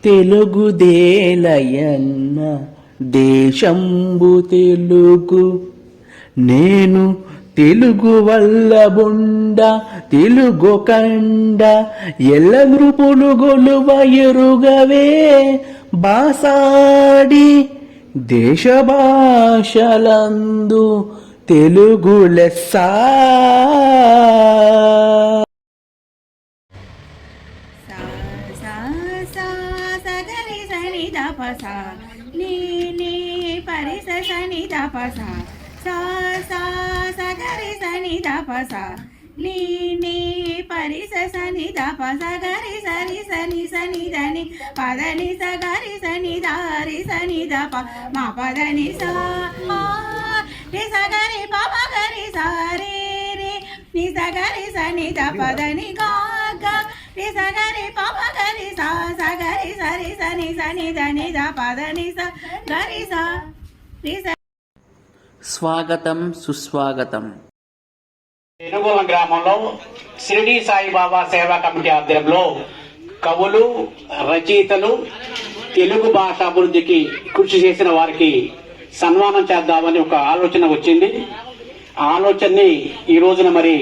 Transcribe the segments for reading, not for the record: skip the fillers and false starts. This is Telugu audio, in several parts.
తెలుగుదేలయన్న దేశంబు తెలుగు. నేను తెలుగు వల్ల బుండ తెలుగు కండ ఎల్ల నృపులు గొలువ ఎరుగవే బాసాడి దేశ భాషలందు తెలుగు లెస్స. పసా నీ నీ పరిస సని దపసా సా సా సగరి సని దపసా నీ నీ పరిస సని దపస గరి సరి సని సని దని పదని సగరి సని దారి సని దప మా పదని సా ని సగరి పమ గరి సారి రి ని సగరి సని దపదని గా గా ని సగరి పమ గరి సా సగరి సరి సని సని దని ద పదని స గరి సా రి స. స్వాగతం సుస్వాగతం. ఎనుగోల గ్రామంలో షిరిడి సాయిబాబా సేవా కమిటీ ఆధ్వర్యంలో కవులు రచయితలు తెలుగు భాష అభివృద్ధికి కృషి చేసిన వారికి సన్మానం చేద్దామని ఒక ఆలోచన వచ్చింది. ఆ ఆలోచనని ఈ రోజున మరి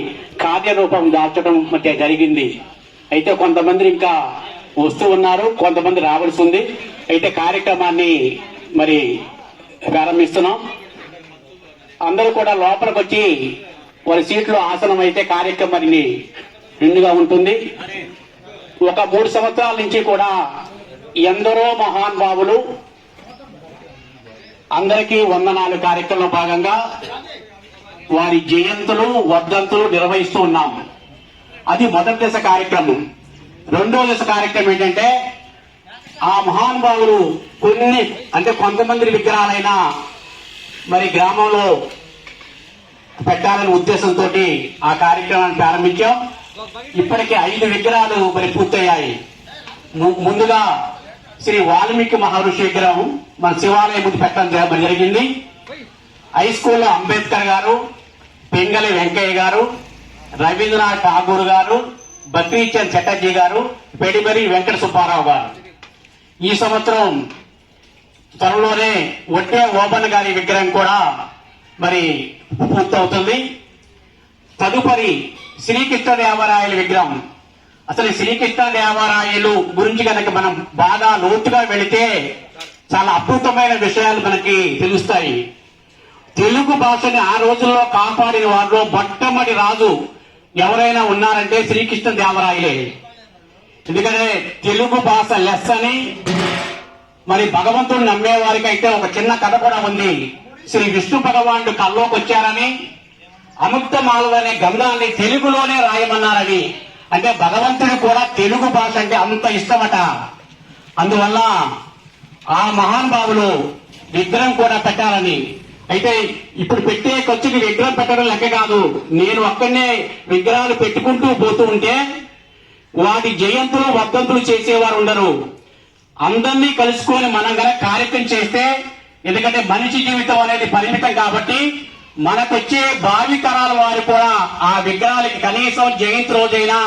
కార్యరూపం దాల్చడం మధ్య జరిగింది. అయితే కొంతమంది ఇంకా వస్తూ ఉన్నారు, కొంతమంది రావాల్సి ఉంది. అయితే కార్యక్రమాన్ని మరి ప్రారంభిస్తున్నాం. అందరూ కూడా లోపలికి వచ్చి వారి సీట్లో ఆసనం అయితే కార్యక్రమాన్ని నిండుగా ఉంటుంది. ఒక 3 సంవత్సరాల నుంచి కూడా ఎందరో మహానుభావులు అందరికీ వందనాలు కార్యక్రమంలో భాగంగా వారి జయంతులు వర్ధంతులు నిర్వహిస్తూ ఉన్నాం. అది మొదటి దశ కార్యక్రమం. రెండో దశ కార్యక్రమం ఏంటంటే ఆ మహానుభావులు కొంతమంది విగ్రహాలైనా మరి గ్రామంలో పెట్టాలనే ఉద్దేశంతో ఆ కార్యక్రమాన్ని ప్రారంభించాం. ఇప్పటికే 5 విగ్రహాలు మరి పూర్తయ్యాయి. ముందుగా శ్రీ వాల్మీకి మహర్షి విగ్రహం మన శివాలయం ముందు పెట్టడం జరిగింది. హై స్కూల్లో అంబేద్కర్ గారు, పింగళి వెంకయ్య గారు, రవీంద్రనాథ్ ఠాగూర్ గారు, బద్రీచంద్ చటర్జీ గారు, పెడిమరి వెంకట సుబ్బారావు గారు. ఈ సంవత్సరం త్వరలోనే ఒట్టే ఓబన్ గారి విగ్రహం కూడా మరి పూర్తవుతుంది. తదుపరి శ్రీకృష్ణదేవరాయల విగ్రహం. అసలు శ్రీకృష్ణదేవరాయలు గురించి కనుక మనం బాగా లోతుగా వెళితే చాలా అద్భుతమైన విషయాలు మనకి తెలుస్తాయి. తెలుగు భాషని ఆ రోజుల్లో కాపాడిన వారిలో మొట్టమొదటి రాజు ఎవరైనా ఉన్నారంటే శ్రీకృష్ణదేవరాయలే. ఎందుకంటే తెలుగు భాష లెస్ అని మరి భగవంతుడు నమ్మే వారికి అయితే ఒక చిన్న కథ కూడా ఉంది. శ్రీ విష్ణు భగవానుడు కల్లోకి వచ్చారని అముక్తమాల అనే గ్రంథాన్ని తెలుగులోనే రాయమన్నారని. అంటే భగవంతుడు కూడా తెలుగు భాష అంటే అంత ఇష్టమట. అందువల్ల ఆ మహానుభావులు విగ్రహం కూడా పెట్టాలని. అయితే ఇప్పుడు పెట్టే ఖర్చుకి విగ్రహం పెట్టడం లెక్క కాదు. నేను అక్కడనే విగ్రహాలు పెట్టుకుంటూ పోతూ ఉంటే వాటి జయంతులు వర్ధంతులు చేసేవారు ఉండరు. అందరినీ కలుసుకొని మనం గనక కార్యక్రమం చేస్తే, ఎందుకంటే మనిషి జీవితం అనేది పరిమితం కాబట్టి మనకొచ్చే భావి తరాల వారు కూడా ఆ విగ్రహాలకి కనీసం జయంతి రోజైనా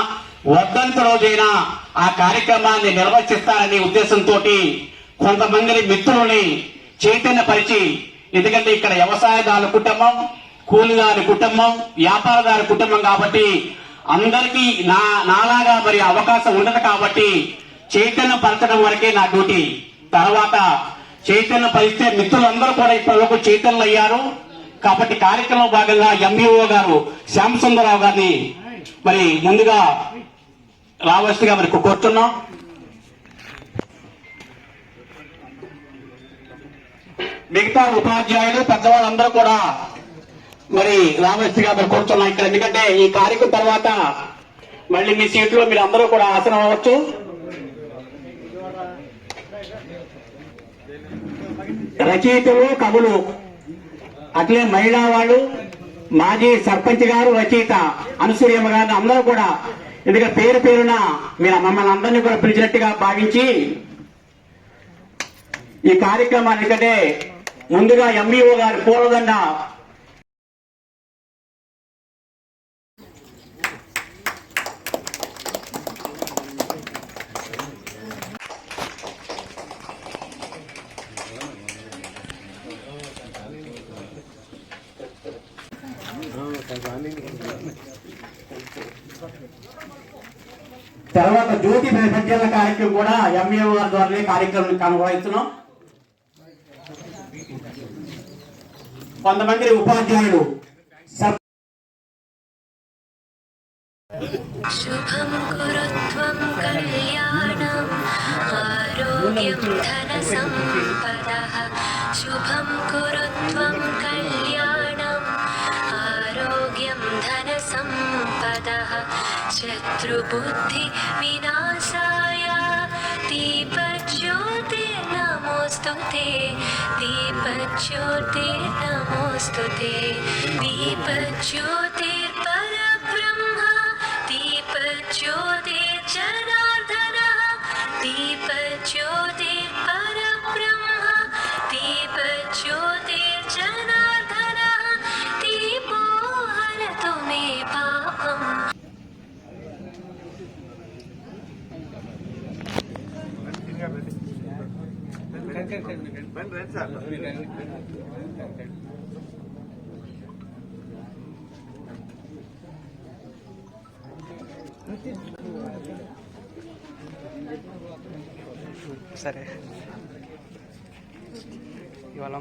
వర్ధంతి రోజైనా ఆ కార్యక్రమాన్ని నిర్వహిస్తారనే ఉద్దేశంతో కొంతమంది మిత్రులని చైతన్యపరిచి, ఎందుకంటే ఇక్కడ వ్యవసాయదారుల కుటుంబం, కూలిదారి కుటుంబం, వ్యాపారదారు కుటుంబం కాబట్టి అందరికీ నాలాగా మరి అవకాశం ఉండదు కాబట్టి చైతన్యం పరచడం వరకే నా డ్యూటీ. తర్వాత చైతన్యం పరిస్తే మిత్రులందరూ కూడా ఇప్పటివరకు చైతన్యులు అయ్యారు. కాబట్టి కార్యక్రమంలో భాగంగా ఎంఈఓ గారు శ్యామసుందరరావు గారిని మరి ముందుగా రావాల్సిందిగా మరి కోరుతున్నాం. మిగతా ఉపాధ్యాయులు పెద్దవాళ్ళందరూ కూడా మరి రావాల్సిందిగా మరి కోరుతున్నాం ఇక్కడ. ఎందుకంటే ఈ కార్యక్రమం తర్వాత మళ్ళీ మీ సీట్లో మీరు అందరూ కూడా ఆసనం అవ్వచ్చు. రచయితలు, కవులు, అట్లే మహిళా వాళ్ళు, మాజీ సర్పంచ్ గారు, రచయిత అనసూయమ్మ గారు అందరూ కూడా, ఎందుకంటే పేరు పేరున మీరు మమ్మల్ని అందరినీ కూడా పిలిచినట్టుగా భావించి ఈ కార్యక్రమాన్ని, ఎందుకంటే ముందుగా ఎంఈఓ గారు పూలదండ జ్యోతి ప్రజ్వలన కార్యక్రమం కూడా ఎంఏఓ గారి ద్వారానే కార్యక్రమం నిర్వహిస్తున్నాం. కొంతమంది ఉపాధ్యాయులు శుభం కురుత్వం కళ్యాణం ఆరోగ్యం ధన సంపదః శుభం కురుత్వం కళ్యాణం ఆరోగ్యం ధన సంపదః శత్రుబుద్ధి వినాశాయ దీపజ్యోతి నమోస్తుతే దీపజ్యోతి నమోస్తుతే దీపజ్యోతిర్పరబ్రహ్మ दीपज्योतिर्जनार्दनः दीपज्योतिर्परब्रह्म दीपज्योतिर्जनार्दनः दीपो हरतु मे पापम्. సరే ఇవాళ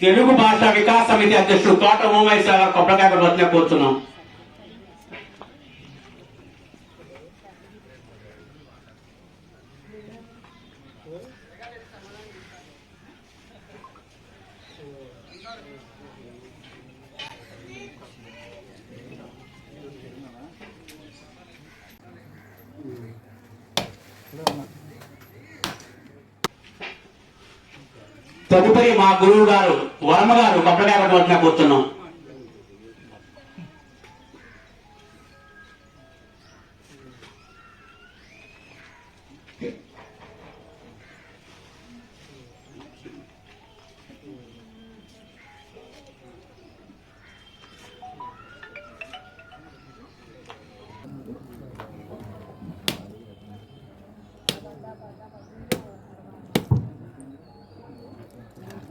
తెలుగు భాషా వికాస్ సమితి అధ్యక్షుడు తోట ఉమామహేశ్వర గారు కొబ్బరికాయ కొట్టవలసిందిగా కోరుతున్నాం. తదుపరి మా గురువు గారు వర్మ గారు కొబ్బరికాయ కొట్టవలసిందిగా కోరుతున్నాం.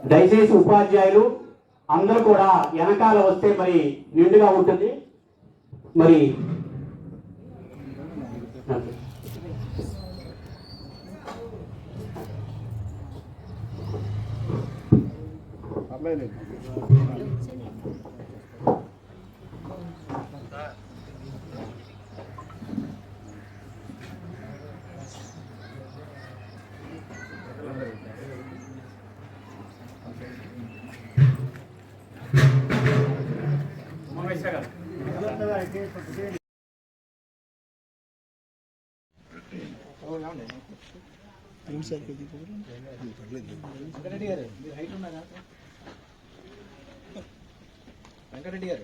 దయచేసి ఉపాధ్యాయులు అందరూ కూడా వెనకాల వస్తే మరి నిండుగా ఉంటుంది. మరి వెంకటరెడ్డి గారు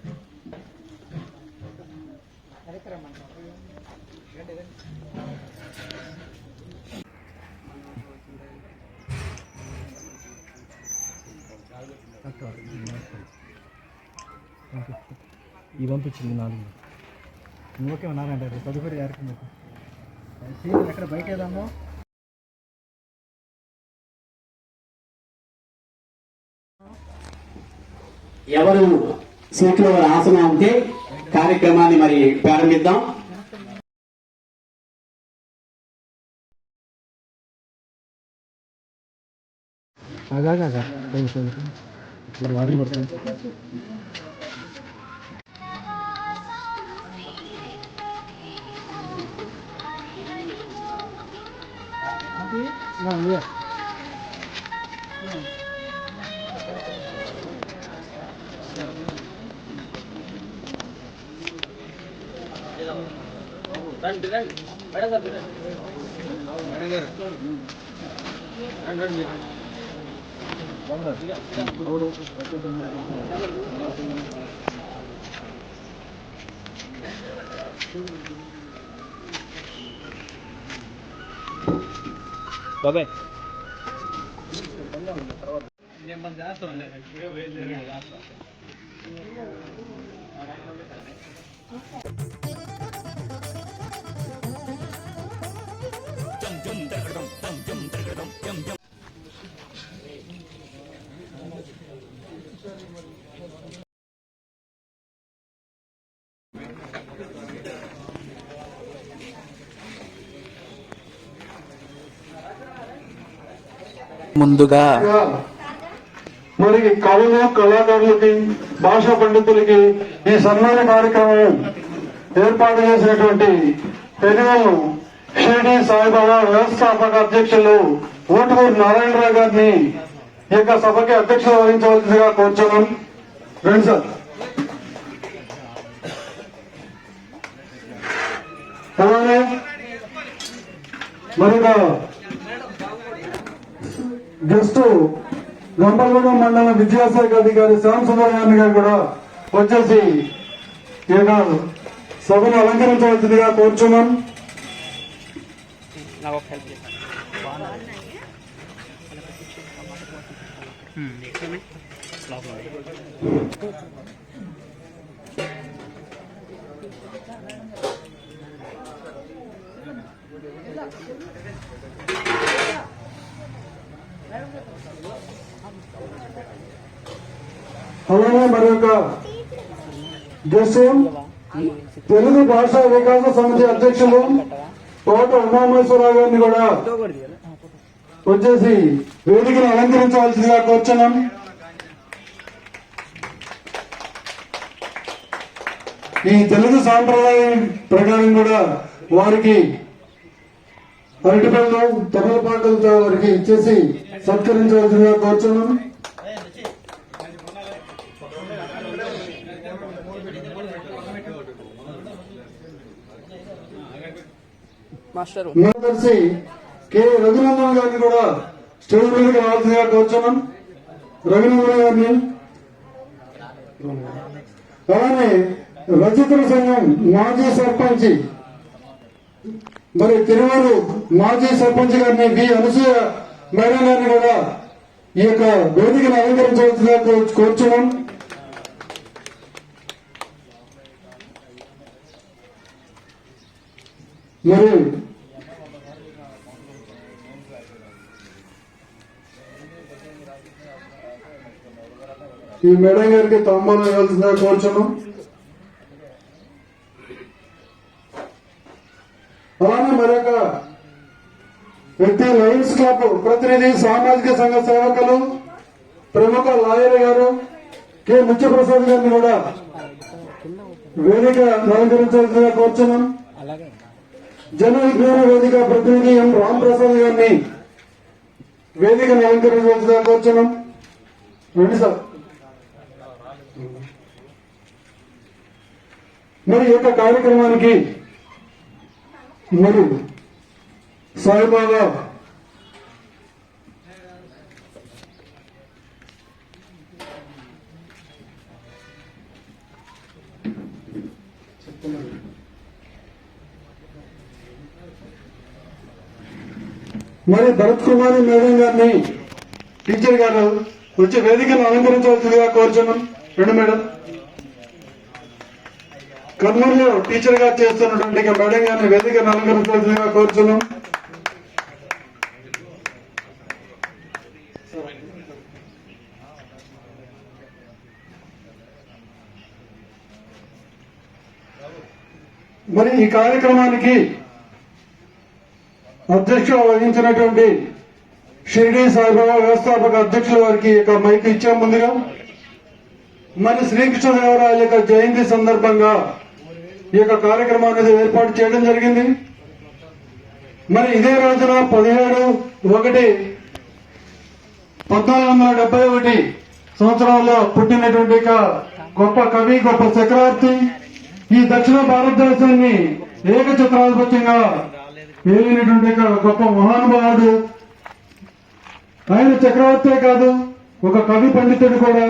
ఈ పంపించింది 4 ఓకే ఉన్నారంటారు. తదుపరి కార్యక్రమం ఎక్కడ బయట ఏదమ్మో ఎవరు సీట్లో ఆసనం ఉంటే కార్యక్రమాన్ని మరి ప్రారంభిద్దాం. ఇప్పుడు వాటర్ పడుతుంది. బాబాయ్ ముందుగా మరి కళలు కళాకారులకి భాషా పండితులకి ఈ సన్మాన కార్యక్రమం ఏర్పాటు చేసినటువంటి పెనుగొల్లు షిరిడి సాయిబాబా వ్యవస్థాపక అధ్యక్షులు ఊటుకూరు నారాయణరావు గారిని ఈ యొక్క సభకి అధ్యక్షత వహించవలసిందిగా కోరుచున్నాం. రండి సార్. అలానే మరి గెస్ట్ గంపలగూడెం మండల విద్యాశాఖ అధికారి శ్యామ్ సుబ్రహ్మణ్యం గారు కూడా వచ్చేసి ఈ యొక్క సభను అలంకరించవలసిందిగా కోరుచున్నాం. నాకు ఒక హెల్ప్ చేస్తాను. అలానే మరి యొక్క గెస్ట్ తెలుగు భాషా వికాస సమితి అధ్యక్షులు తోట ఉమామేశ్వరరావు గారిని కూడా వచ్చేసి వేదికను అలంకరించవలసిందిగా కోరుచున్నాం. ఈ తెలుగు సాంప్రదాయం ప్రకారం కూడా వారికి అరటిపళ్ళు తమలపాకులతో వారికి ఇచ్చేసి సత్కరించవలసిందిగా కోరుచున్నాం. మాస్టర్ కార్యదర్శి కె రఘునందన్ గారిని కూడా స్టేజ్ మీదకి రావాల్సిందిగా కోరుచున్నాం. రఘునందన్ గారిని అలానే రచితుల సంఘం మాజీ సర్పంచ్ మరి తిరువూరు మాజీ సర్పంచ్ గారిని వి అనసూయ మేడం గారిని కూడా ఈ యొక్క వేదికను అలంకరించవలసిందిగా కోరుచున్నాం. మరి ఈ మేడం గారికి తాంబూలం ఇవ్వాల్సిందిగా కోరుచున్నాం. అలానే మరొక వ్యక్తి లయన్స్ క్లబ్ ప్రతినిధి సామాజిక సంఘ సేవకులు ప్రముఖ లాయర్ గారు కె ముత్యప్రసాద్ గారిని కూడా వేదిక అలంకరించాల్సిందిగా కోరుచున్నాం. జన విజ్ఞాన వేదిక ప్రతినిధి ఎం రాంప్రసాద్ గారిని వేదికను అలంకరించవలసిందిగా కోరుచున్నాం. రండి సార్. మరి ఈ యొక్క కార్యక్రమానికి మరి సాయిబాబా మరి భరత్ కుమారి మేడం గారిని టీచర్ గారు వచ్చి వేదికను అలంకరించవలసిందిగా కోరుచున్నాం. రెండు మేడం కర్నూలులో టీచర్ గా చేస్తున్నటువంటి మేడం గారిని వేదికను అలంకరించవలసిందిగా కోరుచున్నాం. మరి ఈ కార్యక్రమానికి అధ్యక్షత వహించినటువంటి షిరిడి సాయిబాబా వ్యవస్థాపక అధ్యక్షుల వారికి యొక్క మైక్ ఇచ్చాం. ముందుగా మరి శ్రీకృష్ణదేవరాయల యొక్క జయంతి సందర్భంగా ఈ యొక్క కార్యక్రమాన్ని ఏర్పాటు చేయడం జరిగింది. మరి ఇదే రోజున 17/1/1471 సంవత్సరంలో పుట్టినటువంటి గొప్ప కవి, గొప్ప చక్రవర్తి, ఈ దక్షిణ భారతదేశాన్ని ఏకఛత్రాధిపత్యంగా ఏలినటువంటి గొప్ప మహానుభావుడు. ఆయన చక్రవర్తే కాదు, ఒక కవి పండితుడు కూడా.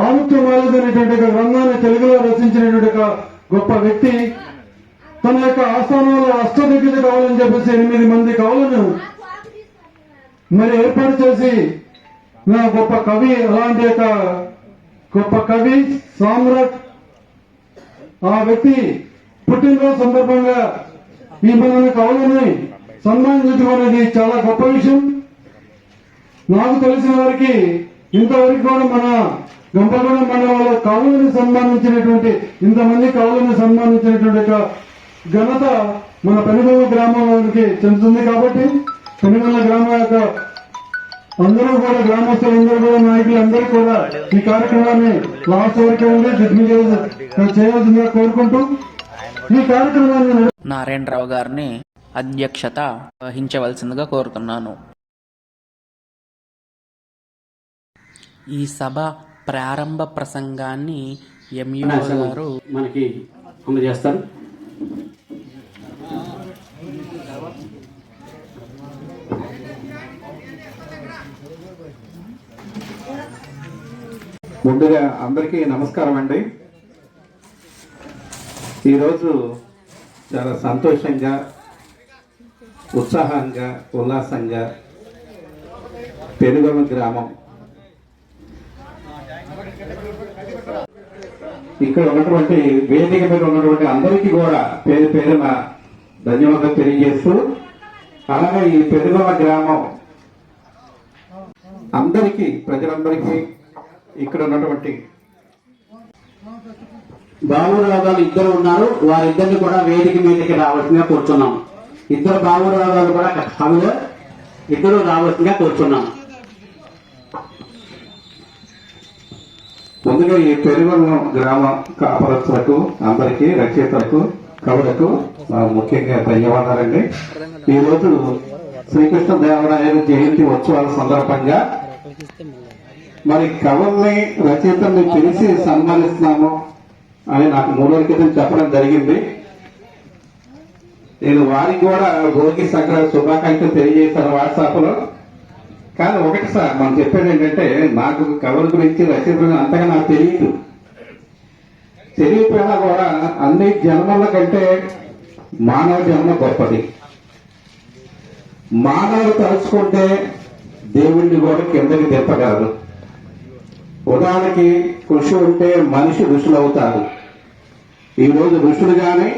ఆముక్తమాలది అనేటువంటి గ్రంథాన్ని తెలుగులో రచించినటువంటి గొప్ప వ్యక్తి. తన యొక్క ఆస్థానంలో అష్టదిగ్గజ కవులని చెప్పేసి 8 మంది కవులను మరి ఏర్పాటు చేసి నా గొప్ప కవి, అలాంటి యొక్క గొప్ప కవి సామ్రాట్ ఆ వ్యక్తి పుట్టినరోజు సందర్భంగా ఈ మన కవులని సన్మానించుకోవడం చాలా గొప్ప విషయం. నాకు తెలిసిన వారికి ఇంతవరకు కూడా మన గంపలగూడెం మండలంలో కవులను సన్మానించినటువంటి, ఇంతమంది కవులను సన్మానించినటువంటి ఘనత మన పెనుగొల్ల గ్రామానికి చెందుతుంది. కాబట్టి పెనుగొల్ల గ్రామం యొక్క అందరూ కూడా గ్రామస్తులందరూ కూడా నాయకులందరూ కూడా ఈ కార్యక్రమాన్ని లాస్ట్ వరకు ఉండి దిగ్విజయం చేయాల్సిందిగా కోరుకుంటూ ఈ కార్యక్రమాన్ని నారాయణరావు గారిని అధ్యక్షత వహించవలసిందిగా కోరుతున్నాను. ఈ సభ ప్రారంభ ప్రసంగాన్ని ఎంఈఓ గారు మనకి అందజేస్తారు. ముందుగా అందరికీ నమస్కారం అండి. ఈరోజు చాలా సంతోషంగా, ఉత్సాహంగా, ఉల్లాసంగా పెనుగొల గ్రామం ఇక్కడ ఉన్నటువంటి వేదిక మీద ఉన్నటువంటి అందరికీ కూడా పేరు పేరున ధన్యవాదాలు తెలియజేస్తూ, అలాగే ఈ పెనుగొల గ్రామం అందరికీ, ప్రజలందరికీ, ఇక్కడ ఉన్నటువంటి బాబురావు ఇద్దరు ఉన్నారు, వారిద్దరిని కూడా వేదిక మీదకి రావాల్సిందిగా కూర్చున్నాం. ఇద్దరు బాబురావు కూడా కవిలో ఇద్దరు రావాల్సిందిగా కూర్చున్నాం. ముందుగా ఈ పెనుగొల గ్రామ కాపరస్తులకు అందరికీ, రచయితలకు, కవులకు ముఖ్యంగా ధన్యవాదాలండి. ఈ రోజు శ్రీకృష్ణదేవరాయల జయంతి ఉత్సవాల సందర్భంగా మరి కవుల్ని, రచయితల్ని పిలిచి సన్మానిస్తున్నాము అని నాకు 3 రోజుల క్రితం చెప్పడం జరిగింది. నేను వారికి కూడా భోగి సంక్రాంతి శుభాకాంక్షలు తెలియజేశాను వాట్సాప్ లో. కానీ ఒకటి సార్ మనం చెప్పేది ఏంటంటే, నాకు కవుల గురించి, రచయితల అంతగా నాకు తెలియకపోయినా కూడా అన్ని జన్మల కంటే మానవ జన్మ గొప్పది. మానవులు తలుచుకుంటే దేవుణ్ణి కూడా కిందకి దింపగలరు. ఉదాహరణకి కృషి ఉంటే మనిషి ఋషులు అవుతారు. ఈరోజు ఋషులు గాని,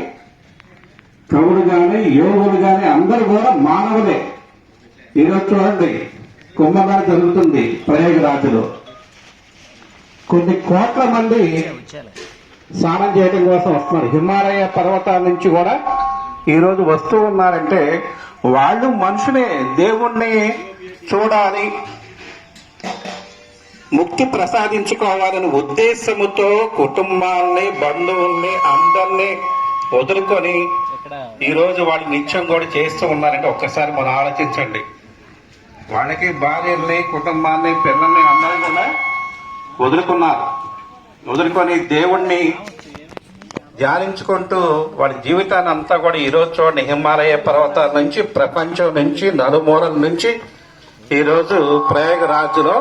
కవులు గాని, యోగులు గాని అందరూ కూడా మానవులే. ఈరోజు చూడండి, కుంభమేళ జరుగుతుంది ప్రయాగరాజులో. కొన్ని కోట్ల మంది స్నానం చేయడం కోసం వస్తున్నారు. హిమాలయ పర్వతాల నుంచి కూడా ఈరోజు వస్తూ ఉన్నారంటే వాళ్ళు మనుషులే. దేవుణ్ణి చూడాలి, ముక్తి ప్రసాదించుకోవాలని ఉద్దేశముతో కుటుంబాలని, బంధువుల్ని అందరినీ వదులుకొని ఈ రోజు వాళ్ళు నిత్యం కూడా చేస్తూ ఉన్నారంటే ఒక్కసారి మనం ఆలోచించండి. వాళ్ళకి భార్యల్ని, కుటుంబాన్ని, పిల్లల్ని అందరూ కూడా వదులుకొని దేవుణ్ణి ధ్యానించుకుంటూ వాళ్ళ జీవితాన్ని అంతా కూడా ఈరోజు చూడండి, హిమాలయ పర్వతాల నుంచి, ప్రపంచం నుంచి, నలుమూలల నుంచి ఈరోజు ప్రయాగరాజులో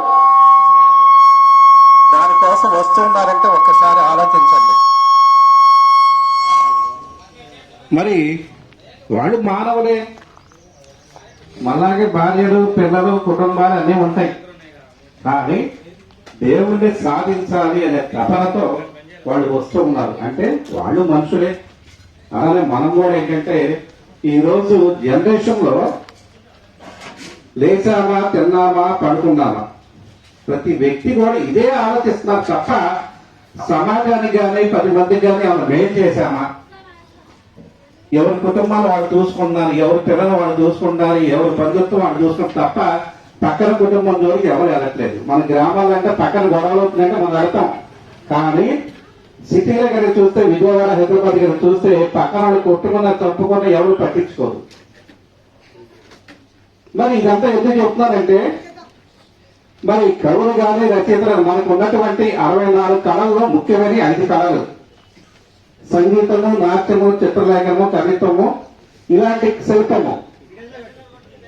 దానికోసం వస్తున్నారంటే ఒక్కసారి ఆలోచించండి. మరి వాళ్ళు మానవులే, మళ్ళాగే భార్యలు, పిల్లలు, కుటుంబాలు అన్నీ ఉంటాయి. కానీ దేవుణ్ణి సాధించాలి అనే తపనతో వాళ్ళు వస్తూ ఉన్నారు. అంటే వాళ్ళు మనుషులే. అలానే మనం కూడా ఏంటంటే ఈరోజు జనరేషన్ లో లేచామా, తిన్నామా, పడుకున్నామా, ప్రతి వ్యక్తి కూడా ఇదే ఆలోచిస్తున్నారు తప్ప సమాజానికి కానీ 10 మందికి కానీ ఏమైనా మేలు చేశామా? ఎవరి కుటుంబాలు వాళ్ళు చూసుకున్నారు, ఎవరి పిల్లలు వాళ్ళు చూసుకుంటారు, ఎవరి బంధుత్వం వాళ్ళు చూసుకుంటారు తప్ప పక్కన కుటుంబం జోలికి ఎవరు వెళ్ళట్లేదు. మన గ్రామాలంటే పక్కన గొడవలు అవుతుందంటే మనం వెళ్తాం. కానీ సిటీలో కనుక చూస్తే, విజయవాడ, హైదరాబాద్ కనుక చూస్తే పక్కన వాళ్ళు కొట్టుకున్న తప్పుకున్న ఎవరు పట్టించుకోరు. మరి ఇదంతా ఎందుకు చెప్తున్నారంటే, మరి కవులు కానీ, రచయితలు మనకు ఉన్నటువంటి 64 కళల్లో ముఖ్యమైన 5 కళలు: సంగీతము, నాట్యము, చిత్రలేఖనము, కవిత్వము, ఇలాంటి శిల్పము.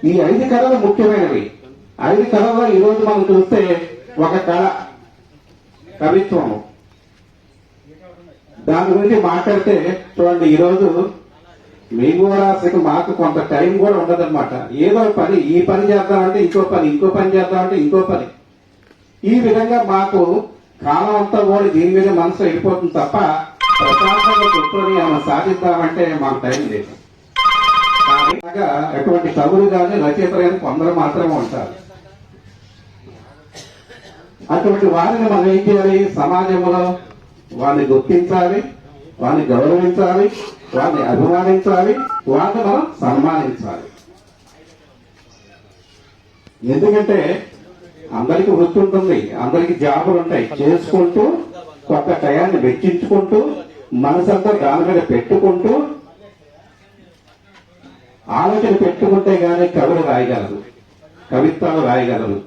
ఈ 5 కళలు ముఖ్యమైనవి. 5 కళల్లో ఈరోజు మనం చూస్తే ఒక కళ కవిత్వము. దాని గురించి మాట్లాడితే చూడండి, ఈరోజు మీకు కూడా అసలు మాకు కొంత టైం కూడా ఉండదన్నమాట. ఏదో పని, ఈ పని చేద్దామంటే ఇంకో పని, ఇంకో పని చేద్దామంటే ఇంకో పని. ఈ విధంగా మాకు కాలం అంతా కూడా దీని మీద మనసు వెళ్ళిపోతుంది తప్ప ప్రశాంతంగా కూర్చొని ఏమైనా సాధిద్దామంటే మాకు టైం లేదు. కానీ ఎటువంటి కవులు కానీ, రచయితలు కానీ కొందరు మాత్రమే ఉంటారు. అటువంటి వారిని మనం ఏం చేయాలి? సమాజంలో వారిని గుర్తించాలి, వారిని గౌరవించాలి, వారిని అభిమానించాలి, వారిని మనం సన్మానించాలి. ఎందుకంటే అందరికి వృత్తి ఉంటుంది, అందరికి జాబులు ఉంటాయి. చేసుకుంటూ కొత్త టయాన్ని వెచ్చించుకుంటూ మనసంతా దాని మీద పెట్టుకుంటూ ఆలోచన పెట్టుకుంటే గానీ కవులు రాయగలరు, కవిత్వాలు రాయగలరు.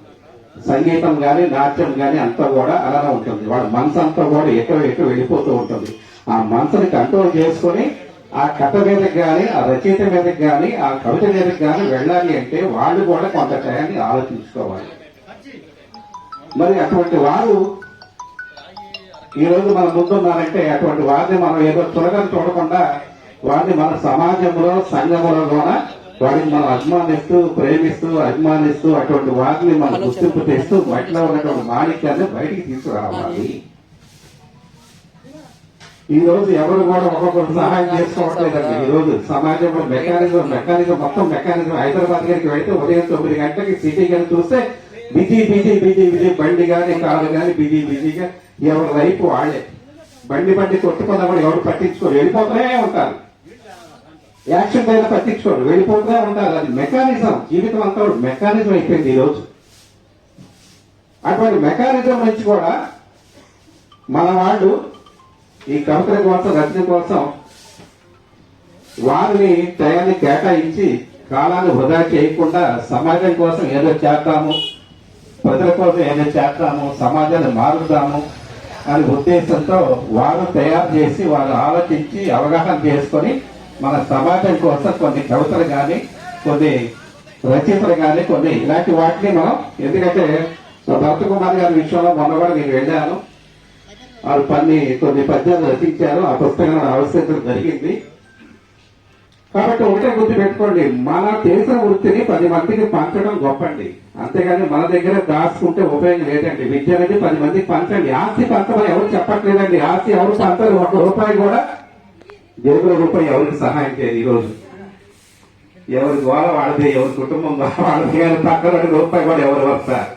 సంగీతం గాని నాట్యం గాని అంతా కూడా అలానే ఉంటుంది. వాళ్ళ మనసు అంతా కూడా ఎక్కడ వెళ్ళిపోతూ ఉంటుంది. ఆ మనసుని కంట్రోల్ చేసుకొని ఆ కథ మీదకి గాని, ఆ రచయిత మీదకి గాని, ఆ కవిత మీదకి గాని వెళ్ళాలి అంటే వాళ్ళు కూడా కొంత టయాన్ని ఆలోచించుకోవాలి. మరి అటువంటి వారు ఈ రోజు మన ముందున్నారంటే అటువంటి వారిని మనం ఏదో చులకన చూడకుండా వారిని మన సమాజంలో సంఘములలోన వారిని మనం అభిమానిస్తూ ప్రేమిస్తూ అభిమానిస్తూ అటువంటి వారిని మనం గుర్తింపు తెస్తూ వాటిలో ఉన్నటువంటి మాణిక్యాన్ని బయటికి తీసుకురావాలి. ఈ రోజు ఎవరు కూడా ఒక్కొక్కరు సహాయం చేసుకోవట్లేదండి. ఈ రోజు సమాజంలో మెకానిజం మొత్తం మెకానిజం. హైదరాబాద్ గారికి వెళ్తే ఉదయం 9 గంటలకి సిటీ గాని చూస్తే బిజీ బండి గాని కారు గాని బిజీగా ఎవరి వైపు వాళ్లే. బండి కొట్టుకున్నప్పుడు ఎవరు పట్టించుకోరు, వెళ్ళిపోతూనే ఉంటారు. యాక్షన్ పైన పట్టించుకోరు, వెళ్ళిపోతూనే ఉంటారు. అది మెకానిజం, జీవితం అంతా మెకానిజం అయిపోయింది ఈ రోజు. అటువంటి మెకానిజం నుంచి కూడా మన వాళ్ళు ఈ కవితల కోసం రచన కోసం వారిని టయాన్ని కేటాయించి కాలాన్ని వృధా చేయకుండా సమాజం కోసం ఏదో చేద్దాము, ప్రజల కోసం ఏదో చేద్దాము, సమాజాన్ని మారుద్దాము అనే ఉద్దేశంతో వారు తయారు చేసి వారు ఆలోచించి అవగాహన చేసుకొని మన సమాజం కోసం కొన్ని కవితలు కానీ కొన్ని రచయితలు కానీ కొన్ని ఇలాంటి వాటిని మనం, ఎందుకంటే భరత్ కుమార్ గారి విషయంలో మొన్న కూడా నేను వెళ్ళాను. వారు కొన్ని పద్యాలు రచించారు, ఆ పుస్తకాన్ని ఆవిష్కరించడం జరిగింది. కాబట్టి ఒకటే గుర్తు పెట్టుకోండి, మన చేసిన వృత్తిని 10 మందికి పంచడం గొప్పండి. అంతేగాని మన దగ్గర దాచుకుంటే ఉపయోగం లేదండి. విద్య అనేది 10 మందికి పంచండి. ఆస్తి పంచమని ఎవరు చెప్పట్లేదండి. ఆస్తి ఎవరు పంచరు. 1 రూపాయి కూడా జేబుల రూపాయి ఎవరికి సహాయం చేయదు. ఈ రోజు ఎవరి గోళ వాడితే, ఎవరి కుటుంబం వాడితే, కానీ పక్కన రూపాయి కూడా ఎవరు వస్తారు.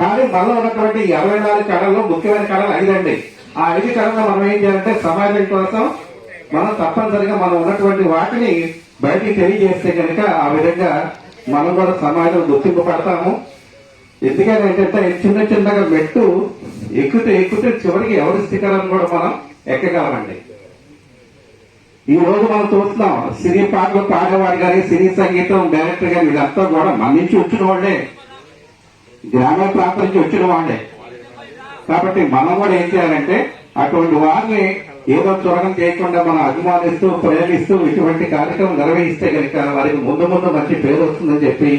కానీ మనలో ఉన్నటువంటి 24 కళల్లో ముఖ్యమైన కళలు 5 అండి. ఆ 5 కళల్లో మనం ఏం చేయాలంటే సమాజం కోసం మనం తప్పనిసరిగా మనం ఉన్నటువంటి వాటిని బయటికి తెలియజేస్తే కనుక ఆ విధంగా మనం కూడా సమాజం గుర్తింపు పడతాము. ఎందుకని ఏంటంటే చిన్నగా మెట్టు ఎక్కుతే చివరికి ఎవరి శిఖరాన్ని కూడా మనం ఎక్కగలమండి. ఈ రోజు మనం చూస్తున్నాం, సినీ పాటలు పాడేవాడు కానీ, సినీ సంగీతం డైరెక్టర్ గాని వీళ్ళంతా కూడా మన నుంచి వచ్చిన వాళ్ళే, గ్రామీణ ప్రాంతం నుంచి వచ్చిన వాళ్ళే. కాబట్టి మనం కూడా ఏం చేయాలంటే అటువంటి వారిని ఏదో త్వరగం చేయకుండా మనం అభిమానిస్తూ ప్రేమిస్తూ ఇటువంటి కార్యక్రమం నిర్వహిస్తే కనుక వారికి ముందు మంచి పేరు వస్తుందని చెప్పి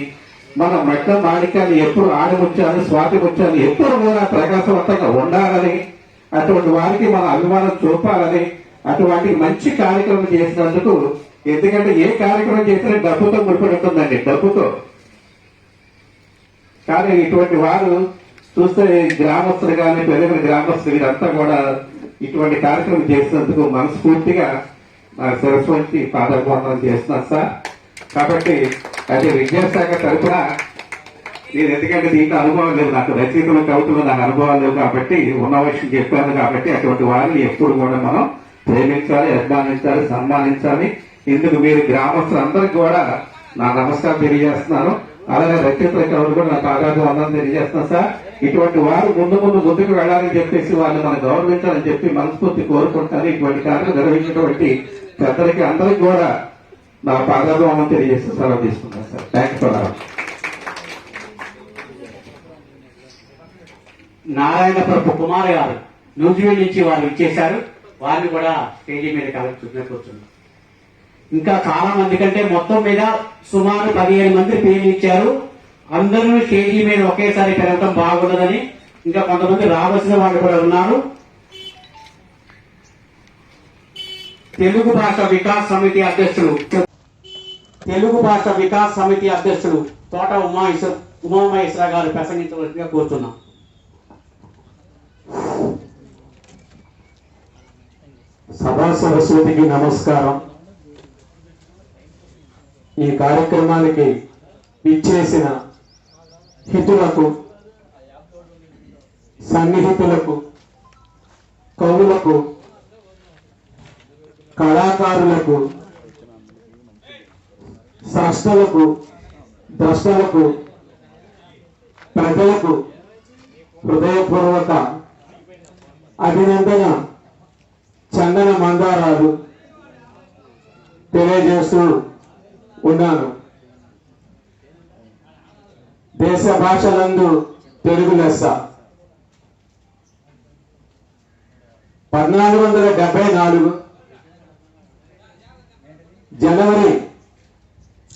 మన మెట్ట మాణిక్యాన్ని ఎప్పుడు ఆడిముచ్చాలి, స్వాతి ముచ్చాలి ఎప్పుడు కూడా ప్రకాశవంతంగా ఉండాలని, అటువంటి వారికి మన అభిమానం చూపాలని, అటువంటి మంచి కార్యక్రమం చేసినందుకు. ఎందుకంటే ఏ కార్యక్రమం చేసినా డబ్బుతో ముడిపడి ఉంటుందండి, డబ్బుతో. కానీ ఇటువంటి వారు చూస్తే గ్రామస్తులు కానీ పెరిగిన గ్రామస్తులు వీరంతా కూడా ఇటువంటి కార్యక్రమం చేసినందుకు మనస్ఫూర్తిగా శిరస్సు వంచి పాదాభివందనం చేస్తున్నాను సార్. కాబట్టి అదే విద్యాశాఖ తరఫున నేను, ఎందుకంటే దీంట్లో అనుభవం లేదు నాకు, రచయితలు కవితలు నాకు అనుభవం లేవు కాబట్టి ఉన్న విషయం చెప్పాను. కాబట్టి అటువంటి వారిని ఎప్పుడు కూడా మనం ప్రేమించాలి, అభిమానించాలి, సన్మానించాలి. ఇందుకు మీరు గ్రామస్తులందరికీ కూడా నా నమస్కారం తెలియజేస్తున్నాను. అలాగే రచయితల కవులు కూడా నా పాదాభివందనం తెలియజేస్తున్నాను సార్. ఇటువంటి వారు ముందుకు వెళ్లాలని చెప్పేసి వాళ్ళని మనం గౌరవించాలని చెప్పి మనస్ఫూర్తి కోరుకుంటాను. ఇటువంటి కార్యక్రమం నిర్వహించినటువంటి పెద్దలకి అందరికీ కూడా నా పాదాభివందనం తెలియజేస్తూ సెలవు తీసుకుంటాను sir. Thanks for all. Narayanapurapu Kumar గారు న్యూజిలాండ్ నుంచి వారు ఇచ్చేశారు. వారిని కూడా స్టేజీ మీద కూర్చున్నారు. ఇంకా చాలా మంది కంటే మొత్తం మీద సుమారు 15 మంది పేర్లు ఇచ్చారు. అందరూ స్టేజీ మీద ఒకేసారి పెరగడం బాగుండదని ఇంకా కొంతమంది రావాల్సిన వాళ్ళు కూడా ఉన్నారు. తెలుగు భాష వికాస్ సమితి అధ్యక్షులు తోట ఉమామహేశ్వర గారు ప్రసంగించవలసిందిగా కోరుతున్నాం. సభా సరస్వతికి నమస్కారం. ఈ కార్యక్రమానికి ఇచ్చేసిన హితులకు, సన్నిహితులకు, కవులకు, కళాకారులకు, స్రష్టలకు, ద్రష్టలకు, ప్రజలకు హృదయపూర్వక అభినందన చందన మందారాలు తెలియజేస్తూ ఉన్నాను. దేశ భాషలందు తెలుగు లెస్స 1474 జనవరి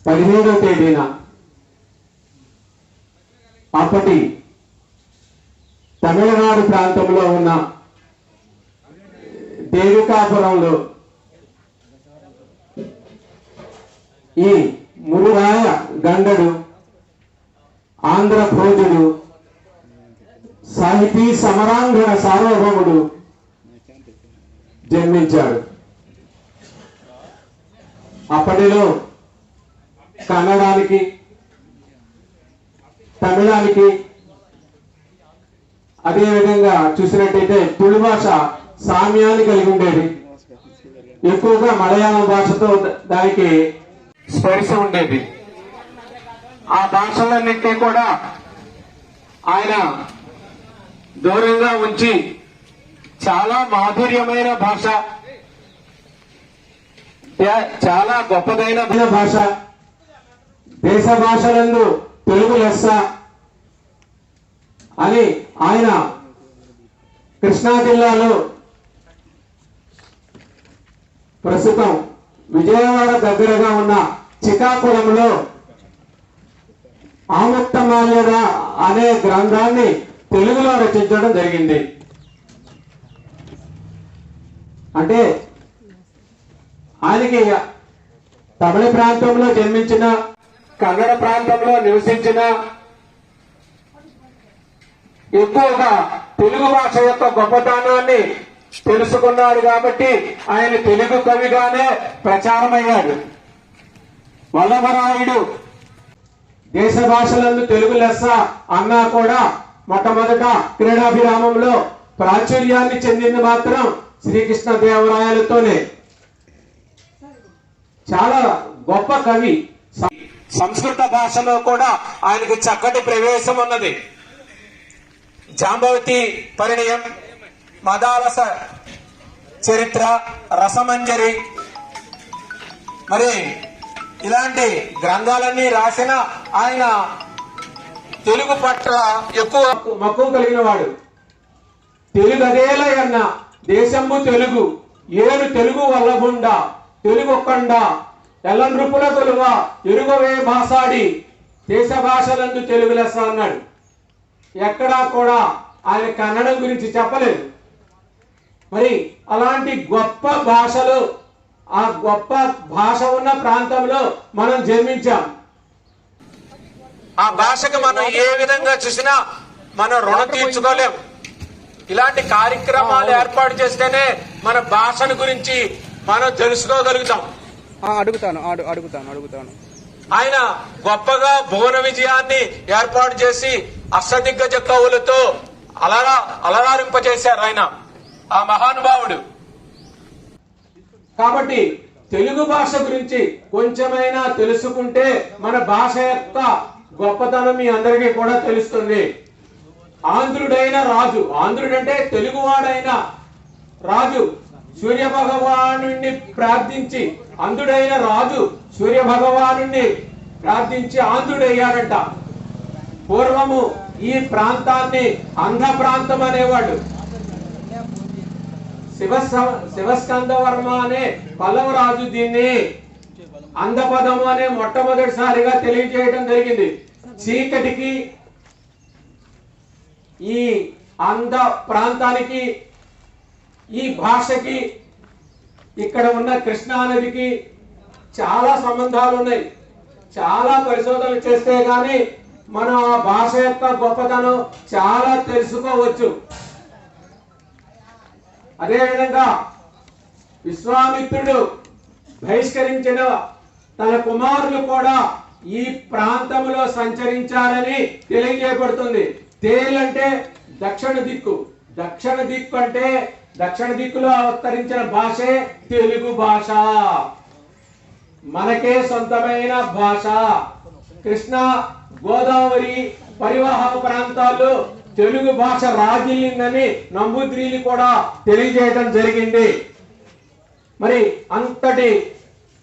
17వ తేదీన అప్పటి తమిళనాడు ప్రాంతంలో ఉన్న దేవికాపురంలో ఈ మురురాయ గండడు ఆంధ్ర భోజుడు సాహితీ సమరాంగణ సార్వభౌముడు జన్మించాడు. అప్పటిలో కన్నడానికి తమిళానికి అదేవిధంగా చూసినట్టయితే తుళు భాష సామ్యాన్ని కలిగి ఉండేది. ఎక్కువగా మలయాళం భాషతో దానికి స్పర్శ ఉండేది. ఆ భాషలన్నింటినీ కూడా ఆయన దూరంగా ఉంచి చాలా మాధుర్యమైన భాష, చాలా గొప్పదైన భాష, దేశ భాషలందు తెలుగు లెస్స అని ఆయన కృష్ణా జిల్లాలో ప్రస్తుతం విజయవాడ దగ్గరగా ఉన్న చికాకుళంలో ఆముక్తమాల్యద అనే గ్రంథాన్ని తెలుగులో రచించడం జరిగింది. అంటే ఆయనకి తమిళ ప్రాంతంలో జన్మించిన, కన్నడ ప్రాంతంలో నివసించిన, ఎక్కువగా తెలుగు భాష యొక్క గొప్పతనాన్ని తెలుసుకున్నాడు కాబట్టి ఆయన తెలుగు కవిగానే ప్రచారమయ్యాడు. వల్లభరాయుడు దేశ భాషలందు తెలుగు లెస్స అన్నా కూడా మొట్టమొదట క్రీడాభిరామంలో ప్రాచుర్యాన్ని చెందింది మాత్రం శ్రీకృష్ణ దేవరాయలతోనే. చాలా గొప్ప కవి. సంస్కృత భాషలో కూడా ఆయనకు చక్కటి ప్రవేశం ఉన్నది. జాంబవతి పరిణయం, మదాలస చరిత్ర, రసమంజరి, మరి ఇలాంటి గ్రంథాలన్నీ రాసిన ఆయన తెలుగు పట్ల ఎక్కువ మక్కువ కలిగిన వాడు. తెలుగు అదేలయన్న దేశంబు తెలుగు ఏడు తెలుగు వల్లబుండ తెలుగొక్కండ ఎల్లనృపుల కొలువ ఎరుగవే మాసాడి దేశ భాషలందు తెలుగు లెస్స అన్నాడు. ఎక్కడా కూడా ఆయన కన్నడం గురించి చెప్పలేదు. మరి అలాంటి గొప్ప భాషలు, ఆ గొప్ప భాష ఉన్న ప్రాంతంలో మనం జన్మించాం. ఆ భాషకు మనం ఏ విధంగా చూసినా మనం రుణం తీర్చుకోలేం. ఇలాంటి కార్యక్రమాలు ఏర్పాటు చేస్తేనే మన భాషను గురించి మనం తెలుసుకోగలుగుతాం. అడుగుతాను. ఆయన గొప్పగా భువన విజయాన్ని ఏర్పాటు చేసి అష్టదిగ్గజ కవులతో అలరారింపజేశారు ఆయన, ఆ మహానుభావుడు. కాబట్టి తెలుగు భాష గురించి కొంచెమైనా తెలుసుకుంటే మన భాష యొక్క గొప్పతనం మీ అందరికీ కూడా తెలుస్తుంది. ఆంధ్రుడైన రాజు, ఆంధ్రుడంటే తెలుగువాడైన రాజు సూర్య భగవాను ప్రార్థించి, అంధుడైన రాజు సూర్య భగవాను ప్రార్థించి ఆంధ్రుడయ్యాడంట. పూర్వము ఈ ప్రాంతాన్ని అంధ ప్రాంతం అనేవాడు. శివస్కందవర్మ అనే పల్లవరాజు దీన్ని అందపదము అనే మొట్టమొదటిసారిగా తెలియజేయడం జరిగింది. చీకటికి, ఈ అంధ ప్రాంతానికి, ఈ భాషకి, ఇక్కడ ఉన్న కృష్ణా నదికి చాలా సంబంధాలు ఉన్నాయి. చాలా పరిశోధనలు చేస్తే గాని మనం ఆ భాష యొక్క గొప్పతనం చాలా తెలుసుకోవచ్చు. అదేవిధంగా విశ్వామిత్రుడు బహిష్కరించిన తన కుమారులు కూడా ఈ ప్రాంతంలో సంచరించారని తెలియజేయబడుతుంది. తేలంటే దక్షిణ దిక్కు, దక్షిణ దిక్కు అంటే దక్షిణ దిక్కులో అవతరించిన భాషే తెలుగు భాష. మనకే సొంతమైన భాష. కృష్ణా, గోదావరి పరివాహక ప్రాంతాల్లో తెలుగు భాష రాజిల్లిందని నంబూద్రీలు కూడా తెలియజేయడం జరిగింది. మరి అంతటి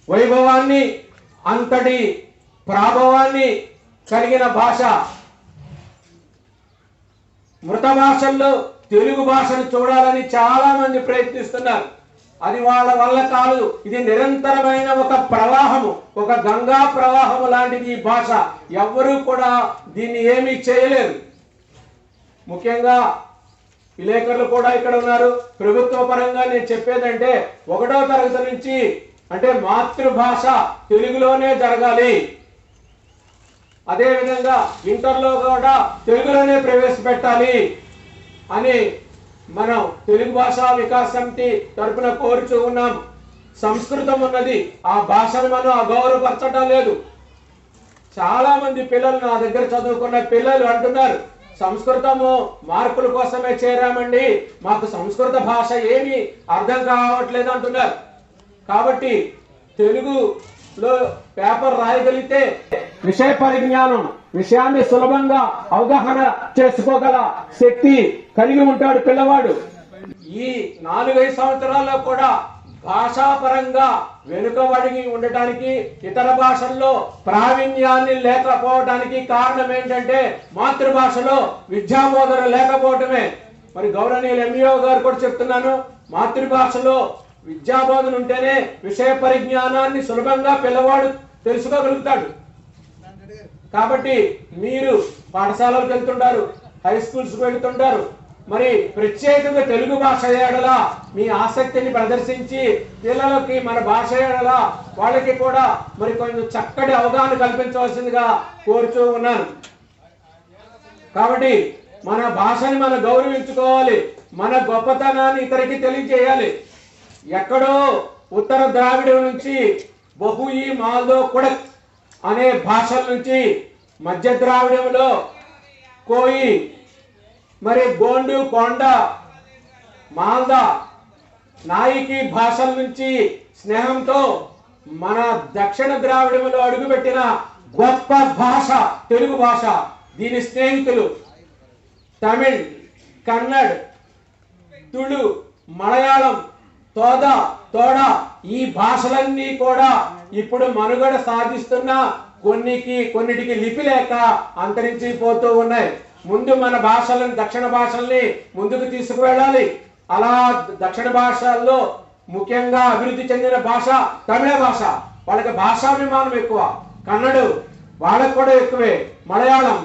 వైభవాన్ని, అంతటి ప్రాభవాన్ని కలిగిన భాష, మృత భాషల్లో తెలుగు భాషను చూడాలని చాలా మంది ప్రయత్నిస్తున్నారు. అది వాళ్ళ వల్ల కాదు. ఇది నిరంతరమైన ఒక ప్రవాహము, ఒక గంగా ప్రవాహము లాంటిది ఈ భాష. ఎవ్వరూ కూడా దీన్ని ఏమీ చేయలేరు. ముఖ్యంగా విలేకరులు కూడా ఇక్కడ ఉన్నారు. ప్రభుత్వ పరంగా నేను చెప్పేదంటే 1వ తరగతి నుంచి అంటే మాతృభాష తెలుగులోనే జరగాలి. అదేవిధంగా ఇంటర్లో కూడా తెలుగులోనే ప్రవేశపెట్టాలి అని మనం తెలుగు భాషా వికాస సమితి తరపున కోరుచూ ఉన్నాం. సంస్కృతం ఉన్నది, ఆ భాషను మనం అగౌరవపరచడం లేదు. చాలా మంది పిల్లలు నా దగ్గర చదువుకున్న పిల్లలు అంటున్నారు, సంస్కృతము మార్కుల కోసమే చేరామండి, మాకు సంస్కృత భాష ఏమీ అర్థం కావట్లేదు అంటున్నారు. కాబట్టి తెలుగులో పేపర్ రాయగలిగితే విషయ పరిజ్ఞానం, విషయాన్ని సులభంగా అవగాహన చేసుకోగల శక్తి కలిగి ఉంటాడు పిల్లవాడు. ఈ 4-5 సంవత్సరాల్లో కూడా భాషాపరంగా వెనుకబడి ఉండటానికి, ఇతర భాషల్లో ప్రావీణ్యాన్ని లేకపోవడానికి కారణం ఏంటంటే మాతృభాషలో విద్యాబోధన లేకపోవటమే. మరి గౌరవనీయులు ఎంఈఓ గారు కూడా చెప్తున్నాను, మాతృభాషలో విద్యాబోధన ఉంటేనే విషయ పరిజ్ఞానాన్ని సులభంగా పిల్లవాడు తెలుసుకోగలుగుతాడు. కాబట్టి మీరు పాఠశాలకు వెళ్తుంటారు, హై స్కూల్స్ వెళ్తుంటారు, మరి ప్రత్యేకంగా తెలుగు భాష ఏడల మీ ఆసక్తిని ప్రదర్శించి పిల్లలకి మన భాష ఏడల వాళ్ళకి కూడా మరి కొంచెం చక్కటి అవగాహన కల్పించవలసిందిగా కోరుతూ ఉన్నాను. కాబట్టి మన భాషని మనం గౌరవించుకోవాలి, మన గొప్పతనాన్ని ఇతరికి తెలియజేయాలి. ఎక్కడో ఉత్తర ద్రావిడం నుంచి బహుయి, మాల్దో, కుడక్ అనే భాషల నుంచి మధ్య ద్రావిడంలో కోయి, మరి గోండు, కొండ, మాల్దా, నాయికి భాషల నుంచి స్నేహంతో మన దక్షిణ ద్రావిడంలో అడుగుపెట్టిన గొప్ప భాష తెలుగు భాష. దీని స్నేహితులు తమిళ్, కన్నడ్, తుళు, మలయాళం, తోడ ఈ భాషలన్నీ కూడా ఇప్పుడు మనుగడ సాధిస్తున్న కొన్నిటికి లిపి లేక అంతరించిపోతూ ఉన్నాయి. ముందు మన భాషలను, దక్షిణ భాషల్ని ముందుకు తీసుకువెళ్ళాలి. అలా దక్షిణ భాషల్లో ముఖ్యంగా అభివృద్ధి చెందిన భాష తమిళ భాష. వాళ్ళకి భాషాభిమానం ఎక్కువ. కన్నడు వాళ్ళకు కూడా ఎక్కువే. మలయాళం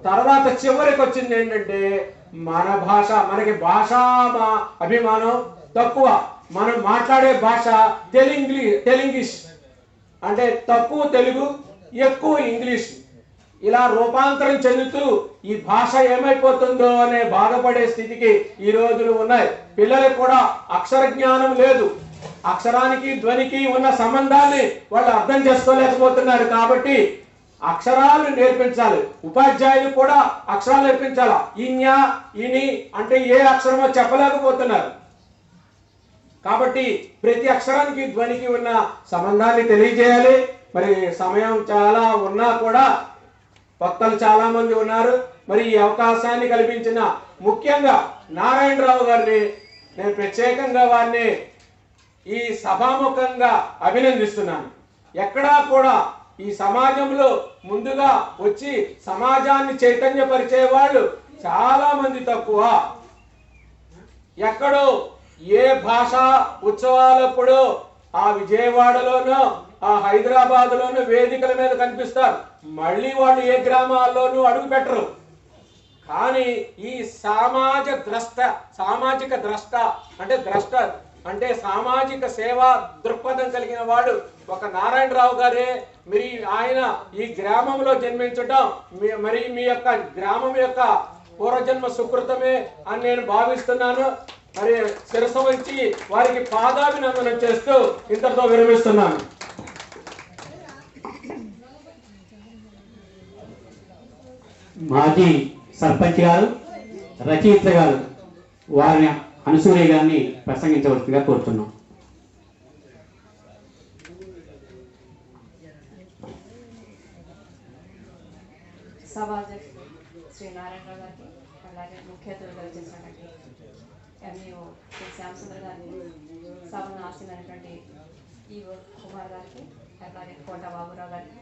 తర్వాత చివరికి వచ్చింది ఏంటంటే మన భాష. మనకి భాషా అభిమానం తక్కువ. మనం మాట్లాడే భాష తెలుగింగ్లీష్, అంటే తక్కువ తెలుగు, ఎక్కువ ఇంగ్లీష్. ఇలా రూపాంతరం చెందుతూ ఈ భాష ఏమైపోతుందో అనే బాధపడే స్థితికి ఈ రోజులు ఉన్నాయి. పిల్లలకు కూడా అక్షర జ్ఞానం లేదు. అక్షరానికి ధ్వనికి ఉన్న సంబంధాన్ని వాళ్ళు అర్థం చేసుకోలేకపోతున్నారు. కాబట్టి అక్షరాలు నేర్పించాలి. ఉపాధ్యాయులు కూడా అక్షరాలు నేర్పించాలి. ఇన్యా, ఇని అంటే ఏ అక్షరమో చెప్పలేకపోతున్నారు. కాబట్టి ప్రతి అక్షరానికి ధ్వనికి ఉన్న సంబంధాన్ని తెలియజేయాలి. మరి సమయం చాలా ఉన్నా కూడా భక్తులు చాలా మంది ఉన్నారు. మరి ఈ అవకాశాన్ని కల్పించిన ముఖ్యంగా నారాయణరావు గారిని నేను ప్రత్యేకంగా వారిని ఈ సభాముఖంగా అభినందిస్తున్నాను. ఎక్కడా కూడా ఈ సమాజంలో ముందుగా వచ్చి సమాజాన్ని చైతన్యపరిచే వాళ్ళు చాలా మంది తక్కువ. ఎక్కడో ఏ భాషా ఉత్సవాలప్పుడు ఆ విజయవాడలోనో ఆ హైదరాబాద్ లోనూ వేదికల మీద కనిపిస్తారు. మళ్ళీ వాళ్ళు ఏ గ్రామాల్లోనూ అడుగు పెట్టరు. కానీ ఈ సామాజిక ద్రష్ట అంటే సామాజిక సేవా దృక్పథం కలిగిన వాడు ఒక నారాయణరావు గారే. మరి ఆయన ఈ గ్రామంలో జన్మించటం మరి మీ యొక్క గ్రామం యొక్క పూర్వజన్మ సుకృతమే అని నేను భావిస్తున్నాను. మరి శిరస్సు వచ్చి వారికి పాదాభినందనం చేస్తూ ఇంతటితో విరమిస్తున్నాను. మాజీ సర్పంచ్ గారు, రచయిత గారు వారిని అనసూయ గారిని ప్రసంగించవలసిందిగా కోరుతున్నాం. శ్రీ నారాయణరావు గారికి, అలాగే ముఖ్య అతిథులుగా వచ్చేసినటువంటి ఎంఈఓ శ్రీ శ్యామసుందర్ గారికి, సభను ఆశించినటువంటి ఈఓ కుమార్ గారికి, అలాగే కోట బాబురావు గారికి,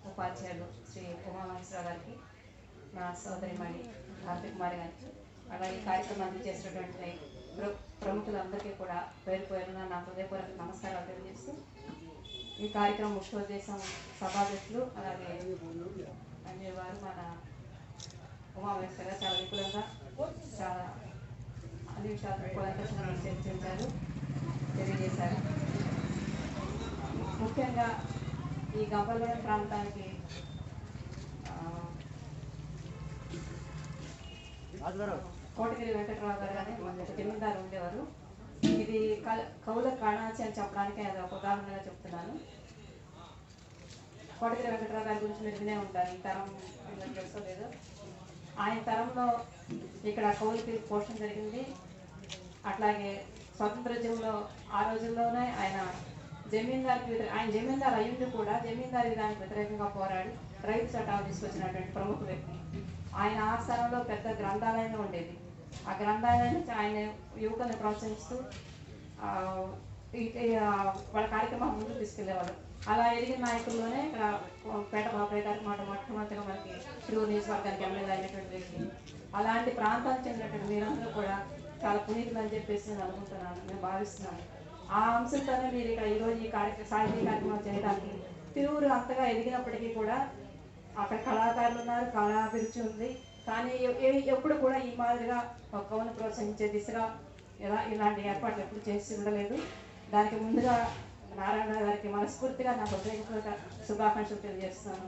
ఉపాధ్యాయులు శ్రీ ఉమామహేశ్వరరావు గారికి, నా సోదరిమణి భారతి కుమారి గారికి, అలాగే కార్యక్రమాన్ని చేసినటువంటి ప్రముఖులందరికీ కూడా పేరు పేరున నా హృదయపూర్వక నమస్కారాలు తెలియజేస్తూ ఈ కార్యక్రమం ముఖ్యోద్దేశం సభాధ్యక్షులు అలాగే అనేవారు మన ఉమామహేశ్వర గారు చాలా విపులంగా చాలా అన్ని విషయాలు కూలంకషంగా చర్చించారు, తెలియజేశారు. ముఖ్యంగా ఈ గంపలగూడెం ప్రాంతానికి కోటగిరి వెంకటరావు గారు అని ఒక జమీందారు ఉండేవారు. ఇది కౌల కాణాచి అని చెప్పడానికి అది ఒక ఉదాహరణగా చెప్తున్నాను. కోటగిరి వెంకటరావు గారి గురించి మీరు వినే ఉంటారు, ఈ తరం తెలుసో లేదో. ఆయన తరంలో ఇక్కడ కౌలుకి పోషణ జరిగింది. అట్లాగే స్వతంత్రోద్యమంలో ఆ రోజుల్లోనే ఆయన జమీందారు అయ్యుండి కూడా జమీందారు విధానికి వ్యతిరేకంగా పోరాడి రైతు చట్టాలు తీసుకొచ్చినటువంటి ప్రముఖ వ్యక్తి. ఆయన ఆ స్థలంలో పెద్ద గ్రంథాలయం ఉండేది. ఆ గ్రంథాలయాన్ని ఆయన యువకులను ప్రోత్సహిస్తూ వాళ్ళ కార్యక్రమం ముందుకు తీసుకెళ్లేవాళ్ళు. అలా ఎదిగిన నాయకుల్లోనే ఇక్కడ పేట బాబాయ్ గారి మాట మొట్టమొదటిగా మనకి తిరుగు నియోజకవర్గానికి ఎమ్మెల్యే అయినటువంటి వ్యక్తి. అలాంటి ప్రాంతానికి చెందినటువంటి మీరందరూ కూడా చాలా పునీతులు అని చెప్పేసి నేను అనుకుంటున్నాను, నేను భావిస్తున్నాను. ఆ అంశంతోనే మీరు ఇక్కడ ఈరోజు ఈ సాహితీ కార్యక్రమం చేయడానికి తిరువురు అంతగా ఎదిగినప్పటికీ కూడా అక్కడ కళాకారులు ఉన్నారు, కళా అభిరుచి ఉంది. కానీ ఎప్పుడు కూడా ఈ మాదిరిగా ఒక కవును ప్రోత్సహించే దిశగా ఇలాంటి ఏర్పాట్లు ఎప్పుడు చేసి ఉండలేదు. దానికి ముందుగా నారాయణ గారికి మనస్ఫూర్తిగా నా హృదయపూర్వక శుభాకాంక్షలు తెలియజేస్తున్నాను.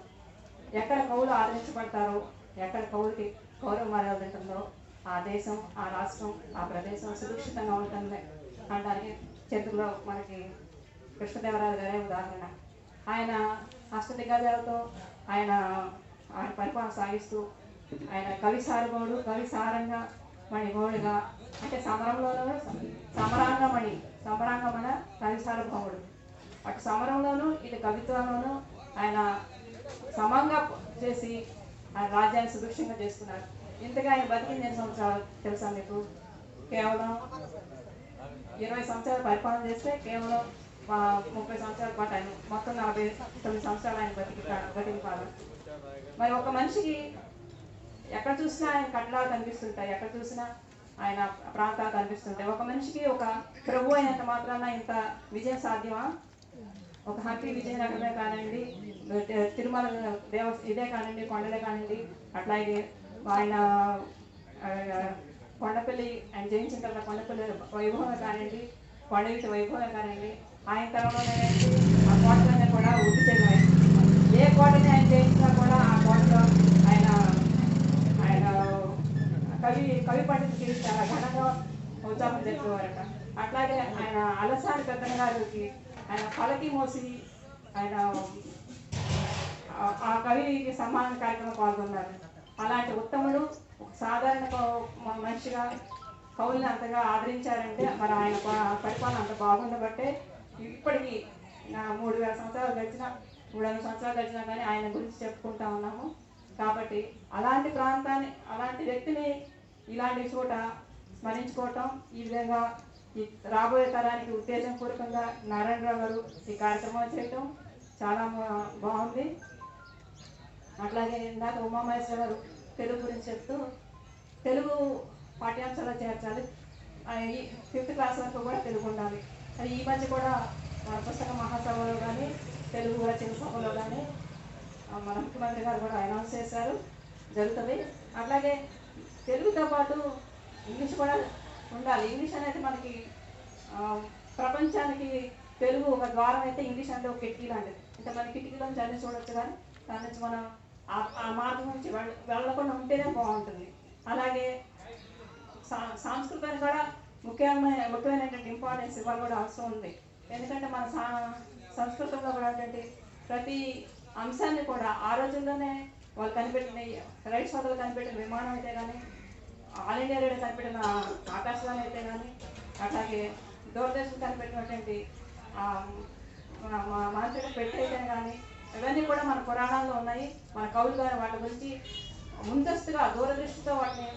ఎక్కడ కవులు ఆదరించబడతారో, ఎక్కడ కవులకి గౌరవ మర్యాద ఉంటుందో ఆ దేశం, ఆ రాష్ట్రం, ఆ ప్రదేశం సురక్షితంగా ఉంటుంది అనడానికి చరిత్రలో మనకి కృష్ణదేవరాయలు గారే ఉదాహరణ. ఆయన అష్టదిగ్గజాలతో ఆయన పరిపాలన సాగిస్తూ ఆయన కవి సారభౌడు, కవి సారంగా మణిగౌడుగా, అంటే సమరంలోనూ సమరాంగమణ కవి సారభౌముడు. అటు సమరంలోనూ ఇటు కవిత్వంలోనూ ఆయన సమంగా చేసి ఆయన రాజ్యాన్ని సుభిక్షంగా చేసుకున్నారు. ఇంతగా ఆయన బతికింది ఎన్ని సంవత్సరాలు తెలుసా మీకు? కేవలం 20 సంవత్సరాలు పరిపాలన చేస్తే కేవలం 30 సంవత్సరాల పాటు ఆయన మొత్తం 49 సంవత్సరాలు ఆయన బతికి కాలం. మరి ఒక మనిషికి ఎక్కడ చూసినా ఆయన కట్టడాలు కనిపిస్తుంటాయి, ఎక్కడ చూసినా ఆయన ప్రాంతాలు కనిపిస్తుంటాయి. ఒక మనిషికి ఒక ప్రభు అయినంత మాత్రాన ఇంత విజయం సాధ్యమా? ఒక హంపి విజయనగరమే కానివ్వండి, తిరుమల ఇదే కానివ్వండి, కొండలే కానివ్వండి, అట్లాగే ఆయన కొండపల్లి ఆయన జయించిన తర్వాత కొండపల్లి వైభవం కానివ్వండి, కొండవీటి వైభవం కానివ్వండి, ఆయన తరంలోనే ఆ కోటలన్నీ కూడా వృద్ధి చెందాయి. ఏ కోటని ఆయన జయించినా కూడా ఆ కోటలో ఆయన కవి పండితుడికి చాలా ఘనంగా ఉత్సాహం జరిపేవారట. అట్లాగే ఆయన అలసాని పెద్దన్న గారికి ఆయన పలకి మోసి ఆయన ఆ కవికి సన్మాన కార్యక్రమం పాల్గొన్నారు. అలాంటి ఉత్తముడు సాధారణ మనిషిగా కవుల్ని అంతగా ఆదరించారంటే మరి ఆయన పరిపాలన అంత బాగుండబట్టే ఇప్పటికీ 3,000 సంవత్సరాలు గడిచినా 300 సంవత్సరాలు గడిచినా కానీ ఆయన గురించి చెప్పుకుంటా ఉన్నాము. కాబట్టి అలాంటి ప్రాంతాన్ని, అలాంటి వ్యక్తిని ఇలాంటి చోట స్మరించుకోవటం, ఈ విధంగా ఈ రాబోయే తరానికి ఉత్తేజపూర్వకంగా నారాయణరావు గారు ఈ కార్యక్రమాలు చేయటం చాలా బాగుంది. అట్లాగే ఇందాక ఉమామహేశ్వర గారు తెలుగు గురించి చెప్తూ తెలుగు పాఠ్యాంశాలు చేర్చాలి, 5th క్లాస్ వరకు కూడా తెలుగు ఉండాలి. అది ఈ మధ్య కూడా పుస్తక మహాసభలో కానీ తెలుగు రచన సభలో కానీ మన ముఖ్యమంత్రి గారు కూడా అనౌన్స్ చేశారు, జరుగుతుంది. అట్లాగే తెలుగుతో పాటు ఇంగ్లీష్ కూడా ఉండాలి. ఇంగ్లీష్ అనేది మనకి ప్రపంచానికి తెలుగు ఒక ద్వారం అయితే ఇంగ్లీష్ అంటే ఒక కిటికీ లాంటిది. అంటే మన కిటికీలో నుంచి అన్ని చూడొచ్చు, కానీ దాని నుంచి మనం ఆ మార్గం నుంచి వెళ్ళకుండా ఉంటేనే బాగుంటుంది. అలాగే సంస్కృతానికి కూడా ముఖ్యమైనటువంటి ఇంపార్టెన్స్ ఇవ్వాలి కూడా అవసరం ఉంది. ఎందుకంటే మన సంస్కృతంలో కూడా ప్రతి అంశాన్ని కూడా ఆ రోజుల్లోనే వాళ్ళు కనిపెట్టిన రైట్ సోదరులు కనిపెట్టిన విమానం అయితే కానీ, ఆల్ ఇండియా రేడియో కనిపెట్టిన ఆకాశవాణి అయితే కానీ, అట్లాగే దూరదర్శన్ కనిపెట్టినటువంటి మానసిక పెట్టి అయితే కానీ, ఇవన్నీ కూడా మన పురాణాల్లో ఉన్నాయి. మన కవులు గారు వాళ్ళ గురించి ముందస్తుగా దూరదృష్టితో వాటిని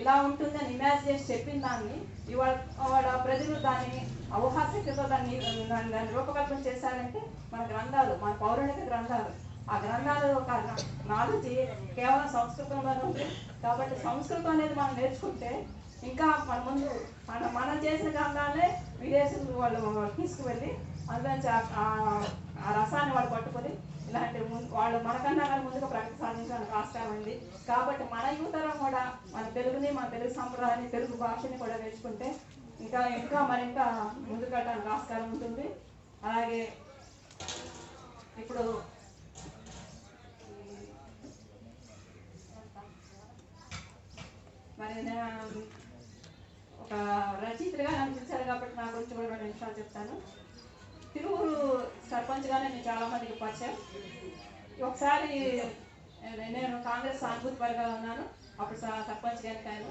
ఇలా ఉంటుందని ఇమాజిన్ చేసి చెప్పిన దాన్ని ఇవాళ ప్రజలు దాన్ని ఊహాశక్తితో దాన్ని రూపకల్పన చేశారంటే మన గ్రంథాలు, మన పౌరాణిక గ్రంథాలు. ఆ గ్రంథాలు ఒక నాలెడ్జ్ కేవలం సంస్కృతంలోనే ఉంది. కాబట్టి సంస్కృతం అనేది మనం నేర్చుకుంటే ఇంకా మన ముందు మనం చేసిన గ్రంథాలే విదేశీయులు వాళ్ళు తీసుకువెళ్ళి అందులోంచి ఆ రసాన్ని వాళ్ళు పట్టుకొని ఇలాంటి వాళ్ళు మనకన్నా కానీ ముందుగా ప్రగతి సాధించడానికి ఆస్కారం ఉంది. కాబట్టి మన యువతరం కూడా మన తెలుగుని, మన తెలుగు సంప్రదాయాన్ని, తెలుగు భాషని కూడా నేర్చుకుంటే ఇంకా మరింకా ముందుకు వెళ్ళడానికి ఆస్కారం ఉంటుంది. అలాగే ఇప్పుడు మరి ఒక రచయితగా నన్ను పిలిచారు కాబట్టి నా గురించి కూడా 2 నిమిషాలు చెప్తాను. తిరువురు సర్పంచ్గానే నేను చాలా మందికి పరిచయం. ఒకసారి నేను కాంగ్రెస్ సానుభూతి పరంగా ఉన్నాను, అప్పుడు సర్పంచ్ గారికి ఆయన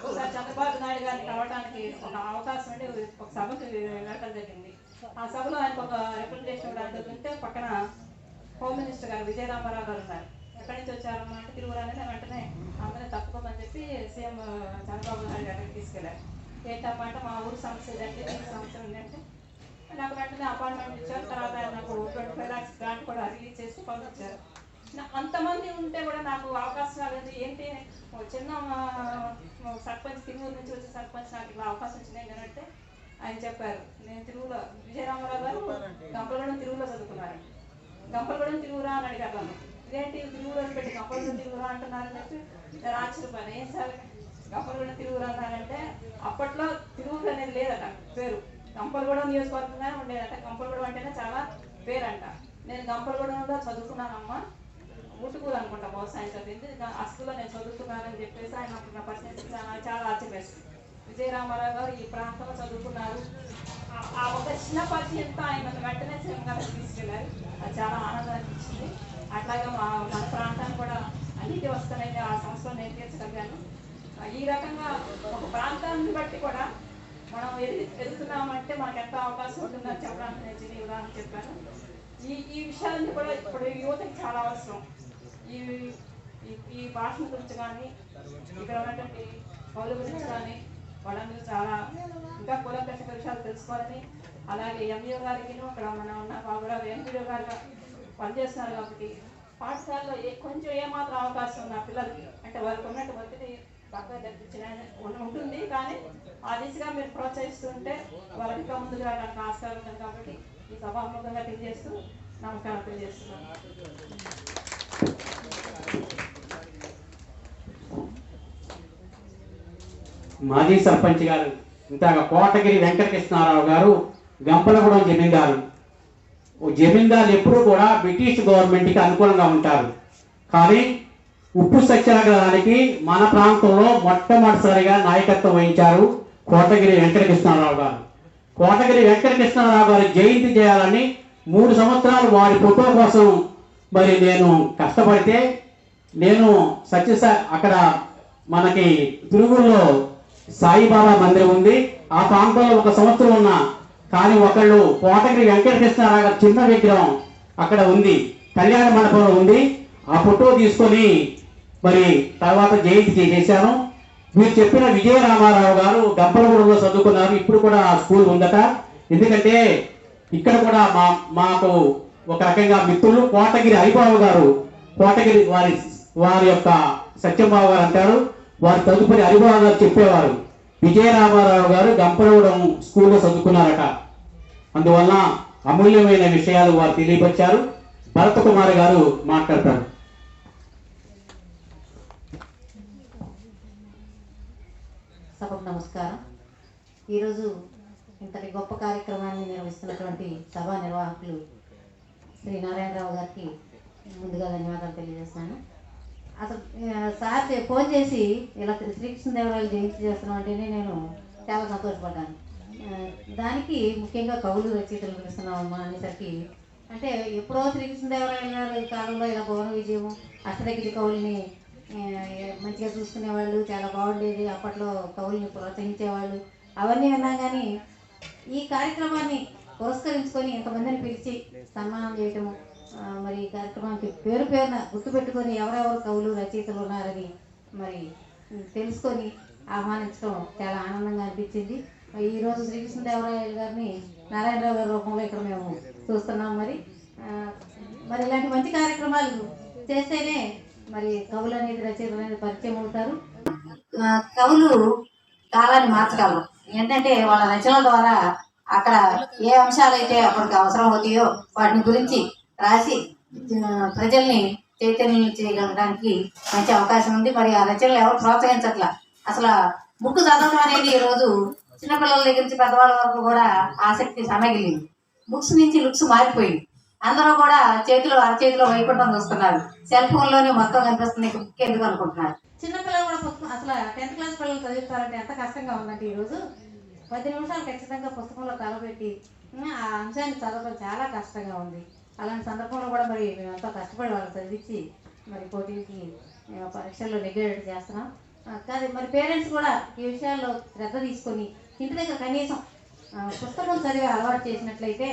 ఒకసారి చంద్రబాబు నాయుడు గారిని కలవడానికి ఒక అవకాశం అంటే ఒక సభకు వెళ్ళడం జరిగింది. ఆ సభలో ఆయనకు ఒక రిప్రజెంటేషన్ ఇవ్వడానికి ఉంటే పక్కన హోమ్ మినిస్టర్ గారు విజయరామారావు గారు ఉన్నారు. ఎక్కడి నుంచి వచ్చారమ్మా అంటే తిరువురు అనేది వెంటనే అందరినీ తప్పుకోమని చెప్పి సీఎం చంద్రబాబు నాయుడు గారికి తీసుకెళ్ళారు. ఏంటమ్మా అంటే మా ఊరు సమస్య ఇదంటే సమస్య ఉందంటే నాకు వెంటనే అపాయింట్మెంట్ ఇచ్చారు. తర్వాత నాకు 25 lakhs గ్రాంట్ కూడా రిలీజ్ చేసి పంపించారు. అంతమంది ఉంటే కూడా నాకు అవకాశం రాలేదు. ఏంటి చిన్న సర్పంచ్, తిరువురు నుంచి వచ్చే సర్పంచ్ నాకు ఇలా అవకాశం వచ్చింది ఏంటంటే ఆయన చెప్పారు, నేను తిరువులో విజయరామారావు గారు గంపలగూడెం తిరువులో చదువుకున్నారు. గంపలగూడెం తిరువురా అని అడిగారు. ఇదేంటి తిరువురు అని పెట్టి గంపలగూడెం తిరువురా అంటున్నారని చెప్పి నేను ఆశ్చర్యపోయాను. ఏం సార్ గంపలగూడెం తిరువురు అన్నారంటే అప్పట్లో తిరువురు అనేది లేదట పేరు, గంపలగూడెం నియోజకవర్గంగానే ఉండేదట. గంపలగూడెం అంటేనే చాలా పేరంట. నేను గంపలగూడెంలో చదువుకున్నానమ్మా, ముట్టుకూరు అనుకుంటా బహుశా ఆయన చదివింది. ఆ స్కూల్లో నేను చదువుకున్నానని చెప్పేసి ఆయన అప్పుడు నా పరిస్థితి చాలా ఆశ్చర్యపేస్తుంది. విజయరామారావు గారు ఈ ప్రాంతంలో చదువుకున్నారు. ఆ ఒక చిన్న పరిచయంతో ఆయన వెంటనే శ్రీరంగానికి తీసుకెళ్ళారు. అది చాలా ఆనందాన్ని ఇచ్చింది. అట్లాగే మన ప్రాంతాన్ని కూడా అన్నిటి వస్తున్నాయి ఆ సంవత్సరం నేను తీర్చగలిగాను. ఈ రకంగా ఒక ప్రాంతాన్ని బట్టి కూడా మనం ఎదుగుతున్నామంటే మనకు ఎంత అవకాశం ఉంటుందని చెప్పడానికి నేను ఉదాహరణ చెప్పాను. ఈ విషయాలన్నీ కూడా ఇప్పుడు యువతకి చాలా అవసరం. ఈ భాషల గురించి కానీ ఇక్కడ ఉన్నటువంటి పౌరుల గురించి కానీ వాళ్ళందరూ చాలా ఇంకా కూలంకష విషయాలు తెలుసుకోవాలని, అలాగే ఎంఈఓ గారికి అక్కడ మన ఉన్న బాబురావు ఎంపీఓ గారుగా పనిచేస్తున్నారు కాబట్టి పాఠశాలలో కొంచెం ఏమాత్రం అవకాశం ఉన్న పిల్లలకి అంటే వారికి ఉన్నట్టు ఒత్తిడి పక్కన తెప్పించిన ఉంటుంది. కానీ ఆ దిశగా మీరు ప్రోత్సహిస్తుంటే వాళ్ళకి ఇంకా ముందుకు రావడానికి ఆస్కారం ఉంటుంది. కాబట్టి ఈ సభాముఖంగా తెలియజేస్తూ నమస్కారం తెలియజేస్తున్నాను. మాజీ సర్పంచ్ గారు ఇంతగా కోటగిరి వెంకటకృష్ణారావు గారు గంపలగూడెం జమీందారు. జమీందారులు ఎప్పుడూ కూడా బ్రిటిష్ గవర్నమెంట్కి అనుకూలంగా ఉంటారు. కానీ ఉప్పు సత్యాగ్రహానికి మన ప్రాంతంలో మొట్టమొదటిసారిగా నాయకత్వం వహించారు కోటగిరి వెంకటకృష్ణారావు గారు. కోటగిరి వెంకటకృష్ణారావు గారి జయంతి చేయాలని 3 సంవత్సరాలు వారి ఫోటో కోసం మరి నేను కష్టపడితే నేను అక్కడ మనకి తిరుగుల్లో సాయిబాబా మందిరం ఉంది. ఆ ప్రాంతంలో 1 సంవత్సరం ఉన్నా కానీ ఒకళ్ళు కోటగిరి వెంకటకృష్ణారావు గారి చిన్న విగ్రహం అక్కడ ఉంది, కళ్యాణ మండపంలో ఉంది. ఆ ఫోటో తీసుకొని మరి తర్వాత జయంతి చేశాను. మీరు చెప్పిన విజయరామారావు గారు గంపలగూడెంలో చదువుకున్నారు. ఇప్పుడు కూడా ఆ స్కూల్ ఉందట. ఎందుకంటే ఇక్కడ కూడా మాకు ఒక రకంగా మిత్రులు కోటగిరి హరిబాబు గారు, కోటగిరి వారి యొక్క సత్యంబాబు గారు అంటారు. వారి తదుపరి హరిబాబు గారు చెప్పేవారు విజయరామారావు గారు గంపలగూడెం స్కూల్లో చదువుకున్నారట. అందువల్ల అమూల్యమైన విషయాలు వారు తెలియపరిచారు. భరత్ కుమార్ గారు మాట్లాడతారు. సభకు నమస్కారం. ఈరోజు ఇంతటి గొప్ప కార్యక్రమాన్ని నిర్వహిస్తున్నటువంటి సభా నిర్వాహకులు శ్రీ నారాయణరావు గారికి ముందుగా ధన్యవాదాలు తెలియజేస్తున్నాను. అసలు సార్ ఫోన్ చేసి ఇలా శ్రీకృష్ణదేవరాయలు జయంతి చేస్తున్నాం అంటేనే నేను చాలా సంతోషపడ్డాను. దానికి ముఖ్యంగా కవులు రచయితలు పిలుస్తున్నామమ్మా అనేసరికి అంటే ఎప్పుడో శ్రీకృష్ణదేవరాయల గారి కాలంలో ఇలా భువన విజయం అష్టదగిరి కవుల్ని మంచిగా చూసుకునేవాళ్ళు, చాలా బాగుండేది. అప్పట్లో కవుల్ని ప్రోత్సహించేవాళ్ళు అవన్నీ విన్నా. కానీ ఈ కార్యక్రమాన్ని పురస్కరించుకొని ఇంతమందిని పిలిచి సన్మానం చేయటము మరి ఈ కార్యక్రమానికి పేరు పేరున గుర్తుపెట్టుకొని ఎవరెవరు కవులు రచయితలు ఉన్నారని మరి తెలుసుకొని ఆహ్వానించడం చాలా ఆనందంగా అనిపించింది. ఈరోజు శ్రీకృష్ణదేవరాయలు గారిని నారాయణరావు గారి రూపంలో ఇక్కడ మేము చూస్తున్నాం. మరి ఇలాంటి మంచి కార్యక్రమాలు చేస్తేనే మరి కవులు అనేది రచయితలు అనేది పరిచయం అవుతారు. కవులు కాలాన్ని మార్చగలరు. ఏంటంటే వాళ్ళ రచనల ద్వారా అక్కడ ఏ అంశాలైతే అప్పటికి అవసరం అవుతాయో వాటిని గురించి రాసి ప్రజల్ని చైతన్యం చేయగలడానికి మంచి అవకాశం ఉంది. మరి ఆ రచనలు ఎవరు ప్రోత్సహించట్లా. అసలు బుక్ చదవడం అనేది ఈరోజు చిన్నపిల్లల దగ్గర నుంచి పెద్దవాళ్ళ వరకు కూడా ఆసక్తి సన్నగిలింది. బుక్స్ నుంచి లుక్స్ మారిపోయింది. అందరూ కూడా అరచేతిలో వైకుంఠం చూస్తున్నారు. సెల్ ఫోన్ లోనే మొత్తం కనిపిస్తుంది. బుక్ ఎందుకు అనుకుంటున్నారు. చిన్నపిల్లలు కూడా పుస్తకం అసలు 10th క్లాస్ పిల్లలు చదువుతారంటే ఎంత కష్టంగా ఉందంటే ఈరోజు 10 నిమిషాలు ఖచ్చితంగా పుస్తకంలో తలపెట్టి ఆ అంశాన్ని చదవడం చాలా కష్టంగా ఉంది. అలాంటి సందర్భంలో కూడా మరి మేము ఎంతో కష్టపడి వాళ్ళు చదివించి మరి పోటీలకి పరీక్షల్లో నెగ్లెక్ట్ చేస్తున్నాం. కానీ మరి పేరెంట్స్ కూడా ఈ విషయాల్లో శ్రద్ధ తీసుకొని ఇంటి దగ్గర కనీసం పుస్తకం చదివే అలవాటు చేసినట్లయితే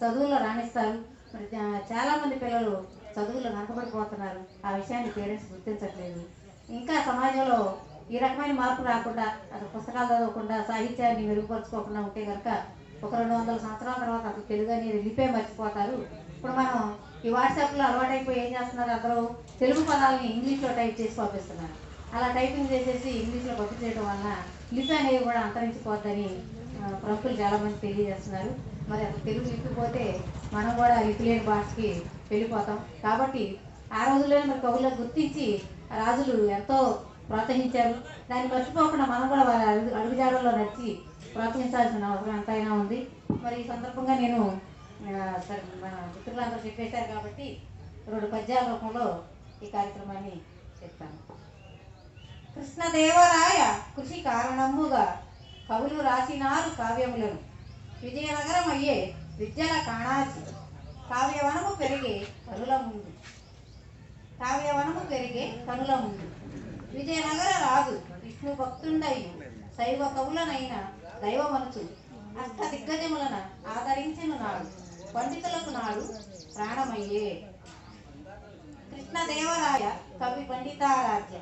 చదువుల్లో రాణిస్తారు. మరి చాలామంది పిల్లలు చదువుల్లో వెనకబడిపోతున్నారు. ఆ విషయాన్ని పేరెంట్స్ గుర్తించట్లేదు. ఇంకా సమాజంలో ఈ రకమైన మార్పు రాకుండా అసలు పుస్తకాలు చదవకుండా సాహిత్యాన్ని మెరుగుపరుచుకోకుండా ఉంటే కనుక ఒక 200 సంవత్సరాల తర్వాత అసలు తెలుగు అనేది లిపే మర్చిపోతారు. ఇప్పుడు మనం ఈ వాట్సాప్లో అలవాటైపోయి ఏం చేస్తున్నారు, అందరూ తెలుగు పదాలని ఇంగ్లీష్లో టైప్ చేసి పంపిస్తున్నారు. అలా టైపింగ్ చేసేసి ఇంగ్లీష్లో పంపించేయడం వలన లిపి అనేది కూడా అంతరించిపోద్దని ప్రముఖులు చాలామంది తెలియజేస్తున్నారు. మరి అసలు తెలుగు లిపిపోతే మనం కూడా లిపి లేని భాషకి వెళ్ళిపోతాం. కాబట్టి ఆ రోజుల్లోనే మరి కవులకు గుర్తించి రాజులు ఎంతో ప్రోత్సహించారు. దాన్ని మర్చిపోకుండా మనం కూడా వారి అడుగుజాడల్లో నడిచి ప్రోత్సహించాల్సిన అవసరం ఎంతైనా ఉంది. మరి ఈ సందర్భంగా నేను మన మిత్రులందరూ చెప్పేశారు కాబట్టి 2 పద్యాల రూపంలో ఈ కార్యక్రమాన్ని చెప్తాను. కృష్ణదేవరాయ కృషి కారణముగా కవులు రాసినారు కావ్యములను. విజయనగరం అయ్యే విద్యల కాణాచి కావ్యవనము పెరిగే కనుల ముందు. విజయనగర రాజు విష్ణు భక్తుండయి శైవ కవులనైన దైవమనుచు అష్ట దిగ్గజములన ఆదరించిన నాడు పండితులకు నాడు ప్రాణమయ్యే. కృష్ణదేవరాయ కవి పండితారాధ్య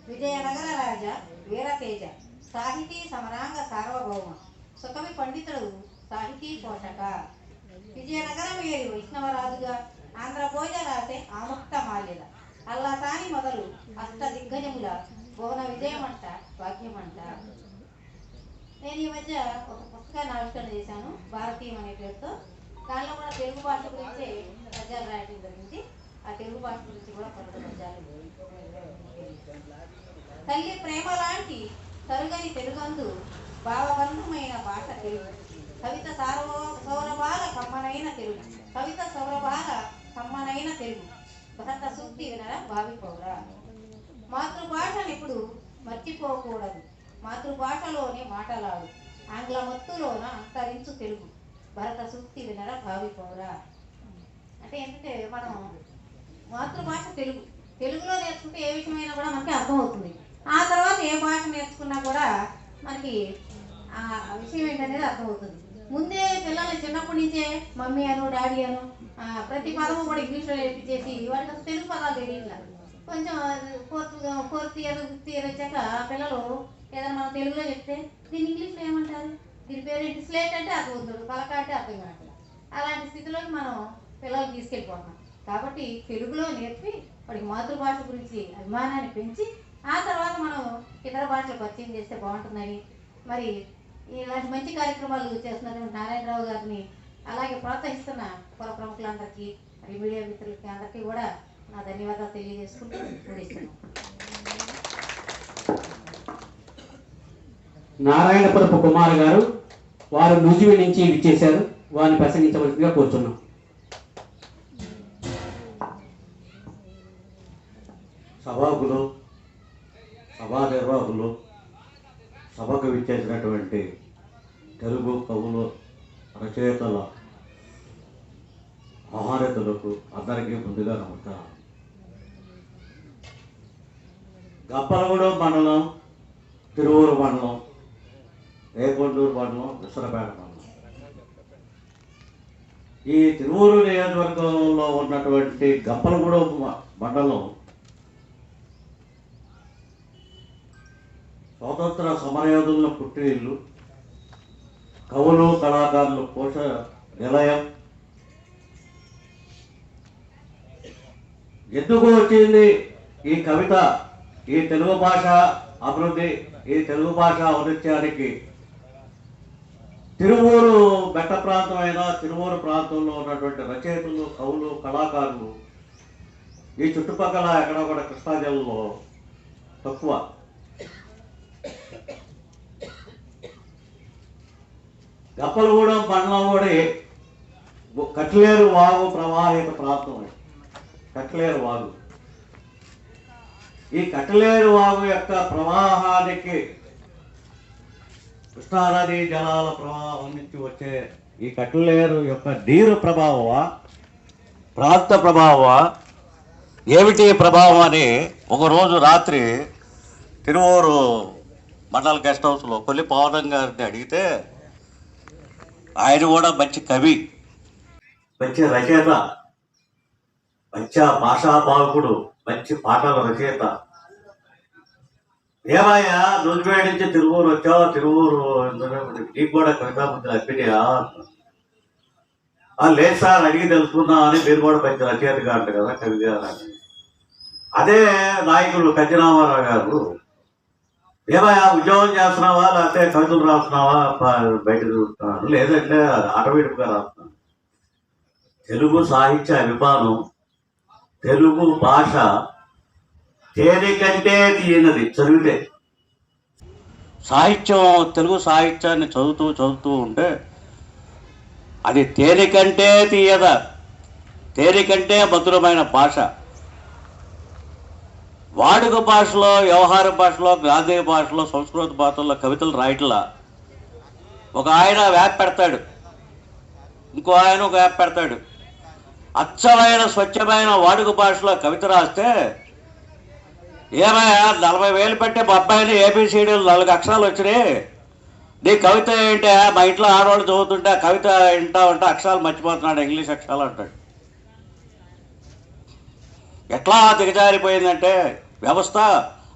విజయనగర రాజ వీరతేజ సాహితీ సమరాంగ సార్వభౌమ సుకవి పండితుడు సాహితీ పోషక. విజయనగరం ఏరి వైష్ణవరాజుగా ఆంధ్రభోజ రాసే ఆముక్త మాల్యద అల్లసాని మొదలు అష్ట దిగ్గజముల భువన విజయమంట భాగ్యమంట. నేను ఈ మధ్య ఒక పుస్తకాన్ని ఆవిష్కరణ చేశాను, భారతీయం అనే పేరుతో. దానిలో కూడా తెలుగు భాష గురించి పద్యాలు రాయడం జరిగింది. ఆ తెలుగు భాష గురించి కూడా కొంత పద్యాలు. తల్లి ప్రేమ లాంటి తరుగని తెలుగందు భావబంధమైన భాష తెలుగు. కవిత సౌరభాల కమ్మనైన తెలుగు. భరత సూక్తి వినర భావిపోరా. మాతృభాషను ఇప్పుడు మర్చిపోకూడదు. మాతృభాషలోనే మాటలాడు. ఆంగ్ల మత్తులోన అంతరించు తెలుగు. భరత సూక్తి వినర భావిపోరా. అంటే ఏంటంటే మనం మాతృభాష తెలుగులో నేర్చుకుంటే ఏ విషయమైనా కూడా మనకి అర్థమవుతుంది. ఆ తర్వాత ఏ భాష నేర్చుకున్నా కూడా మనకి ఆ విషయం ఏంటనేది అర్థమవుతుంది. ముందే పిల్లల్ని చిన్నప్పటి నుంచే మమ్మీ అను డాడీ అను ప్రతి పదము కూడా ఇంగ్లీష్లో నేర్పించేసి వాడికి అసలు తెలుగు పదాలు తెలియట్లా. కొంచెం ఫోర్త్ ఇయర్ 5th ఇయర్ వచ్చాక పిల్లలు ఏదైనా మనం తెలుగులో చెప్తే దీన్ని ఇంగ్లీష్లో ఏమంటారు, దీని పేరేంటి, స్లేట్ అంటే అర్థమవుతుంది, పలక అంటే అర్థం కావట్లేదు. అలాంటి స్థితిలోకి మనం పిల్లలు తీసుకెళ్ళిపోతున్నాం. కాబట్టి తెలుగులో నేర్పి వాడికి మాతృభాష గురించి అభిమానాన్ని పెంచి ఆ తర్వాత మనం ఇతర భాషలు పరిచయం చేస్తే బాగుంటుందని మరి ఇలాంటి మంచి కార్యక్రమాలు చేస్తున్నటువంటి నారాయణరావు గారిని అలాగే ప్రోత్సహిస్తున్న కుల ప్రముఖులందరికీ మరి మీడియా మిత్రులకి అందరికీ కూడా నా ధన్యవాదాలు తెలియజేసుకుంటూ ముగిస్తున్నాను. నారాయణపురపు కుమార్ గారు వారు నూజివీ నుంచి విచ్చేశారు. వారిని ప్రసంగించవలసిందిగా కోరుతున్నాం. సభాకులు, సభా నిర్వాహకులు, సభకు విచ్చేసినటువంటి తెలుగు కవులు, రచయితల మహారథులకు అందరికీ ముందుగా నమస్కారం. గప్పలగూడెం మండలం, తిరువూరు మండలం, రేకొండూరు మండలం, విసరపేట మండలం ఈ తిరువూరు నియోజకవర్గంలో ఉన్నటువంటి గంపలగూడెం మండలం స్వాతంత్ర సమరయోధుల పుట్టినిల్లు, కవులు కళాకారులు పోష నిలయం. ఎందుకు వచ్చింది ఈ కవిత, ఈ తెలుగు భాష అభివృద్ధి, ఈ తెలుగు భాష ఔన్నత్యానికి? తిరువూరు బెట్ట ప్రాంతమైన తిరువూరు ప్రాంతంలో ఉన్నటువంటి రచయితలు, కవులు, కళాకారులు ఈ చుట్టుపక్కల ఎక్కడ కూడా కృష్ణా జిల్లాలో తక్కువ. గప్పలగూడెం మండలం కూడా కట్లేరు వాగు ప్రవాహిత ప్రాంతం. కట్లేరు వాగు, ఈ కట్లేరు వాగు యొక్క ప్రవాహానికి, కృష్ణానది జలాల ప్రవాహం నుంచి వచ్చే ఈ కట్లేరు యొక్క నీరు ప్రభావమా, ప్రాంత ప్రభావమా, ఏమిటి ప్రభావం అని ఒకరోజు రాత్రి తిరువూరు మండల గెస్ట్ హౌస్లో కొల్లి పవన్ గారిని అడిగితే, ఆయన కూడా మంచి కవి, మంచి రచయిత, మంచి భాషాభావకుడు, మంచి పాటల రచయిత. ఏమయ్యా నూజివేడి నుంచి తిరువూరు వచ్చావు, తిరువూరు నీకు కూడా కవితా బుద్ధులు అప్పినాయా? లేదు సార్, అడిగి తెలుసుకున్నా అని. మీరు కూడా మంచి రచయితగా అంటారు కదా, కవిగా. అదే నాయకులు కంచరామారావు గారు, ఏమయ్యా ఉద్యోగం చేస్తున్నావా లేకపోతే కవితలు రాస్తున్నావా, బయట చూస్తున్నాను? లేదంటే ఆటోమేటిక్గా రాస్తున్నాను. తెలుగు సాహిత్య అభిమానం, తెలుగు భాష తేలికంటే తీయనది చదివితే. సాహిత్యం, తెలుగు సాహిత్యాన్ని చదువుతూ ఉంటే అది తేలికంటే తీయద, తేలికంటే మధురమైన భాష. వాడుక భాషలో, వ్యవహార భాషలో, గాంధీ భాషలో, సంస్కృత భాషలో కవితలు రాయట్లా. ఒక ఆయన వ్యాప్ పెడతాడు, ఇంకో ఆయన ఒక వ్యాప్ పెడతాడు. అచ్చమైన స్వచ్ఛమైన వాడుక భాషలో కవిత రాస్తే, ఏమయ్యా 40,000 పెట్టే మా అబ్బాయిని ఏబిసిడీలు 4 అక్షరాలు వచ్చినాయి, నీ కవిత ఏంటి? మా ఇంట్లో ఆడవాళ్ళు చదువుతుంటే ఆ కవిత వింటా ఉంటే అక్షరాలు మర్చిపోతున్నాడు, ఇంగ్లీష్ అక్షరాలు అంటాడు. ఎట్లా దిగజారిపోయిందంటే వ్యవస్థ.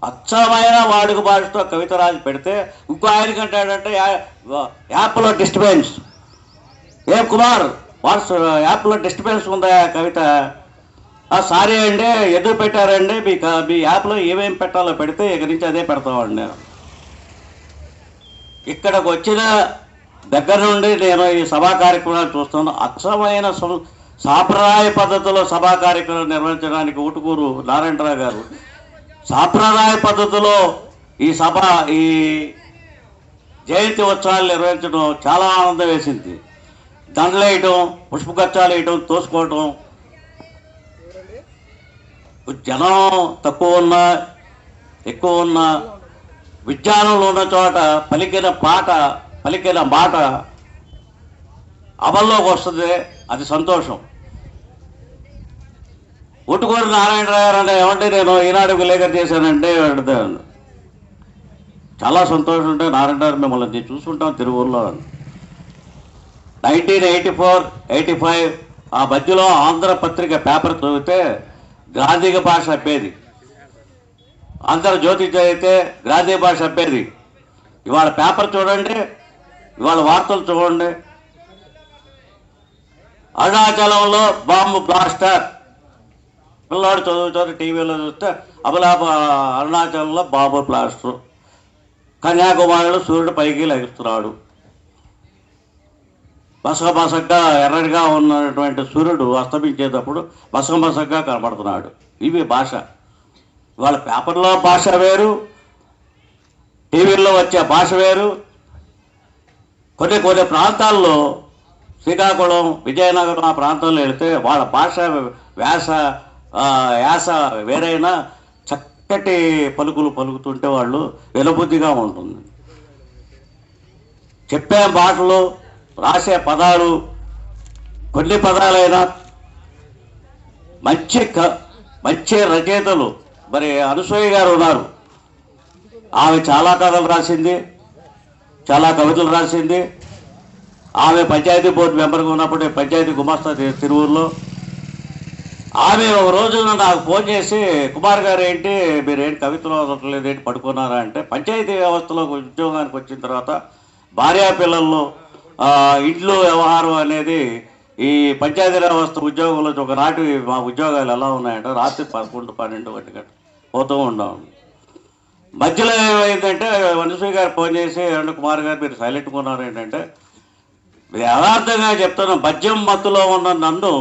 అచ్చమైన వాడుక భాషతో కవిత రాసి పెడితే ఇంకో ఆయనకంటాడంటే యాప్లో డిస్టర్బెన్స్. ఏం కుమార్, వాట్స్ యాప్లో డిస్టర్బెన్స్ ఉందా కవిత? సారీ అండి, ఎదురు పెట్టారండి, మీ యాప్లో ఏమేమి పెట్టాలో పెడితే ఇక నుంచి అదే పెడతామండి. నేను ఇక్కడికి వచ్చిన దగ్గర నుండి నేను ఈ సభా కార్యక్రమాలు చూస్తున్నాను. అచ్చమైన సాంప్రదాయ పద్ధతిలో సభా కార్యక్రమం నిర్వహించడానికి ఊటుకూరు నారాయణరావు గారు సాంప్రదాయ పద్ధతిలో ఈ సభ, ఈ జయంతి ఉత్సవాలు నిర్వహించడం చాలా ఆనందం వేసింది. దండలు వేయటం, పుష్పగచ్చాలు వేయటం, తోసుకోవటం. జనం తక్కువ ఉన్నా ఎక్కువ ఉన్నా విజ్ఞానంలో ఉన్న చోట పలికిన పాట, పలికిన మాట అమల్లోకి వస్తుంది. అది సంతోషం. ఊటుకూరు నారాయణరావు గారు అంటే ఏమంటే నేను ఈనాడు విలేకరు చేశానంటే చాలా సంతోషం. ఉంటే నారాయణరావు మిమ్మల్ని చూసుకుంటాం తిరువూరులో. 1984-85 ఆ మధ్యలో ఆంధ్రపత్రిక పేపర్ చదివితే గ్రాంధిక భాష అప్పేది, ఆంధ్రజ్యోతి చదివితే గ్రాంధిక భాష అప్పేది. ఇవాళ పేపర్ చూడండి, ఇవాళ వార్తలు చూడండి. అరుణాచలంలో బాంబు బ్లాస్టర్, పిల్లాడు చదువుతారు టీవీలో చూస్తే అరుణాచలంలో బాంబు బ్లాస్టర్. కన్యాకుమారిలో సూర్యుడు పైకి లెగుస్తున్నాడు. బసగబసగ్గా ఎర్రగా ఉన్నటువంటి సూర్యుడు అస్తమించేటప్పుడు బసగబసగ్గా కనబడుతున్నాడు. ఇవి భాష. వాళ్ళ పేపర్లో భాష వేరు, టీవీల్లో వచ్చే భాష వేరు. కొన్ని ప్రాంతాల్లో, శ్రీకాకుళం, విజయనగరం ఆ ప్రాంతంలో వెళితే వాళ్ళ భాష యాస వేరైనా చక్కటి పలుకులు పలుకుతుంటే వాళ్ళు వినబుద్ధిగా ఉంటుంది. చెప్పే భాషలు, రాసే పదాలు, కొన్ని పదాలైనా మంచి రచయితలు. మరి అనసూయ గారు ఉన్నారు, ఆమె చాలా కథలు రాసింది, చాలా కవితలు రాసింది. ఆమె పంచాయతీ బోర్డు మెంబర్గా ఉన్నప్పుడు పంచాయతీ గుమాస్తా తిరువూరులో. ఆమె ఒక రోజు నాకు ఫోన్ చేసి, కుమార్ గారు ఏంటి మీరేంటి కవితలో వదలలేదు ఏంటి పడుకున్నారా అంటే, పంచాయతీ వ్యవస్థలో ఉద్యోగానికి వచ్చిన తర్వాత భార్యా పిల్లల్లో ఇంట్లో వ్యవహారం అనేది ఈ పంచాయతీ వ్యవస్థ ఉద్యోగంలో ఒకనాటి మా ఉద్యోగాలు ఎలా ఉన్నాయంటే రాత్రి 11, 12 గంటలు పోతూ ఉన్నాం. మధ్యలో ఏమైందంటే వనశ్రీ గారు ఫోన్ చేసి, ఏమంటే కుమార్ గారు మీరు సైలెంట్గా ఉన్నారు ఏంటంటే, యథార్థంగా చెప్తాను, మద్యం మత్తులో ఉన్న నన్ను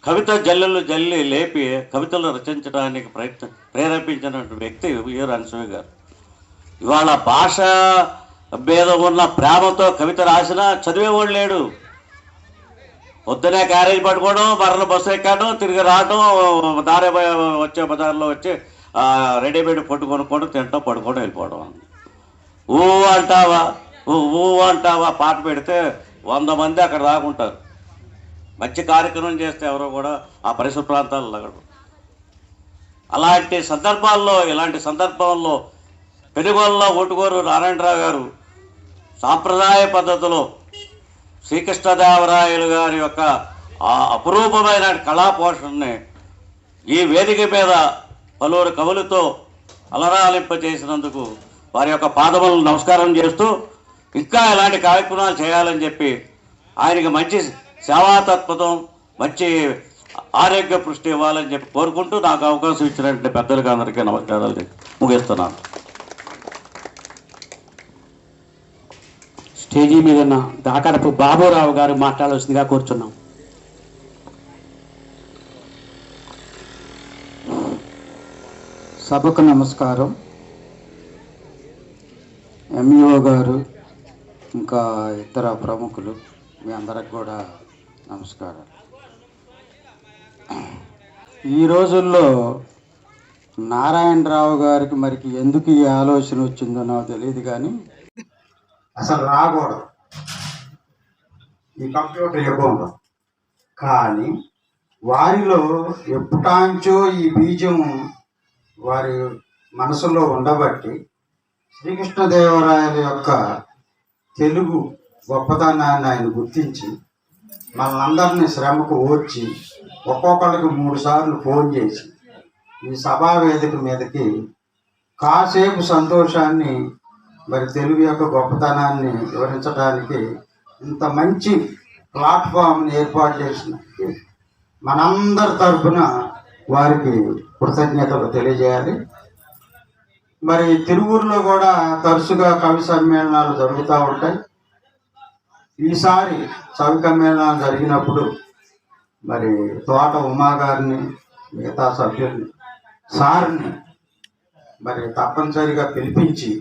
కవిత జల్లి లేపి కవితలు రచించడానికి ప్రేరేపించిన వ్యక్తి వీరు అనసూయ గారు. ఇవాళ భాష మీద ఉన్న ప్రేమతో కవిత రాసినా చదివేవాడు లేడు. పొద్దునే క్యారేజ్ పట్టుకోవడం, మరల బస్సు ఎక్కడం, తిరిగి రావడం, దారి వచ్చే బజార్లో వచ్చి రెడీమేడ్ పొట్టు కొనుక్కోవడం, తింటాం, పడుకోవడం, వెళ్ళిపోవడం. ఊ అంటావా పాట పెడితే 100 మంది అక్కడ రాకుంటారు. మంచి కార్యక్రమం చేస్తే ఎవరో కూడా ఆ పరిసర ప్రాంతాల్లో లగడు. ఇలాంటి సందర్భంలో పెనుగొల్ల ఊటుకూరు నారాయణరావు గారు సాంప్రదాయ పద్ధతిలో శ్రీకృష్ణదేవరాయలు గారి యొక్క అపురూపమైన కళా పోషణని ఈ వేదిక మీద పలువురు కవులతో అలరాలింపచేసినందుకు వారి యొక్క పాదములను నమస్కారం చేస్తూ, ఇంకా ఇలాంటి కార్యక్రమాలు చేయాలని చెప్పి ఆయనకి మంచి సేవాతత్పతం, మంచి ఆరోగ్య పుష్టి ఇవ్వాలని చెప్పి కోరుకుంటూ నాకు అవకాశం ఇచ్చినటువంటి పెద్దలకు అందరికీ నమస్కారాలు ముగిస్తున్నాను. స్టేజీ మీద ఉన్న దాకరపు బాబురావు గారు మాట్లాడాల్సిందిగా కూర్చున్నాం. సభకు నమస్కారం. ఎంఈఓ గారు, ఇంకా ఇతర ప్రముఖులు, మీ అందరికి కూడా నమస్కారం. ఈ రోజుల్లో నారాయణరావు గారికి మరికి ఎందుకు ఈ ఆలోచన వచ్చిందో నాకు తెలియదు, కానీ అసలు రాకూడదు ఈ కంప్యూటర్ యుగంలో. కానీ వారిలో ఎప్పుటాంచో ఈ బీజం వారి మనసులో ఉండబట్టి శ్రీకృష్ణదేవరాయల యొక్క తెలుగు గొప్పతనాన్ని ఆయన గుర్తించి మనందరినీ శ్రమకు ఓర్చి ఒక్కొక్కరికి 3 సార్లు ఫోన్ చేసి ఈ సభా వేదిక మీదకి కాసేపు సంతోషాన్ని, మరి తెలుగు యొక్క గొప్పతనాన్ని వివరించడానికి ఇంత మంచి ప్లాట్ఫామ్ని ఏర్పాటు చేసినందుకు మనందరి తరఫున వారికి కృతజ్ఞతలు తెలియజేయాలి. మరి తిరువూరులో కూడా తరచుగా కవి సమ్మేళనాలు జరుగుతూ ఉంటాయి. ఈసారి కవి సమ్మేళనాలు జరిగినప్పుడు మరి తోట ఉమా గారిని, మిగతా సభ్యుల్ని, సార్ని మరి తప్పనిసరిగా పిలిపించి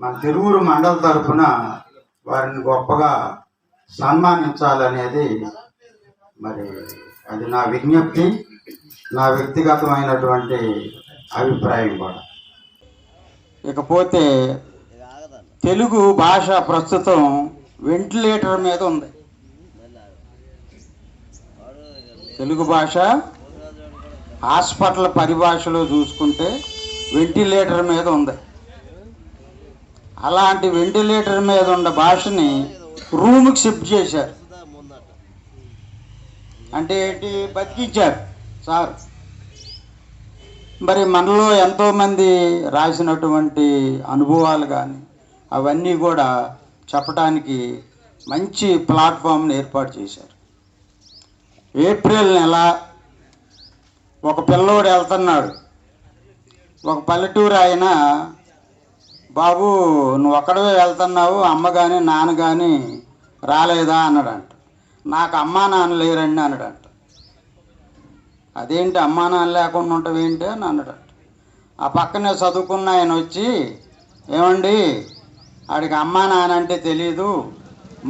మన తిరువూరు మండల తరఫున వారిని గొప్పగా సన్మానించాలనేది మరి అది నా విజ్ఞప్తి, నా వ్యక్తిగతమైనటువంటి అభిప్రాయం కూడా. ఇకపోతే తెలుగు భాష ప్రస్తుతం వెంటిలేటర్ మీద ఉంది. తెలుగు భాష హాస్పిటల్ పరిభాషలో చూసుకుంటే వెంటిలేటర్ మీద ఉంది. అలాంటి వెంటిలేటర్ మీద ఉన్న భాషని రూమ్కి షిఫ్ట్ చేశారు. అంటే ఏంటి, బతికించారు సార్. మరి మనలో ఎంతోమంది రాసినటువంటి అనుభవాలు కానీ అవన్నీ కూడా చెప్పడానికి మంచి ప్లాట్ఫామ్ని ఏర్పాటు చేశారు. ఏప్రిల్ నెల ఒక పిల్లోడు వెళ్తున్నాడు. ఒక పల్లెటూరు ఆయన, బాబు నువ్వు ఒక్కడే వెళ్తున్నావు, అమ్మ కానీ నాన్న కానీ రాలేదా అన్నాడంట. నాకు అమ్మా నాన్న లేరండి అన్నాడంట. అదేంటి అమ్మా నాన్న లేకుండా ఉంటావేంటి అని అన్నాడంట. ఆ పక్కనే చదువుకున్న ఆయన వచ్చి, ఏమండి ఆడికి అమ్మా నాన్న అంటే తెలీదు,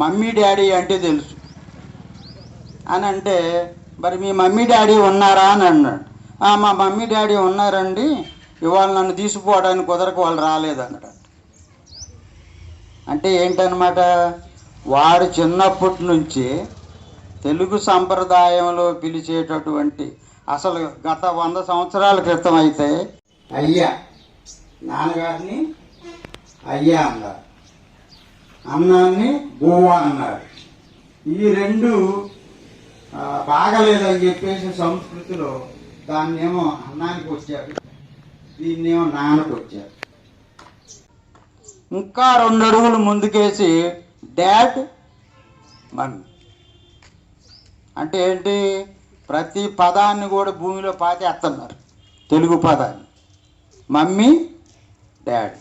మమ్మీ డాడీ అంటే తెలుసు అని అంటే, మరి మీ మమ్మీ డాడీ ఉన్నారా అని అన్నాడు. మా మమ్మీ డాడీ ఉన్నారండి, ఇవాళ నన్ను తీసుకుపోవడానికి కుదరకు వాళ్ళు రాలేదన్నాడు. అంటే ఏంటన్నమాట, వాడు చిన్నప్పటి నుంచి తెలుగు సంప్రదాయంలో పిలిచేటటువంటి, అసలు గత 100 సంవత్సరాల క్రితం అయితే అయ్యా, నాన్నగారిని అయ్యా అన్నారు. అన్నాన్ని గోవా అన్నారు. ఈ రెండు బాగలేదని చెప్పేసి సంస్కృతిలో దాన్నేమో అన్నానికి వచ్చారు, దీన్నేమో నాన్నకు వచ్చారు. ఇంకా 2 అడుగులు ముందుకేసి డాడ్ మమ్మీ అంటే ఏంటి? ప్రతి పదాన్ని కూడా భూమిలో పాతేస్తున్నారు. తెలుగు పదాన్ని మమ్మీ డాడ్.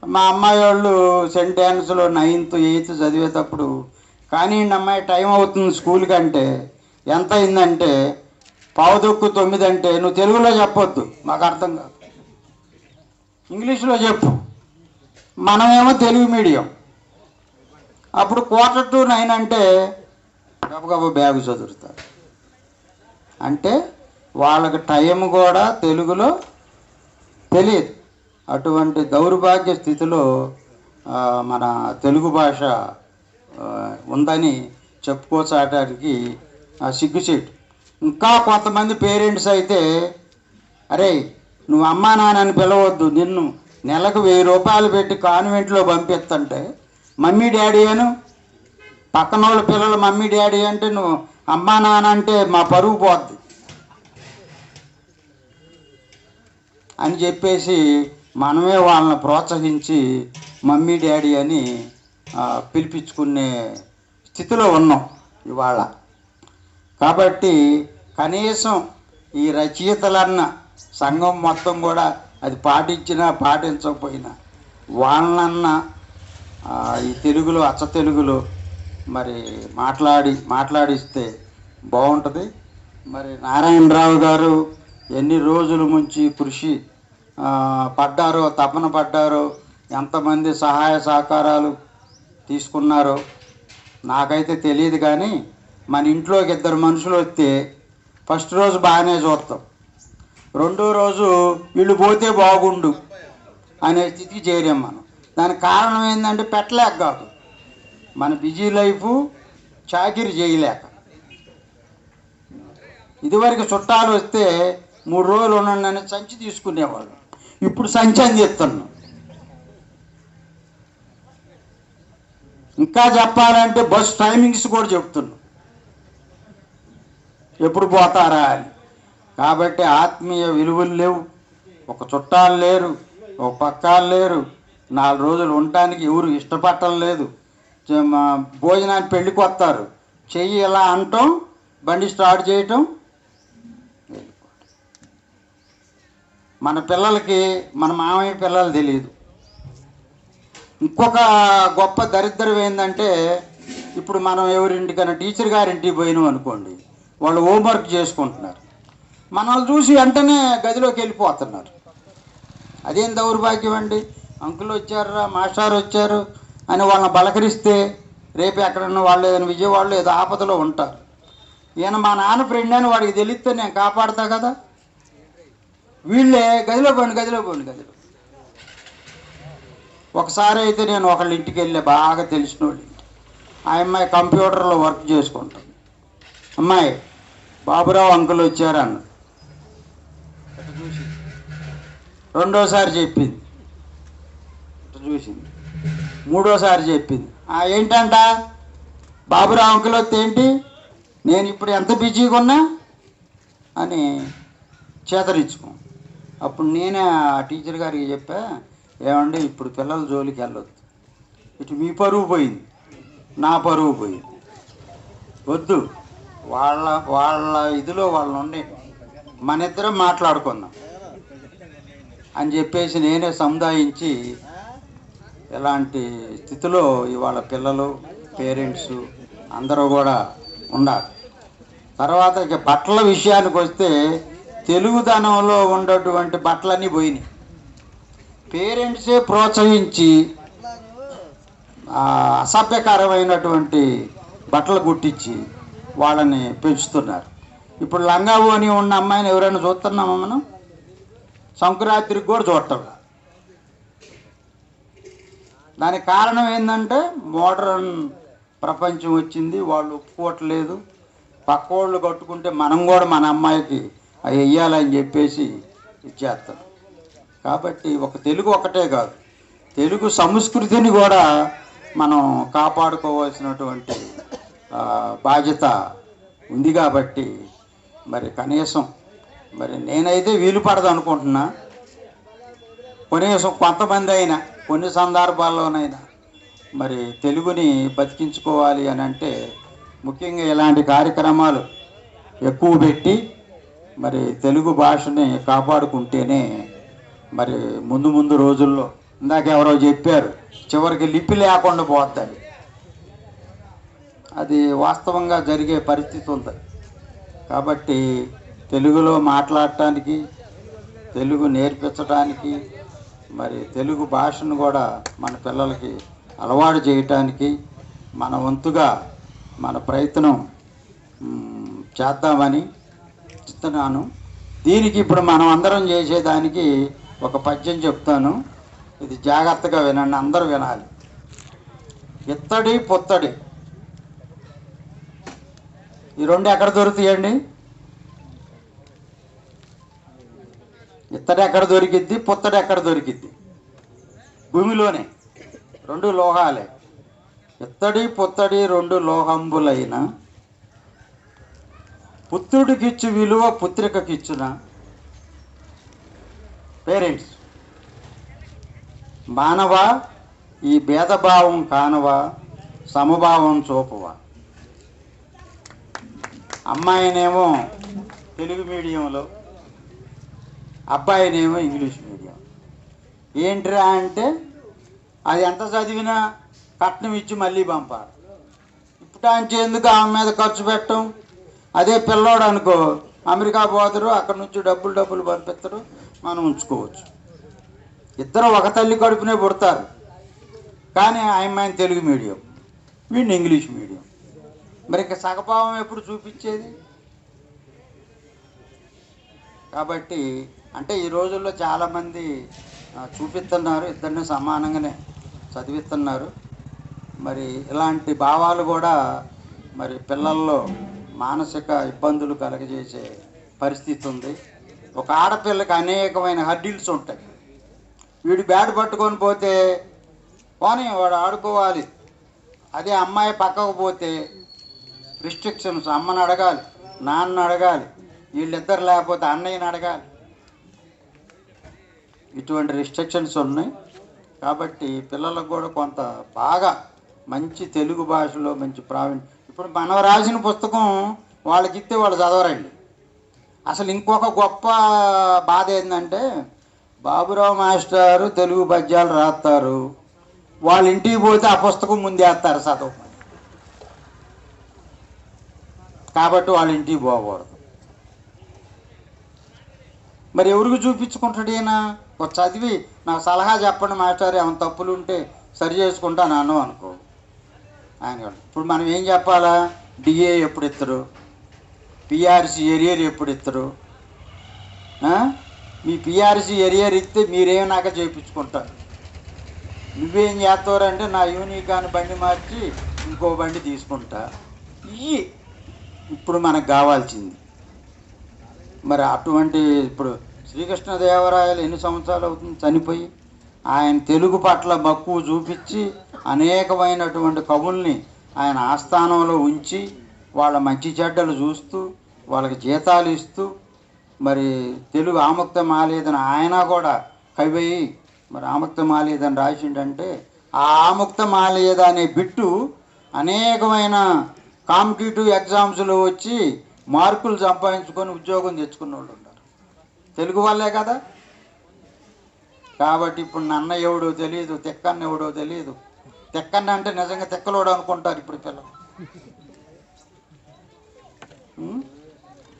మా అమ్మాయి వాళ్ళు సెంటెన్స్లో 9th 8th చదివేటప్పుడు కానీ అమ్మాయి టైం అవుతుంది స్కూల్కి అంటే ఎంత అయిందంటే 8:45 అంటే నువ్వు తెలుగులో చెప్పొద్దు, మాకు అర్థం కాదు, ఇంగ్లీష్లో చెప్పు. మనమేమో తెలుగు మీడియం. అప్పుడు 8:45 అంటే గబగబా బ్యాగు చదువుతారు. అంటే వాళ్ళకి టైం కూడా తెలుగులో తెలియదు. అటువంటి దౌర్భాగ్య స్థితిలో మన తెలుగు భాష ఉందని చెప్పుకోసాటానికి సిగ్గుచేటు. ఇంకా కొంతమంది పేరెంట్స్ అయితే అరే నువ్వు అమ్మా నాన్నని పిలవద్దు, నిన్ను నెలకు 1000 రూపాయలు పెట్టి కాన్వెంట్లో పంపిస్తుంటే మమ్మీ డాడీ అను, పక్కన వాళ్ళ పిల్లలు మమ్మీ డాడీ అంటే నువ్వు అమ్మా నాన్న అంటే మా పరువు పోద్ది అని చెప్పేసి మనమే వాళ్ళని ప్రోత్సహించి మమ్మీ డాడీ అని పిలిపించుకునే స్థితిలో ఉన్నాం ఇవాళ. కాబట్టి కనీసం ఈ రచయితలన్న సంఘం మొత్తం కూడా అది పాటించినా పాటించకపోయినా వాళ్ళన్న ఈ తెలుగులో అచ్చ తెలుగులో మరి మాట్లాడిస్తే బాగుంటుంది. మరి నారాయణరావు గారు ఎన్ని రోజుల నుంచి కృషి పడ్డారో, తపన పడ్డారో, ఎంతమంది సహాయ సహకారాలు తీసుకున్నారో నాకైతే తెలియదు. కానీ మన ఇంట్లోకి 2 మనుషులు వస్తే ఫస్ట్ రోజు బాగానే చూస్తాం, 2వ రోజు వీళ్ళు పోతే బాగుండు అనే స్థితికి చేరాం మనం. దానికి కారణం ఏంటంటే పెట్టలేక కాదు, మన బిజీ లైఫ్ చాకిరి చేయలేక. ఇదివరకు చుట్టాలు వస్తే 3 రోజులు ఉండండి అని సంచి తీసుకునేవాళ్ళు, ఇప్పుడు సంచి అని చెప్తున్నాం. ఇంకా చెప్పాలంటే బస్ టైమింగ్స్ కూడా చెప్తున్నాం, ఎప్పుడు పోతారా అని. కాబట్టి ఆత్మీయ విలువలు లేవు, ఒక చుట్టాలు లేరు, ఒక పక్కాలు లేరు, 4 రోజులు ఉండటానికి ఎవరు ఇష్టపడటం లేదు. భోజనానికి పెళ్ళికి వస్తారు, చెయ్యి ఇలా అంటాం, బండి స్టార్ట్ చేయటం. మన పిల్లలకి మన మామయ్య పిల్లలు తెలియదు. ఇంకొక గొప్ప దరిద్రం ఏంటంటే ఇప్పుడు మనం ఎవరింటికైనా టీచర్ గారింటికి పోయినాం అనుకోండి, వాళ్ళు హోంవర్క్ చేసుకుంటున్నారు, మనల్ని చూసి వెంటనే గదిలోకి వెళ్ళిపోతున్నారు. అదేం దౌర్భాగ్యం అండి. అంకుల్ వచ్చారా, మాస్టర్ వచ్చారు అని వాళ్ళని బలకరిస్తే రేపు ఎక్కడన్నా వాళ్ళు ఏదైనా విజయవాడలో ఏదో ఆపదలో ఉంటారు. ఈయన మా నాన్న ఫ్రెండ్ అని వాడికి తెలిస్తే నేను కాపాడతా కదా, వీళ్ళే గదిలో పోండి. ఒకసారి అయితే నేను ఒకళ్ళ ఇంటికి వెళ్ళే, బాగా తెలిసిన వాళ్ళ ఇంటి, ఆ అమ్మాయి కంప్యూటర్లో వర్క్ చేసుకుంటాను. అమ్మాయి బాబురావు అంకుల్ వచ్చారు అన్న, చూసి 2వసారి చెప్పింది, చూసింది, 3వసారి చెప్పింది. ఏంటంట బాబురావు అంకుల్ వస్తే ఏంటి, నేను ఇప్పుడు ఎంత బిజీగా ఉన్నా అని చేతరించుకో. అప్పుడు నేనే ఆ టీచర్ గారికి చెప్పా, ఏమండి ఇప్పుడు పిల్లల జోలికి వెళ్ళొద్దు, ఇటు మీ పరువు పోయింది, నా పరువు పోయింది, వద్దు, వాళ్ళ ఇదిలో వాళ్ళు ఉండి మన ఇద్దరం మాట్లాడుకుందాం అని చెప్పేసి నేనే సముదాయించి ఇలాంటి స్థితిలో ఇవాళ పిల్లలు, పేరెంట్స్ అందరూ కూడా ఉన్నారు. తర్వాత ఇక బట్టల విషయానికి వస్తే తెలుగుదనంలో ఉన్నటువంటి బట్టలన్నీ పోయినాయి. పేరెంట్సే ప్రోత్సహించి అసభ్యకరమైనటువంటి బట్టలు కుట్టించి వాళ్ళని పెంచుతున్నారు. ఇప్పుడు లంగావోని ఉన్న అమ్మాయిని ఎవరైనా చూస్తున్నామా మనం? సంక్రాంతికి కూడా చూడటం. దానికి కారణం ఏంటంటే మోడర్న్ ప్రపంచం వచ్చింది, వాళ్ళు ఒప్పుకోవట్లేదు. పక్క వాళ్ళు కట్టుకుంటే మనం కూడా మన అమ్మాయికి అవి వెయ్యాలని చెప్పేసి ఇచ్చేస్తాం. కాబట్టి ఒక తెలుగు ఒకటే కాదు, తెలుగు సంస్కృతిని కూడా మనం కాపాడుకోవాల్సినటువంటి బాధ్యత ఉంది. కాబట్టి మరి కనీసం మరి నేనైతే వీలు పడదు అనుకుంటున్నా, కనీసం కొంతమంది అయినా కొన్ని సందర్భాల్లోనైనా మరి తెలుగుని బతికించుకోవాలి అని అంటే ముఖ్యంగా ఇలాంటి కార్యక్రమాలు ఎక్కువ పెట్టి మరి తెలుగు భాషని కాపాడుకుంటేనే మరి ముందు ముందు రోజుల్లో, ఇందాక ఎవరో చెప్పారు, చివరికి లిపి లేకుండా పోతుంది. అది వాస్తవంగా జరిగే పరిస్థితి ఉంది. కాబట్టి తెలుగులో మాట్లాడటానికి, తెలుగు నేర్పించడానికి, మరి తెలుగు భాషను కూడా మన పిల్లలకి అలవాటు చేయటానికి మన వంతుగా మన ప్రయత్నం చేద్దామని చెప్తున్నాను. దీనికి ఇప్పుడు మనం అందరం చేసేదానికి ఒక పద్యం చెప్తాను, ఇది జాగ్రత్తగా వినండి, అందరూ వినాలి. ఇత్తడి పొత్తడి ఈ రెండు ఎక్కడ దొరుకుతాయండి? ఇత్తడి ఎక్కడ దొరికిద్ది, పొత్తడి ఎక్కడ దొరికిద్ది? భూమిలోనే. రెండు లోహాలే. ఇత్తడి పొత్తడి రెండు లోహంబులైన పుత్రుడికిచ్చు విలువ పుత్రికకిచ్చున. పేరెంట్స్, మానవ ఈ భేదభావం కానవా, సమభావం చూపవా. అమ్మాయినేమో తెలుగు మీడియంలో, అబ్బాయినేమో ఇంగ్లీష్ మీడియం. ఏంట్రా అంటే అది ఎంత చదివినా కట్నం ఇచ్చి మళ్ళీ పంపాలి. ఇప్పుడు ఎందుకు ఆమె మీద ఖర్చు పెట్టడం? అదే పిల్లోడు అనుకో, అమెరికా పోతారు, అక్కడ నుంచి డబ్బులు పంపిస్తారు, మనం ఉంచుకోవచ్చు. ఇద్దరు ఒక తల్లి కడుపునే పుడతారు, కానీ ఆయన తెలుగు మీడియం, వీడిని ఇంగ్లీష్ మీడియం. మరి ఇక సగభావం ఎప్పుడు చూపించేది? కాబట్టి అంటే ఈ రోజుల్లో చాలామంది చూపిస్తున్నారు, ఇద్దరిని సమానంగానే చదివిస్తున్నారు. మరి ఇలాంటి భావాలు కూడా మరి పిల్లల్లో మానసిక ఇబ్బందులు కలగజేసే పరిస్థితి ఉంది. ఒక ఆడపిల్లకి అనేకమైన హర్డిల్స్ ఉంటాయి. వీడు బ్యాట్ పట్టుకొని పోతే పోనీ వాడు ఆడుకోవాలి, అదే అమ్మాయి పక్కకు పోతే రిస్ట్రిక్షన్స్, అమ్మని అడగాలి, నాన్నని అడగాలి, వీళ్ళిద్దరు లేకపోతే అన్నయ్యని అడగాలి. ఇటువంటి రిస్ట్రిక్షన్స్ ఉన్నాయి. కాబట్టి పిల్లలకు కూడా కొంత బాగా మంచి తెలుగు భాషలో మంచి ప్రావీణ్యం. ఇప్పుడు మనం రాసిన పుస్తకం వాళ్ళకి ఇస్తే వాళ్ళు చదవరండి. అసలు ఇంకొక గొప్ప బాధ ఏంటంటే, బాబురావు మాస్టారు తెలుగు పద్యాలు రాస్తారు, వాళ్ళ ఇంటికి పోతే ఆ పుస్తకం ముందేస్తారు చదవ. కాబట్టి వాళ్ళ ఇంటికి పోకూడదు. మరి ఎవరికి చూపించుకుంటాడు ఈయన? ఒక చదివి నాకు సలహా చెప్పండి మాస్టర్, ఏమైనా తప్పులు ఉంటే సరి చేసుకుంటాను అన్నావు అనుకో, ఆయన ఇప్పుడు మనం ఏం చెప్పాలా? డిఏ ఎప్పుడు ఇస్తారు, పిఆర్సీ ఎరియర్ ఎప్పుడు ఇస్తారు? మీ పిఆర్సీ ఎరియర్ ఇస్తే మీరేం నాక చేయించుకుంటారు. నువ్వేం చేస్తారంటే నా యూనికాన్ బండి మార్చి ఇంకో బండి తీసుకుంటా. ఇవి ఇప్పుడు మనకు కావాల్సింది. మరి అటువంటి ఇప్పుడు శ్రీకృష్ణదేవరాయలు ఎన్ని సంవత్సరాలు అవుతుంది చనిపోయి? ఆయన తెలుగు పట్ల మక్కువ చూపించి అనేకమైనటువంటి కవుల్ని ఆయన ఆస్థానంలో ఉంచి వాళ్ళ మంచి చెడ్డలు చూస్తూ వాళ్ళకి జీతాలు ఇస్తూ మరి తెలుగు ఆముక్త మాలేదని ఆయన కూడా కవి మరి ఆముక్త మాలేదని రాసిండంటే ఆ ఆముక్త మాలేద అనే బిట్టు అనేకమైన కాంపిటేటివ్ ఎగ్జామ్స్లో వచ్చి మార్కులు సంపాదించుకొని ఉద్యోగం తెచ్చుకున్న వాళ్ళు ఉన్నారు, తెలుగు వాళ్ళే కదా. కాబట్టి ఇప్పుడు నన్న ఎవడో తెలియదు, తెక్కన్న ఎవడో తెలియదు. తెక్కన్న అంటే నిజంగా తెక్కలోడు అనుకుంటారు ఇప్పుడు పిల్లలు.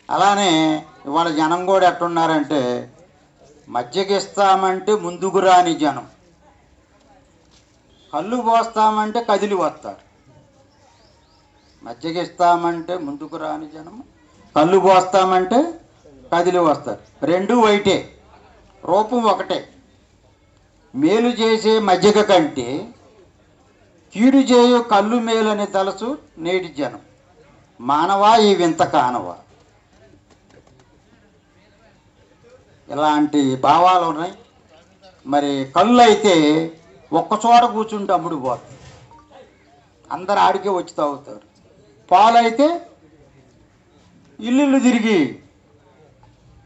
అలానే ఇవాళ జనం కూడా ఎట్టున్నారంటే, మజ్జిగిస్తామంటే ముందుకు రాని జనం, కళ్ళు పోస్తామంటే కదిలి వస్తారు. మజ్జిగిస్తామంటే ముందుకు రాని జనం, కళ్ళు పోస్తామంటే కదిలి వస్తారు. రెండు వైటే, రూపం ఒకటే. మేలు చేసే మజ్జిగ కంటే కీడు చేయు కళ్ళు మేలని తలసు నేటి జనం. మానవా ఈ వింత కానవా. ఇలాంటి భావాలు ఉన్నాయి. మరి కళ్ళు అయితే ఒక్కచోట కూర్చుంటే అమ్ముడు పోతుంది. అందరు ఆడికే వచ్చి తాగుతారు. పాలు అయితే ఇల్లు తిరిగి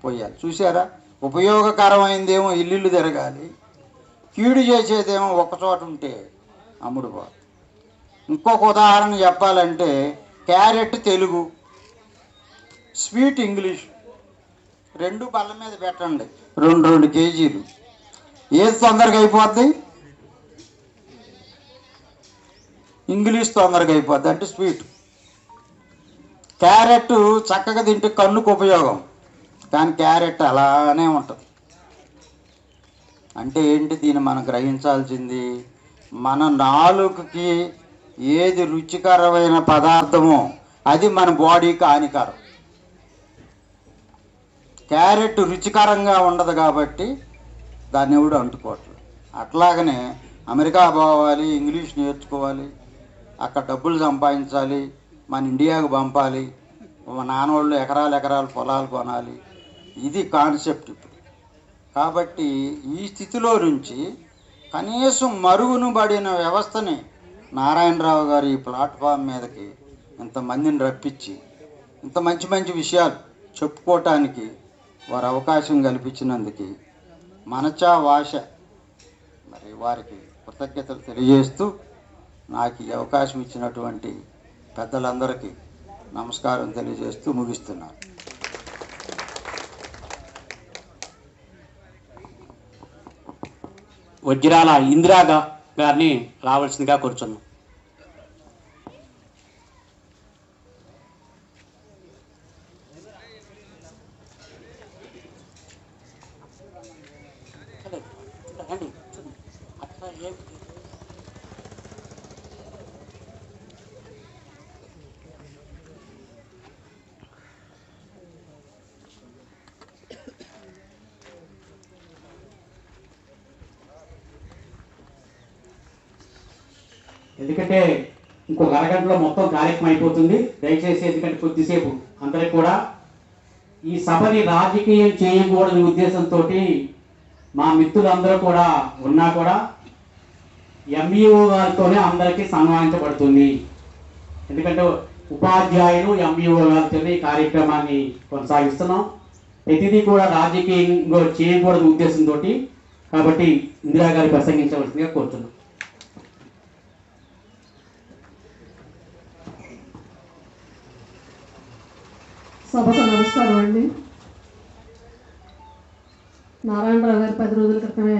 పోయాలి. చూసారా, ఉపయోగకరమైందేమో ఇల్లు తిరగాలి, కీడు చేసేదేమో ఒక్కచోట ఉంటే అమ్ముడు పోతుంది. ఇంకొక ఉదాహరణ చెప్పాలంటే క్యారెట్ తెలుగు, స్వీట్ ఇంగ్లీష్, రెండు బల్ల మీద పెట్టండి, 2 కేజీలు. ఏది తొందరగా అయిపోద్ది? ఇంగ్లీష్ తొందరగా అయిపోద్ది, అంటే స్వీట్. క్యారెట్ చక్కగా తింటే కన్నుకు ఉపయోగం, కానీ క్యారెట్ అలానే ఉంటుంది. అంటే ఏంటి, దీన్ని మనం గ్రహించాల్సింది, మన నాలుకకి ఏది రుచికరమైన పదార్థమో అది మన బాడీకి హానికరం. క్యారెట్ రుచికరంగా ఉండదు కాబట్టి దాన్ని ఎవడు అంటుకోవట్లేదు. అట్లాగనే అమెరికా పోవాలి, ఇంగ్లీష్ నేర్చుకోవాలి, అక్కడ డబ్బులు సంపాదించాలి, మన ఇండియాకు పంపాలి, మా నాన్నోళ్ళు ఎకరాలు పొలాలు కొనాలి, ఇది కాన్సెప్ట్ ఇప్పుడు. కాబట్టి ఈ స్థితిలో నుంచి కనీసం మరుగున పడిన వ్యవస్థని నారాయణరావు గారు ఈ ప్లాట్ఫామ్ మీదకి ఇంతమందిని రప్పించి ఇంత మంచి మంచి విషయాలు చెప్పుకోవటానికి వారు అవకాశం కల్పించినందుకు మనచా వాష మరి వారికి కృతజ్ఞతలు తెలియజేస్తూ నాకు ఈ అవకాశం ఇచ్చినటువంటి పెద్దలందరికీ నమస్కారం తెలియజేస్తూ ముగిస్తున్నాను. వజ్రాల ఇందిరా గారిని రావాల్సిందిగా కూర్చున్నాం. ఎందుకంటే ఇంకొక అరగంటలో మొత్తం కార్యక్రమం అయిపోతుంది. దయచేసి ఎందుకంటే కొద్దిసేపు అందరికి కూడా ఈ సభని రాజకీయం చేయకూడని ఉద్దేశంతో మా మిత్రులందరూ కూడా ఉన్నా కూడా ఎంఈఓ గారితోనే అందరికీ సన్మానించబడుతుంది. ఎందుకంటే ఉపాధ్యాయులు ఎంఈఓ గారితోనే ఈ కార్యక్రమాన్ని కొనసాగిస్తున్నాం. ప్రతిదీ కూడా రాజకీయంగా చేయకూడని ఉద్దేశంతో కాబట్టి ఇందిరా గారి ప్రసంగించవలసిందిగా కోరుతున్నాం. సభకు నమస్కారం అండి. నారాయణరావు గారు 10 రోజుల క్రితమే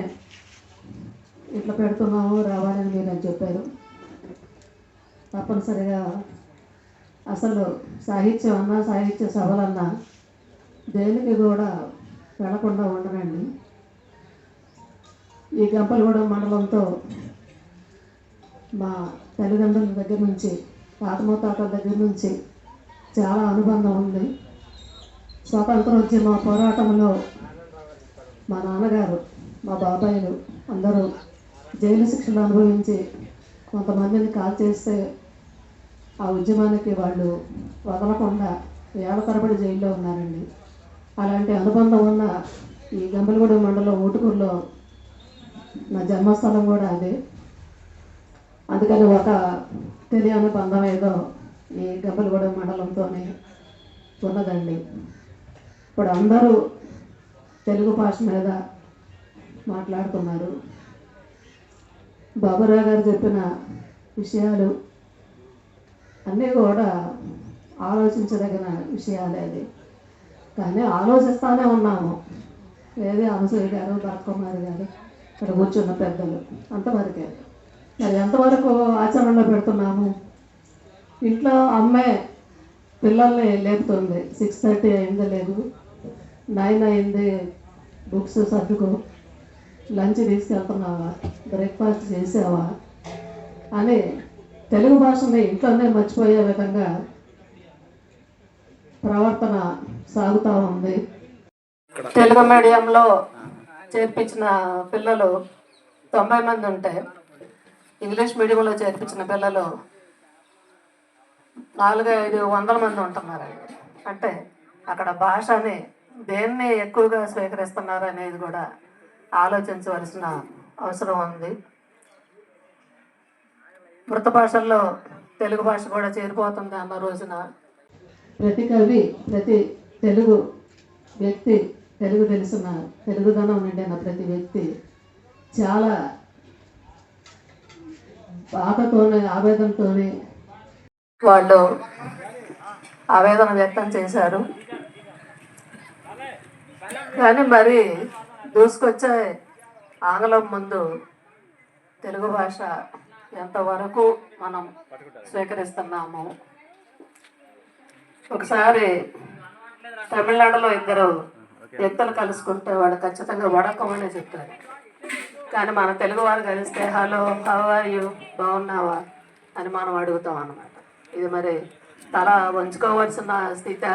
ఇట్లా పెడుతున్నాము రావాలని మీరు అని చెప్పారు. తప్పనిసరిగా అసలు సాహిత్యం అన్నా సాహిత్య సభలన్నా దేనికి కూడా వెళ్లకుండా ఉండనండి. ఈ గంపలగూడెం మండలంతో మా తల్లిదండ్రుల దగ్గర నుంచి తాతల దగ్గర నుంచి చాలా అనుబంధం ఉంది. స్వాతంత్రోద్యమ పోరాటంలో మా నాన్నగారు మా బాబాయిలు అందరూ జైలు శిక్షలు అనుభవించి కొంతమందిని కాల్ చేస్తే ఆ ఉద్యమానికి వాళ్ళు వదలకుండా ఏళ్ల తరబడి జైల్లో ఉన్నారండి. అలాంటి అనుబంధం ఉన్న ఈ గంపలగూడెం మండలం ఊటుకూరులో నా జన్మస్థలం కూడా అదే. అందుకని ఒక తెలియని బంధం ఏదో ఈ గంపలగూడెం మండలంతోనే ఉన్నదండి. ఇప్పుడు అందరూ తెలుగు భాష మీద మాట్లాడుతున్నారు. బాబురావు గారు చెప్పిన విషయాలు అన్నీ కూడా ఆలోచించదగిన విషయాలే. అది కానీ ఆలోచిస్తూనే ఉన్నాము. ఏది అనసూయ గారు, భరత్కుమారి గారు, ఇక్కడ కూర్చున్న పెద్దలు అంతవరకే. మరి ఎంతవరకు ఆచరణలో పెడుతున్నాము? ఇంట్లో అమ్మాయి పిల్లల్ని లేపుతుంది, 6:30 అయింది, లేదు 9 అయింది, బుక్స్ సర్దుకో, లంచ్ తీసుకెళ్తున్నావా, బ్రేక్ఫాస్ట్ చేసావా అని తెలుగు భాషని ఇంట్లోనే మర్చిపోయే విధంగా ప్రవర్తన సాగుతూ ఉంది. తెలుగు మీడియంలో చేర్పించిన పిల్లలు 90 మంది ఉంటే ఇంగ్లీష్ మీడియంలో చేర్పించిన పిల్లలు 400-500 మంది ఉంటున్నారండి. అంటే అక్కడ భాషని దేన్ని ఎక్కువగా స్వీకరిస్తున్నారు అనేది కూడా ఆలోచించవలసిన అవసరం ఉంది. మృత భాషల్లో తెలుగు భాష కూడా చేరిపోతుంది అన్న రోజున ప్రతి కవి, ప్రతి తెలుగు వ్యక్తి, తెలుగు తెలిసిన తెలుగుదనం నిండిన ప్రతి వ్యక్తి చాలా బాధతోనే, ఆవేదనతోనే వాళ్ళు ఆవేదన వ్యక్తం చేశారు. కానీ మరి దూసుకొచ్చే ఆంగ్లం ముందు తెలుగు భాష ఎంతవరకు మనం స్వీకరిస్తున్నాము. ఒకసారి తమిళనాడులో ఇద్దరు వ్యక్తులు కలుసుకుంటే వాళ్ళు ఖచ్చితంగా వడకం అనే చెప్తారు. కానీ మన తెలుగు వారు కలిస్తే హలో, హౌ ఆర్ యూ, బాగున్నావా అని మనం అడుగుతాం అన్నమాట. ఇది మరి తల వంచుకోవాల్సిన స్థితి,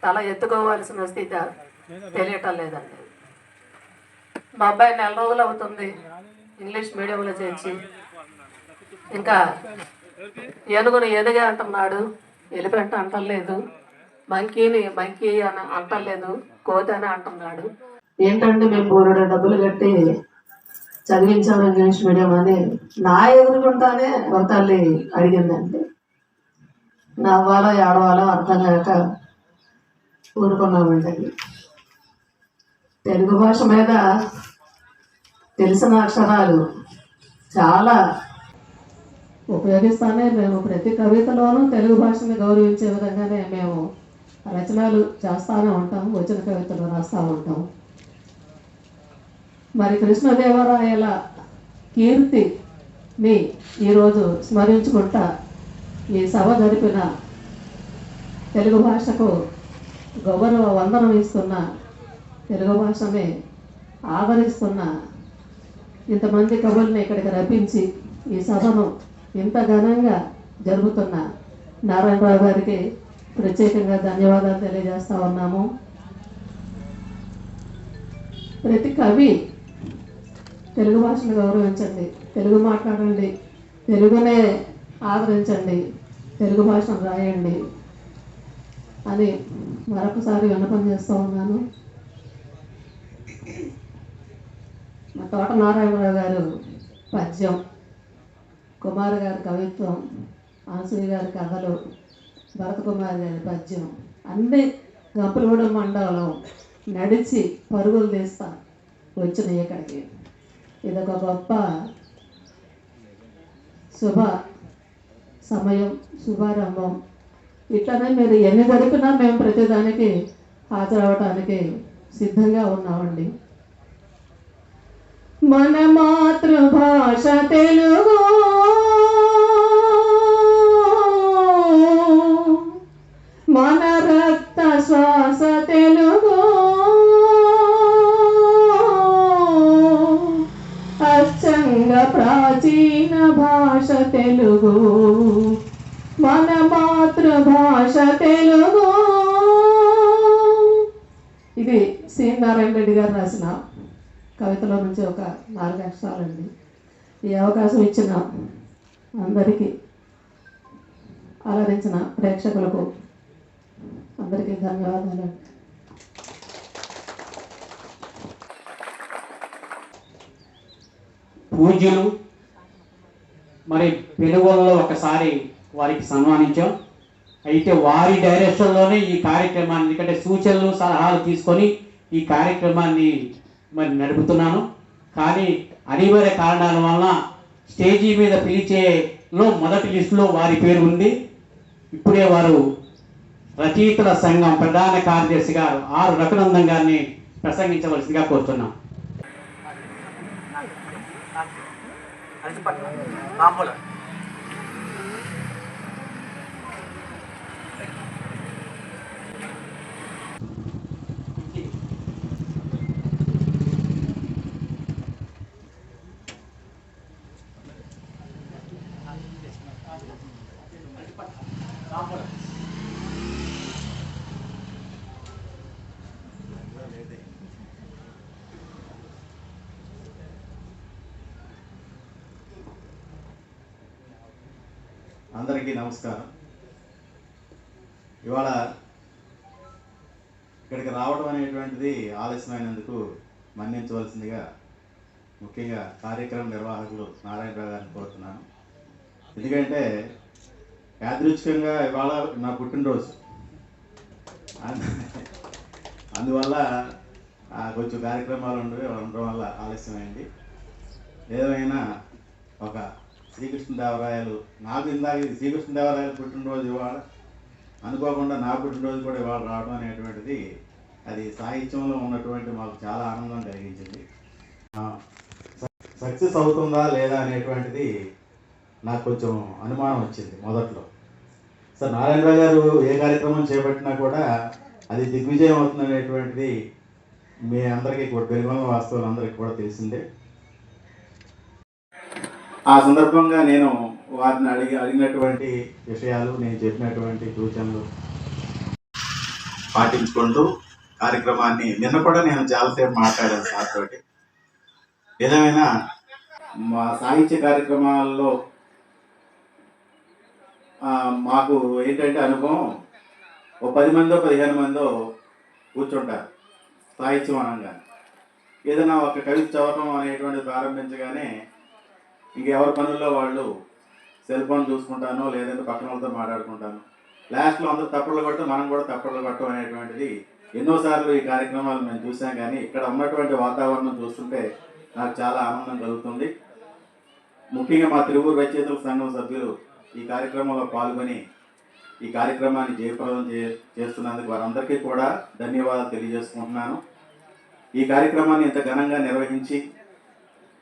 తల ఎత్తుకోవాల్సిన స్థితి తెలియటం లేదండి. మా అబ్బాయి 4 రోజులు అవుతుంది ఇంగ్లీష్ మీడియంలో చేర్చి. ఇంకా ఏనుగుని ఏనుగే అంటున్నాడు, ఎలిఫెంట్ అంటలేదు, మంకీని మంకీ అని అంటలేదు, కోతి అని అంటున్నాడు. ఏంటంటే మేము బోర్డు డబ్బులు కట్టి చదివించాము ఇంగ్లీష్ మీడియం అని నా ఎదురుకుంటానే ఒక తల్లి అడిగిందండి. నవ్వాలో ఏడవాలో అర్థం కాక ఊరుకున్నామండి. తెలుగు భాష మీద తెలిసిన అక్షరాలు చాలా ఉపయోగిస్తానే మేము ప్రతి కవితలోనూ తెలుగు భాషని గౌరవించే విధంగానే మేము రచనలు చేస్తూనే ఉంటాం, వచ్చిన కవితలు రాస్తూ ఉంటాం. మరి కృష్ణదేవరాయల కీర్తిని ఈరోజు స్మరించుకుంటా ఈ సభ జరిపిన తెలుగు భాషకు గౌరవ వందనం ఇస్తున్న, తెలుగు భాషని ఆదరిస్తున్న ఇంతమంది కవుల్ని ఇక్కడికి రప్పించి ఈ సభను ఇంత ఘనంగా జరుగుతున్న నారాయణరావు గారికి ప్రత్యేకంగా ధన్యవాదాలు తెలియజేస్తూ ఉన్నాము. ప్రతి కవి తెలుగు భాషను గౌరవించండి, తెలుగు మాట్లాడండి, తెలుగునే ఆదరించండి, తెలుగు భాషను రాయండి అని మరొకసారి విన్నపం చేస్తూ ఉన్నాను. మా తోట నారాయణరావు గారు పద్యం, కుమార్ గారి కవిత్వం, ఆన్సూరి గారి కథలు, భరత కుమార్ గారి పద్యం అన్నీ గంపులగూడెం మండలం నడిచి పరుగులు తీస్తా వచ్చినాయి ఇక్కడికి. ఇదొక గొప్ప శుభ సమయం, శుభారంభం. ఇట్లనే మీరు ఎన్ని జరిపినా మేము ప్రతిదానికి హాజరవటానికి సిద్ధంగా ఉన్నామండి. మన మాతృభాష తెలుగు, మన రక్త శ్వాస తెలుగు, అచ్చంగ ప్రాచీన భాష తెలుగు, మన మాతృభాష తెలుగు. ఇది సి నారాయణ రెడ్డి గారు రాసిన కవితలో నుంచి ఒక 4 అక్షరాలండి. ఈ అవకాశం ఇచ్చిన అందరికీ, ఆదరించిన ప్రేక్షకులకు అందరికీ ధన్యవాదాలు. పూజ్యులు మరి పెనుగొలలో ఒకసారి వారికి సన్మానించాం. అయితే వారి డైరెక్షన్లోనే ఈ కార్యక్రమాన్ని, ఎందుకంటే సూచనలు సలహాలు తీసుకొని ఈ కార్యక్రమాన్ని మరి నడుపుతున్నాను. కానీ అనివార్య కారణాల వలన స్టేజీ మీద పిలిచేలో మొదటి లిస్టులో వారి పేరు ఉంది. ఇప్పుడే వారు రచయితల సంఘం ప్రధాన కార్యదర్శి గారు ఆర్ రఘునందన్ గారిని ప్రసంగించవలసిందిగా కోరుతున్నాం. అందరికీ నమస్కారం. ఇవాళ ఇక్కడికి రావడం అనేటువంటిది ఆలస్యమైనందుకు మన్నించవలసిందిగా ముఖ్యంగా కార్యక్రమ నిర్వాహకులు నారాయణరావు గారిని కోరుతున్నాను. ఎందుకంటే యాదృచ్ఛికంగా ఇవాళ నా పుట్టినరోజు, అందువల్ల కొంచెం కార్యక్రమాలు ఉండడం వల్ల ఆలస్యమైంది. ఏదైనా ఒక శ్రీకృష్ణదేవరాయలు, నాకు ఇందాక ఇది శ్రీకృష్ణదేవరాయలు పుట్టినరోజు ఇవాళ, అనుకోకుండా నా పుట్టినరోజు కూడా ఇవాళ రావడం అనేటువంటిది అది సాహిత్యంలో ఉన్నటువంటి మాకు చాలా ఆనందం కలిగించింది. సక్సెస్ అవుతుందా లేదా అనేటువంటిది నాకు కొంచెం అనుమానం వచ్చింది మొదట్లో. సార్ నారాయణరావు గారు ఏ కార్యక్రమం చేపట్టినా కూడా అది దిగ్విజయం అవుతుంది అనేటువంటిది మీ అందరికీ కూడా, పెనుగొండ వాస్తవులందరికీ కూడా తెలిసిందే. ఆ సందర్భంగా నేను వారిని అడిగినటువంటి విషయాలు, నేను చెప్పినటువంటి సూచనలు పాటించుకుంటూ కార్యక్రమాన్ని, నిన్న కూడా నేను చాలాసేపు మాట్లాడాను సార్ తోటి. ఏదేమైనా మా సాహిత్య కార్యక్రమాల్లో మాకు ఏంటంటే అనుభవం, ఓ 10 మందో 15 మందో కూర్చుంటారు సాహిత్యం అనగా. ఏదైనా ఒక కవిత చదవటం అనేటువంటిది ప్రారంభించగానే ఇంకెవరి పనుల్లో వాళ్ళు సెల్ ఫోన్ చూసుకుంటాను, లేదంటే పక్కన వాళ్ళతో మాట్లాడుకుంటాను. లాస్ట్లో అందరూ తప్పట్లు కొడితే మనం కూడా తప్పట్లు కొట్టడం అనేటువంటిది ఎన్నోసార్లు ఈ కార్యక్రమాలు మేము చూసాం. కానీ ఇక్కడ ఉన్నటువంటి వాతావరణం చూస్తుంటే నాకు చాలా ఆనందం కలుగుతుంది. ముఖ్యంగా మా తిరువూరు రచయితల సంఘం సభ్యులు ఈ కార్యక్రమంలో పాల్గొని ఈ కార్యక్రమాన్ని జయప్రదం చేస్తున్నందుకు వారందరికీ కూడా ధన్యవాదాలు తెలియజేసుకుంటున్నాను. ఈ కార్యక్రమాన్ని ఇంత ఘనంగా నిర్వహించి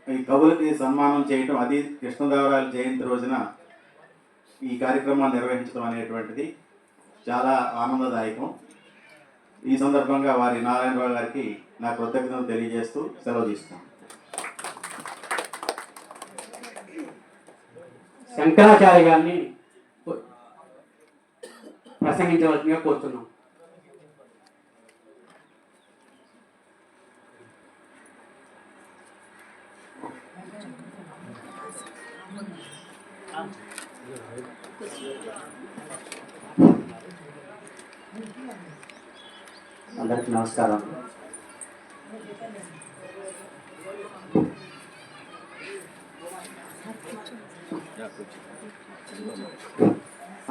ఈ కవులకి సన్మానం చేయటం, అది కృష్ణదేవరాయల జయంతి రోజున ఈ కార్యక్రమాన్ని నిర్వహించడం అనేటువంటిది చాలా ఆనందదాయకం. ఈ సందర్భంగా వారి నారాయణరావు గారికి నా కృతజ్ఞతలు తెలియజేస్తూ సెలవు తీసుకున్నాను. శంకరాచార్య గారిని ప్రసంగించవలసిందిగా కోరుతున్నాం. అందరికీ నమస్కారం.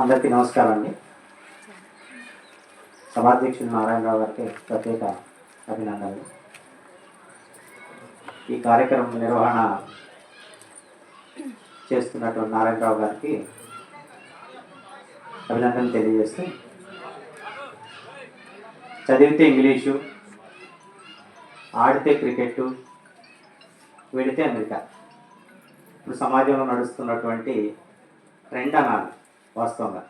అందరికీ నమస్కారం అండి. సభాధ్యక్షుడు నారాయణరావు గారికి ప్రత్యేక అభినందనలు. ఈ కార్యక్రమం నిర్వహణ చేస్తున్నటువంటి నారాయణరావు గారికి అభినందనలు తెలియజేస్తూ, చదివితే ఇంగ్లీషు, ఆడితే క్రికెట్టు, వెడితే అమెరికా, ఇప్పుడు సమాజంలో నడుస్తున్నటువంటి ట్రెండ్ అనాలి. వాస్తవంగా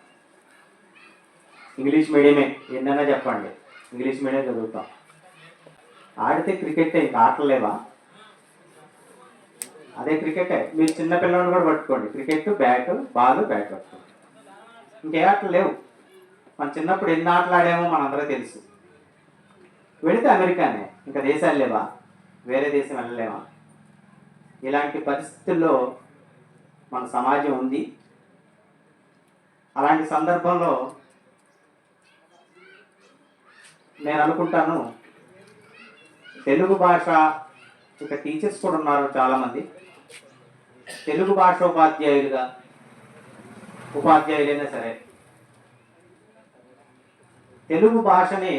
ఇంగ్లీష్ మీడియమే, ఎన్నైనా చెప్పండి, ఇంగ్లీష్ మీడియం చదువుతాం. ఆడితే క్రికెట్, ఇంకా ఆటలేవా? అదే క్రికెటే. మీరు చిన్నపిల్లలను కూడా పట్టుకోండి, క్రికెట్, బ్యాట్, బాల్, బ్యాట్ పట్టుకోండి. ఇంకే ఆటలు లేవు. మన చిన్నప్పుడు ఎన్ని ఆటలు ఆడామో మనందరూ తెలుసు. వెళితే అమెరికానే, ఇంకా దేశాలు లేవా? వేరే దేశం వెళ్ళలేమా? ఇలాంటి పరిస్థితుల్లో మన సమాజం ఉంది. అలాంటి సందర్భంలో నేను అనుకుంటాను, తెలుగు భాష, ఇక టీచర్స్ కూడా ఉన్నారు చాలామంది, తెలుగు భాష ఉపాధ్యాయులైనా సరే తెలుగు భాషని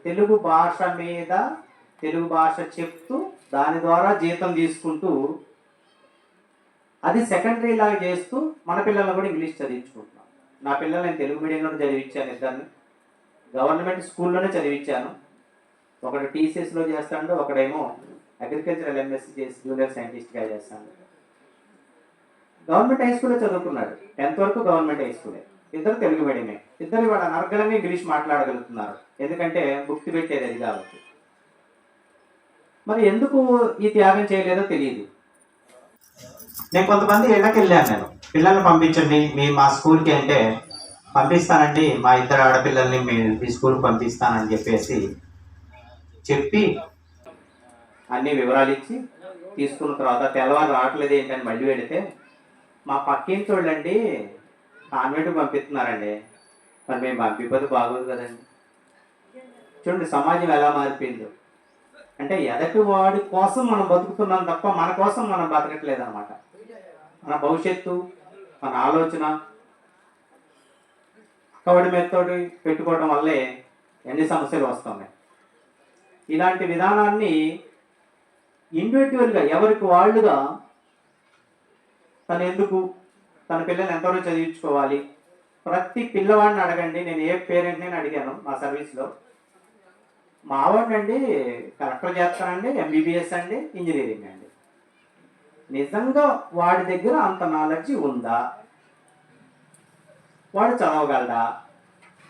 తెలుగు భాష మీద తెలుగు భాష చెప్తూ దాని ద్వారా జీతం తీసుకుంటూ అది సెకండరీ లాగా చేస్తూ మన పిల్లలను కూడా ఇంగ్లీష్ చదివించుకుంటున్నాం. నా పిల్లలు నేను తెలుగు మీడియంలో చదివించాను, ఇద్దరిని గవర్నమెంట్ స్కూల్లోనే చదివించాను. ఒకడు టీసీఎస్లో చేస్తాడు, ఒకడేమో అగ్రికల్చరల్ ఎంఎస్సీ చేసి జూనియర్ సైంటిస్ట్గా చేస్తాడు. గవర్నమెంట్ హై స్కూల్లో చదువుకున్నాడు, 10th వరకు గవర్నమెంట్ హై స్కూలే. ఇద్దరు తెలుగు మీడియమే. ఇద్దరు వాళ్ళ అనర్గళంగా ఇంగ్లీష్ మాట్లాడగలుగుతున్నారు, ఎందుకంటే భుక్తి పెట్టేది అది కాబట్టి. మరి ఎందుకు ఈ త్యాగం చేయలేదో తెలియదు. నేను కొంతమంది ఇళ్ళకి వెళ్ళాను, నేను పిల్లల్ని పంపించండి మా స్కూల్కి అంటే పంపిస్తానండి, మా ఇద్దరు ఆడపిల్లల్ని మీ స్కూల్కి పంపిస్తానని చెప్పి అన్ని వివరాలు ఇచ్చి తీసుకున్న తర్వాత తెల్లవారు రావట్లేదు ఏంటని మళ్ళీ పెడితే, మా పక్కింటి వాళ్ళండి కాన్వెంట్కి పంపిస్తున్నారండి, మరి మేము పంపిపోతే బాగోదు కదండి. చూడండి సమాజం ఎలా మారిపోయిందో. అంటే ఎదటి వాడి కోసం మనం బతుకుతున్నాం తప్ప మన కోసం మనం బతకట్లేదు అనమాట. మన భవిష్యత్తు, మన ఆలోచన కవడి మెత్తోటి పెట్టుకోవడం వల్లే ఎన్ని సమస్యలు వస్తున్నాయి. ఇలాంటి విధానాన్ని ఇండివిజువల్గా ఎవరికి వాళ్ళుగా తన పిల్లలు ఎంతవరకు చదివించుకోవాలి, ప్రతి పిల్లవాడిని అడగండి. నేను ఏ పేరెంట్ని అడిగాను మా సర్వీస్లో, మా ఆవిడండి కలెక్టర్ చేస్తానండి, ఎంబీబీఎస్ అండి, ఇంజనీరింగ్ అండి. నిజంగా వాడి దగ్గర అంత నాలెడ్జ్ ఉందా, వాడు చదవగలడా?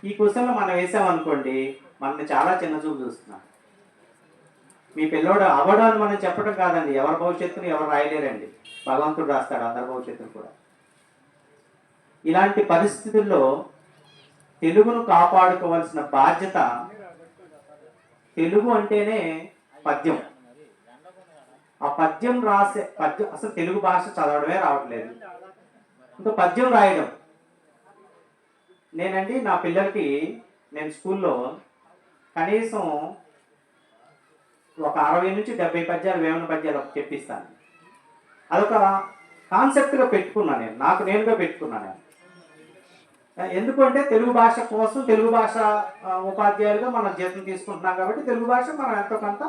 ఈ క్వశ్చన్లో మనం వేసామనుకోండి, మనల్ని చాలా చిన్న చూపు చూస్తున్నాం. మీ పిల్లోడు అవ్వడం అని మనం చెప్పడం కాదండి, ఎవరి భవిష్యత్తును ఎవరు రాయలేరండి, భగవంతుడు రాస్తాడు అందరి భవిష్యత్తును కూడా. ఇలాంటి పరిస్థితుల్లో తెలుగును కాపాడుకోవాల్సిన బాధ్యత, తెలుగు అంటేనే పద్యం. ఆ పద్యం అసలు తెలుగు భాష చదవడమే రావట్లేదు, ఇంకా పద్యం రాయడం. నేనండి నా పిల్లలకి నేను స్కూల్లో కనీసం ఒక 60 నుంచి 70 పద్యాలు, వేమన పద్యాలు చెప్పిస్తాను. అదొక కాన్సెప్ట్గా పెట్టుకున్నాను నేను, నాకు నేనుగా పెట్టుకున్నాను. ఎందుకు అంటే తెలుగు భాష కోసం, తెలుగు భాష ఉపాధ్యాయులుగా మనం జీతం తీసుకుంటున్నాం కాబట్టి తెలుగు భాష మనం ఎంతో కొంత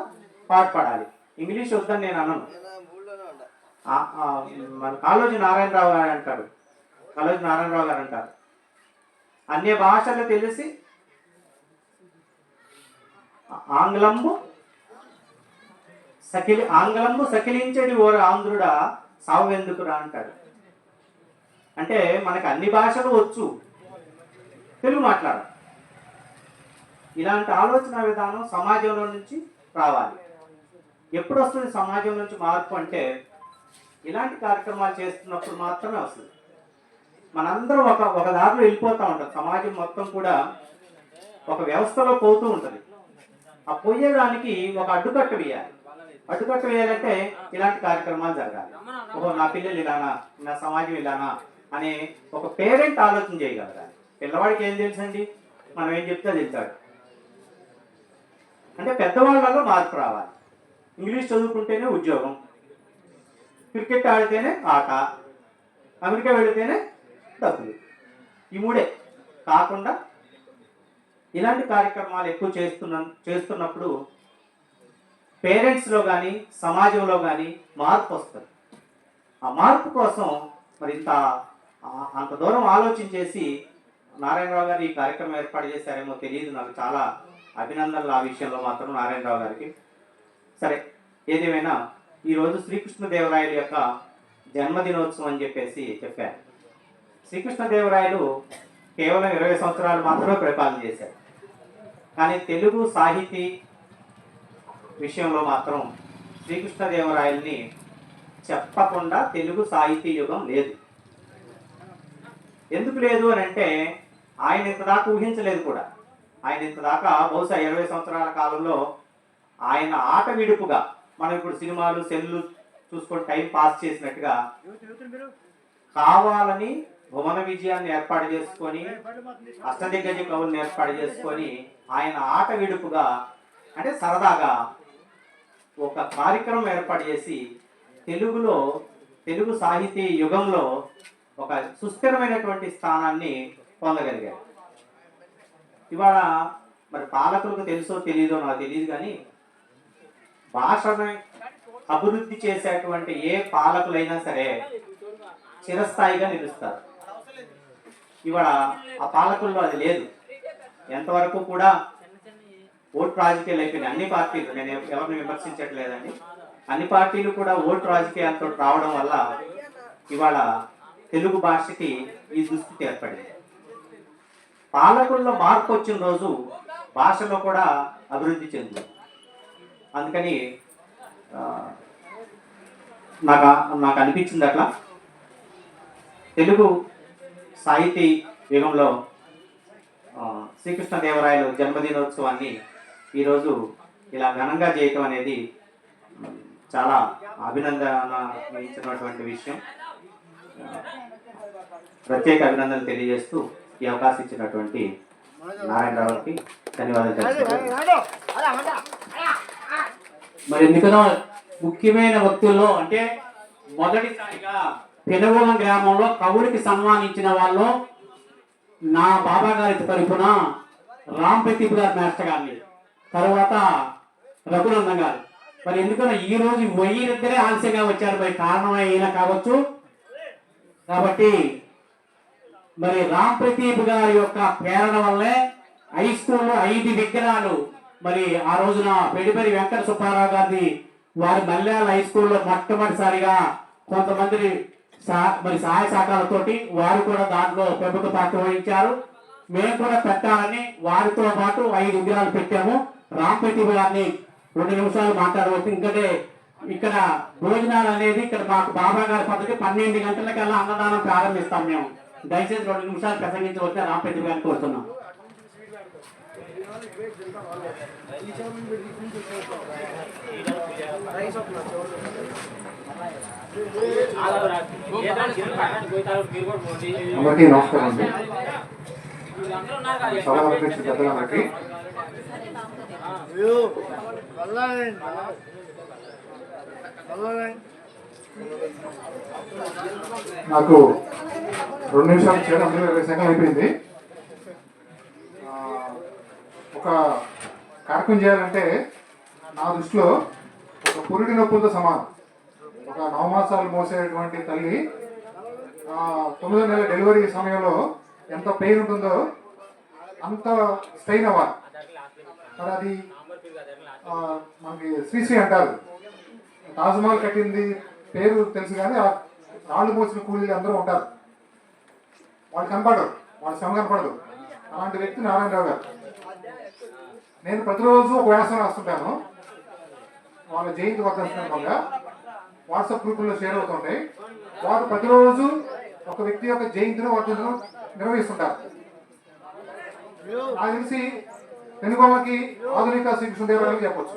పాటుపడాలి. ఇంగ్లీష్ వద్దని నేను అన్నాను. మన కాళోజీ నారాయణరావు గారు అంటారు, అన్య భాషలు తెలిసి ఆంగ్లంబు సకిలించడి ఓర ఆంధ్రుడా సావెందుకురా అంటాడు. అంటే మనకు అన్ని భాషలు వచ్చు, తెలుగు మాట్లాడాలి. ఇలాంటి ఆలోచన విధానం సమాజంలో నుంచి రావాలి. ఎప్పుడు వస్తుంది సమాజం నుంచి మార్పు అంటే, ఇలాంటి కార్యక్రమాలు చేస్తున్నప్పుడు మాత్రమే వస్తుంది. మనందరం ఒక దారిలో వెళ్ళిపోతూ ఉంటాం. సమాజం మొత్తం కూడా ఒక వ్యవస్థలో పోతూ ఉంటుంది. ఆ పోయేదానికి ఒక అడ్డుకట్ట వేయాలంటే ఇలాంటి కార్యక్రమాలు జరగాలి. ఓహో, నా పిల్లలు ఇలానా, నా సమాజం ఇలానా అనే ఒక పేరెంట్ ఆలోచన చేయగలగాలి. పిల్లవాడికి ఏం తెలుసండి, మనం ఏం చెప్తే తెలుస్తాడు. అంటే పెద్దవాళ్ళలో మార్పు రావాలి. ఇంగ్లీష్ చదువుకుంటేనే ఉద్యోగం, క్రికెట్ ఆడితేనే ఆట, అమెరికా వెళితేనే డబ్బులు, ఈ మూడే కాకుండా ఇలాంటి కార్యక్రమాలు ఎక్కువ చేస్తున్నప్పుడు పేరెంట్స్లో కానీ సమాజంలో కానీ మార్పు వస్తుంది. ఆ మార్పు కోసం మరి అంత దూరం ఆలోచించేసి నారాయణరావు గారు ఈ కార్యక్రమం ఏర్పాటు చేశారేమో తెలియదు నాకు. చాలా అభినందనలు ఆ విషయంలో మాత్రం నారాయణరావు గారికి. సరే, ఏదేమైనా ఈరోజు శ్రీకృష్ణదేవరాయలు యొక్క జన్మదినోత్సవం అని చెప్పారు. శ్రీకృష్ణదేవరాయలు కేవలం 20 సంవత్సరాలు మాత్రమే పరిపాలన చేశారు. కానీ తెలుగు సాహితీ విషయంలో మాత్రం శ్రీకృష్ణదేవరాయల్ని చెప్పకుండా తెలుగు సాహితీ యుగం లేదు. ఎందుకు లేదు అని అంటే, ఆయన ఇంతదాకా ఊహించలేదు కూడా. ఆయన ఇంతదాకా బహుశా 20 సంవత్సరాల కాలంలో ఆయన ఆట విడుపుగా, మనం ఇప్పుడు సినిమాలు, సెల్లు చూసుకొని టైం పాస్ చేసినట్టుగా కావాలని భువన విజయాన్ని ఏర్పాటు చేసుకొని, అష్టదిగ్గజ కవుల్ని ఏర్పాటు చేసుకొని, ఆయన ఆట విడుపుగా అంటే సరదాగా ఒక కార్యక్రమం ఏర్పాటు చేసి తెలుగు సాహితీ యుగంలో ఒక సుస్థిరమైనటువంటి స్థానాన్ని పొందగలిగారు. ఇవాళ మరి పాలకులకు తెలుసో తెలీదో నాకు తెలియదు, కానీ భాషను అభివృద్ధి చేసేటువంటి ఏ పాలకులైనా సరే చిరస్థాయిగా నిలుస్తారు. ఇవాళ ఆ పాలకుల్లో అది లేదు. ఎంతవరకు కూడా ఓటు రాజకీయాలు అయిపోయినాయి. అన్ని పార్టీలు, నేను ఎవరిని విమర్శించట్లేదండి, అన్ని పార్టీలు కూడా ఓటు రాజకీయాలతో రావడం వల్ల ఇవాళ తెలుగు భాషకి ఈ దుస్థితి ఏర్పడింది. పాలకుల్లో మార్పు వచ్చిన రోజు భాషలో కూడా అభివృద్ధి చెందింది. అందుకని నాకు అనిపించింది అట్లా తెలుగు సాహితీ యుగంలో శ్రీకృష్ణదేవరాయలు జన్మదినోత్సవాన్ని ఈరోజు ఇలా ఘనంగా చేయటం అనేది చాలా అభినందనటువంటి విషయం. ప్రత్యేక అభినందనలు తెలియజేస్తూ ఈ అవకాశం ఇచ్చినటువంటి నారాయణరావుకి ధన్యవాదాలు. మరి ఎందుకనో ముఖ్యమైన వ్యక్తుల్లో అంటే మొదటిసారిగా పెనుగొలం గ్రామంలో కవులకి సన్మానించిన వాళ్ళు నా బాబా గారి తరపున రామ్ ప్రదీప్ గారు మాస్టర్ గారిని, తర్వాత రఘునందన్ గారు. మరి ఎందుకన్నా ఈ రోజు ఇద్దరే ఆలస్యంగా వచ్చారు, మరి కారణం అయినా కావచ్చు. కాబట్టి మరి రామ్ ప్రదీప్ గారి యొక్క ప్రేరణ వల్లే హై స్కూల్లో 5 విగ్రహాలు మరి ఆ రోజున పెడిపరి వెంకట సుబ్బారావు గారిని వారి మల్యాల హై స్కూల్లో మొట్టమొదటిసారిగా కొంతమంది మరి సహాయ సహకారాలతోటి వారు కూడా దాంట్లో ప్రభుత్వ పాత్ర వహించారు. మేము కూడా పెట్టాలని వారితో పాటు 5 విగ్రహాలు పెట్టాము. రామ్ ప్రదీప్ గారిని 2 నిమిషాలు మాట్లాడవచ్చు. ఎందుకంటే ఇక్కడ భోజనాలు అనేది ఇక్కడ మాకు బాబా గారి పద్ధతి 12 గంటలకల్లా అన్నదానం ప్రారంభిస్తాం. మేము దయచేసి 2 నిమిషాలు ప్రసంగించవచ్చు రామ్ ప్రదీప్ గారిని కోరుతున్నాం. అందరికీ నమస్కారం అండి. సభ అధ్యక్షుడు పెద్దలందరికీ నాకు 2 నిమిషాలు చేయడం 20 సెకండ్లు అయిపోయింది. ఒక కార్యక్రమం చేయాలంటే నా దృష్టిలో ఒక పురిటి నొప్పులతో సమానం. ఒక 9 మాసాలు మోసేటువంటి తల్లి 9వ నెల డెలివరీ సమయంలో ఎంత పెయిన్ ఉంటుందో అంత స్ట్రెయిన్ అవ్వాలి. మరి అది మనకి శ్రీశ్రీ అంటారు. తాజ్మహల్ కట్టింది పేరు తెలుసు కానీ ఆ రాళ్ళు మోసిన కూలీలు అందరూ ఉంటారు, వాళ్ళు కనపడరు, వాళ్ళ శ్రమ కనపడదు. అలాంటి వ్యక్తి నారాయణరావు గారు. నేను ప్రతిరోజు ఒక వ్యాసం రాస్తుంటాను. వాళ్ళ జయంతి వర్ధంగా వాట్సాప్ గ్రూపుల్లో షేర్ అవుతుంటాయి. వారు ప్రతిరోజు ఒక వ్యక్తి యొక్క జయంతిని వర్ధంతులు నిర్వహిస్తుంటారు. నాకు తెలిసి పెనుగొండకి ఆధునిక శ్రీకృష్ణదేవరాయలు చెప్పొచ్చు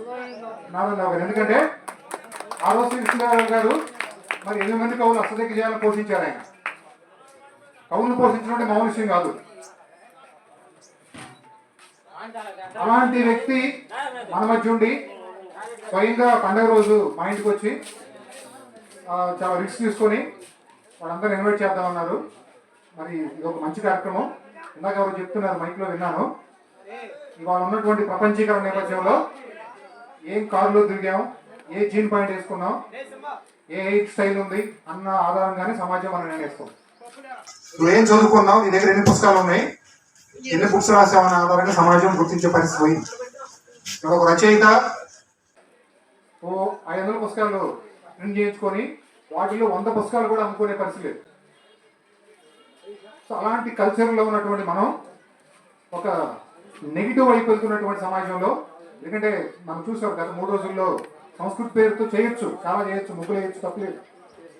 నారాయణరావు గారు. ఎందుకంటే ఆ రోజు శ్రీకృష్ణదేవరాయలు గారు మరి 8 మంది కవులు అష్టదిగ్గజాలను పోషించారు. ఆయన కవులను పోషించడం మామూలు విషయం కాదు. అలాంటి వ్యక్తి మన మధ్య ఉండి స్వయంగా పండుగ రోజు మా ఇంటికి వచ్చి చాలా రిస్క్ తీసుకొని వాళ్ళందరూ ఇన్వైట్ చేద్దామన్నారు. మరి ఇది ఒక మంచి కార్యక్రమం. ఇందాక ఎవరు చెప్తున్నారు, మైక్లో విన్నాను. ఇవాళ ఉన్నటువంటి ప్రపంచీకరణ నేపథ్యంలో ఏం కారులో తిరిగాం, ఏ జీన్ పాయింట్ వేసుకున్నాం, ఏ హెయిర్ స్టైల్ ఉంది అన్న ఆధారంగానే సమాజం మనం నిర్ణయిస్తాం. నువ్వు ఏం చదువుకున్నావు, నీ దగ్గర ఎన్ని పుస్తకాలు ఉన్నాయి, ఎన్ని బుక్స్ రాసామన్న ఆధారంగా సమాజం గుర్తించే పరిస్థితి పోయింది. ఇక్కడ ఒక రచయిత 500 పుస్తకాలు ప్రింట్ చేయించుకొని వాటిలో 100 పుస్తకాలు కూడా అమ్ముకునే పరిస్థితి లేదు. సో అలాంటి కల్చర్లో ఉన్నటువంటి మనం ఒక నెగిటివ్ వైపు వెళ్తున్నటువంటి సమాజంలో, ఎందుకంటే మనం చూసాం గత 3 రోజుల్లో సంస్కృతి పేరుతో చేయొచ్చు, చాలా చేయొచ్చు, ముగ్గులు వేయచ్చు, తప్పులేదు,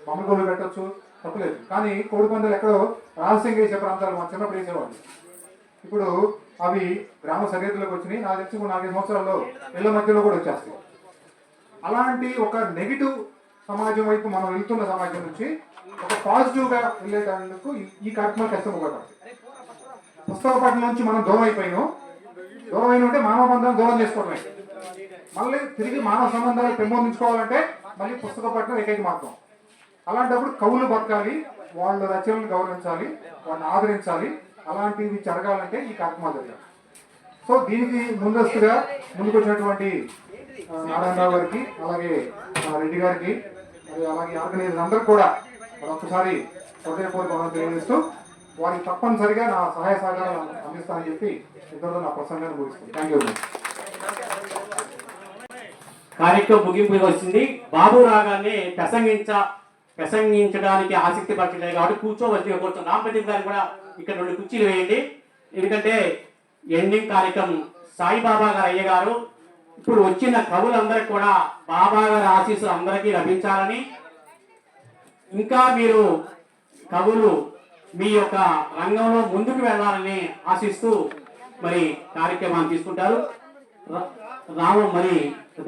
మామిడిగోళ్ళు పెట్టచ్చు, తప్పులేదు. కానీ కోడి పందాలు ఎక్కడో రహస్యంగా వేసే ప్రాంతాలు మన చిన్నప్పుడు వేసేవాళ్ళు. ఇప్పుడు అవి గ్రామ సరిహద్దులోకి వచ్చినాయి. నాకు తెలిసి 4-5 సంవత్సరాల్లో ఇళ్ల మధ్యలో కూడా వచ్చేస్తాయి. అలాంటి ఒక నెగిటివ్ సమాజం వైపు మనం వెళ్తున్న సమాజం నుంచి ఒక పాజిటివ్గా వెళ్ళేటందుకు ఈ కార్యక్రమాలు కష్టం ఉపయోగపడుతుంది. పుస్తక పఠనం నుంచి మనం దూరం అయిపోయినాం. దూరం అయిన ఉంటే మానవ బంధాలను దూరం చేసుకోవడమే. మళ్ళీ తిరిగి మానవ సంబంధాలు పెంపొందించుకోవాలంటే మళ్ళీ పుస్తక పఠనం ఏకైక మార్గం. అలాంటప్పుడు కవులు బతకాలి, వాళ్ళ రచనలను గౌరవించాలి, వాళ్ళని ఆదరించాలి. అలాంటివి జరగాలంటే ఈ కార్యక్రమాలు జరగాలి. సో దీనికి ముందస్తుగా ముందుకు వచ్చినటువంటి నారాయణరావు గారికి, అలాగే రెడ్డి గారికి, అలాగే ఆర్గనైజర్ అందరికి కూడా మరొకసారి హృదయపూర్వక తెలియజేస్తూ వారికి తప్పనిసరిగా నా సహాయ సహకారాలు అందిస్తానని చెప్పి ఇద్దరు నా ప్రసంగాన్ని ముగిస్తాను. Thank you. కార్యక్రమం ముగింపు వచ్చింది. బాబు రాగానే ప్రసంగించడానికి ఆసక్తి పరచలేదు కాబట్టి కూర్చోవలసి కోరుతున్నాం. రామ్ ప్రదీప్ గారు కూడా ఇక్కడ 2 కుర్చీలు వేయండి. ఎందుకంటే ఎండింగ్ కార్యక్రమం సాయిబాబా గారు అయ్య గారు ఇప్పుడు వచ్చిన కవులందరికీ కూడా బాబా గారి ఆశీస్సులు అందరికీ లభించాలని, ఇంకా మీరు కవులు మీ యొక్క రంగంలో ముందుకు వెళ్ళాలని ఆశిస్తూ మరి కార్యక్రమాన్ని తీసుకుంటారు.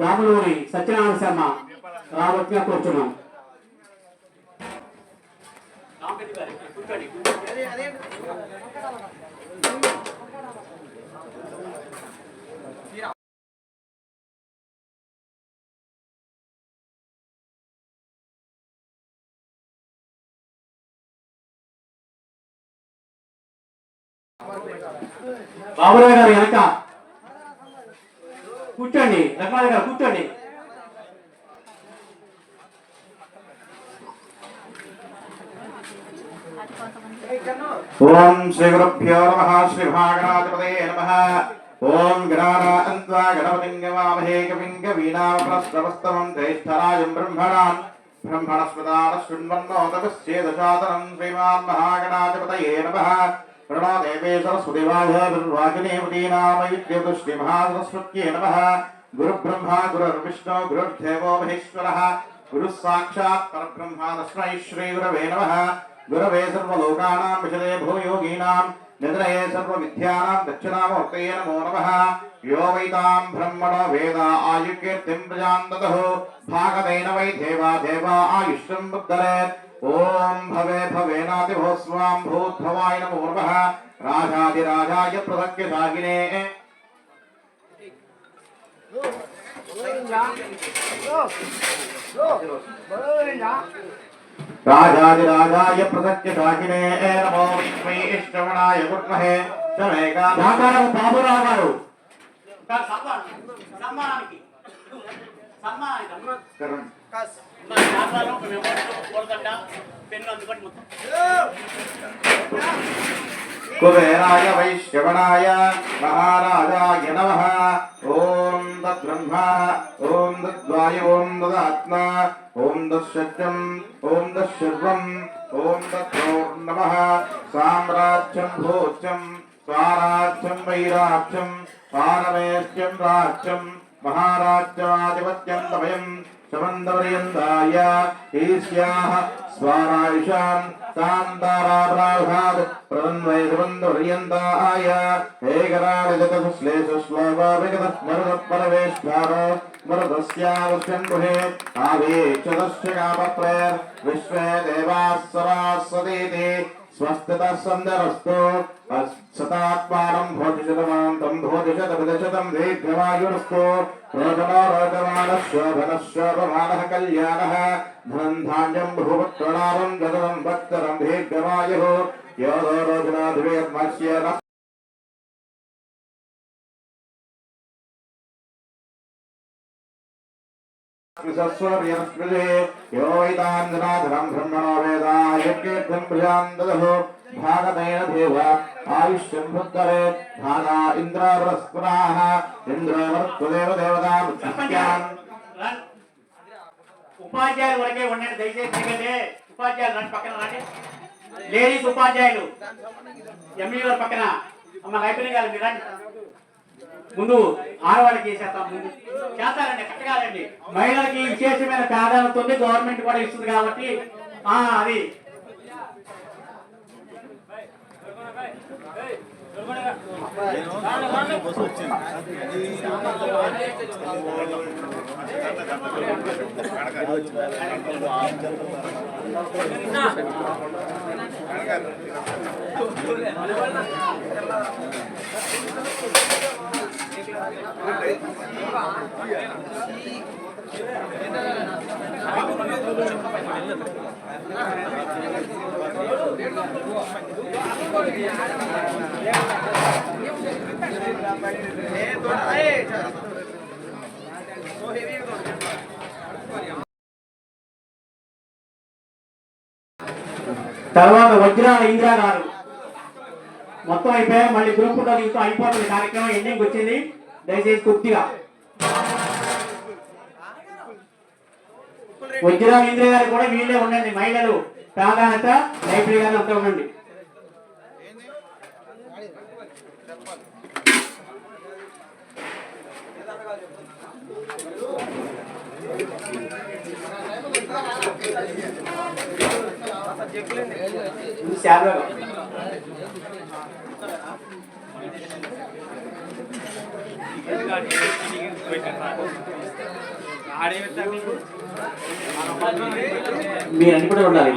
రాములూరి సత్యనారాయణ శర్మ రావచ్చుగా కూర్చున్నాం. బాబురావు గారు వెనక కూర్చోండి. రఘునాథ్ గారు కూర్చోండి. ఓం శ్రీ గురుభ్యో నమః. శ్రీ మహాగణాధిపతయే నమః. ఓం గణానాన్వా గణపతిం గవామహే కవిం కవీనామప్రస్తవస్తమం జ్యేష్ఠరాజం బ్రహ్మణస్పదాన శృణ్వన్నోతపశ్చేదశాతనం. శ్రీమాన్ మహాగణాధిపతయే నమః. ప్రణో దేవే సరస్వతివాహర్వాకినేపతీనామయుద్యతు శ్రీ మహాసరస్వత్యే నమః. గురుబ్రహ్మ గురుర్విష్ణు గురుర్దేవో మహేశ్వరః. గురుః సాక్షాత్ పరబ్రహ్మ. తస్మై శ్రీ గురవే నమః. గురవే సర్వలోకానాం విషదే భూయోగీనాం నిద్రయే సర్వవిద్యానాం దక్షిణామూర్తయే నమో నమః. యో వైతాం బ్రహ్మణో వేద ఆయుకీర్తిం ప్రజాం దదః. భాగవేన వై దేవా ఆయుష్యం బుద్ధరేత్. ఓం భవే భవేనాతిభోస్వాం భూద్భవాయ నమో నమః. రాజాధిరాజాయ ప్రసఖ్యశాగినే. రాజాధిరాజాయ ప్రసఖ్యశాగినే నమో విశ్వేశ్వరాయ గుర్మహే. బాబురావు గారు కుబేరాయ వైశ్రవణాయ మహారాజాయ నమః. ఓం తద్బ్రహ్మ ఓం తద్వాయ ఓం తదాత్మా ఓం తత్సత్యం ఓం తత్సర్వం ఓం తద్నమః. సామ్రాజ్యం భోజ్యం స్వరాజ్యం వైరాజ్యం పారమేష్ట్యం రాజ్యం మహారాజ్యాధిపత్యం తమయం శమందవర్యందాయ ఈస్యాః స్వరాయుషాం కాంతారాభ్రాభాద్ ప్రదన్వయ శమందవర్యందాయ ఏకరాళిగతశ్లేషశ్లోకవిగతః మరుదపరవేష్టారో మరుదస్యావశ్యం గృహే ఆవేక్షదశ్చ కామప్రేర్ విశ్వే దేవాः సరస్వతీతి స్వస్తితః సందరస్తు. సతాత్మానం భోతిశతమాంతం భోతిశతమిదశతం దీర్ఘమాయురస్తు. రోచనో రోచమానః శోభనః శోభమానః కళ్యాణః. ధనం ధాన్యం బహుపుత్రలాభం గతం భక్తరం దీర్ఘమాయుః. యోదో రోచనాధివేర్మస్య यो वैतान्धनाधरं ब्रह्मणो वेदायज्ञेद्धं प्रजां ददः. भागतेन देव आयुष्यं भुद्धरे. भागा इंद्र बृहस्पतिः इंद्रवत्वदेव देवतां. ఉపాధ్యాయులు వరకే ఉండండి దయచేసి. ఎందుకంటే ఉపాధ్యాయులు రండి, పక్కన రండి. లేడీస్ ఉపాధ్యాయులు ఎంఈఓ పక్కన అమ్మ లైబ్రరీ గారు మీరు రండి. ముందు ఆడవాళ్ళకి చేసేస్తాం, ముందు చేస్తారండి, కట్టగాలండి. మహిళలకి విశేషమైన ప్రాధాన్యత ఉంది, గవర్నమెంట్ కూడా ఇస్తుంది కాబట్టి అది తర్వాత వజ్రాల ఇందిరా గారు మొత్తం అయిపోయా. మళ్ళీ గ్రూప్ ఫోటో అయిపోతుంది కార్యక్రమం, ఎండింగ్ వచ్చింది. దయచేసి కొద్దిగా వజ్రాల ఇందిరా గారు కూడా వీళ్ళే ఉండండి. మహిళలు ప్రాధాన్యత లైబ్రరీ గారు అంతా ఉండండి. మీరన్నీ కూడా ఉండాలి.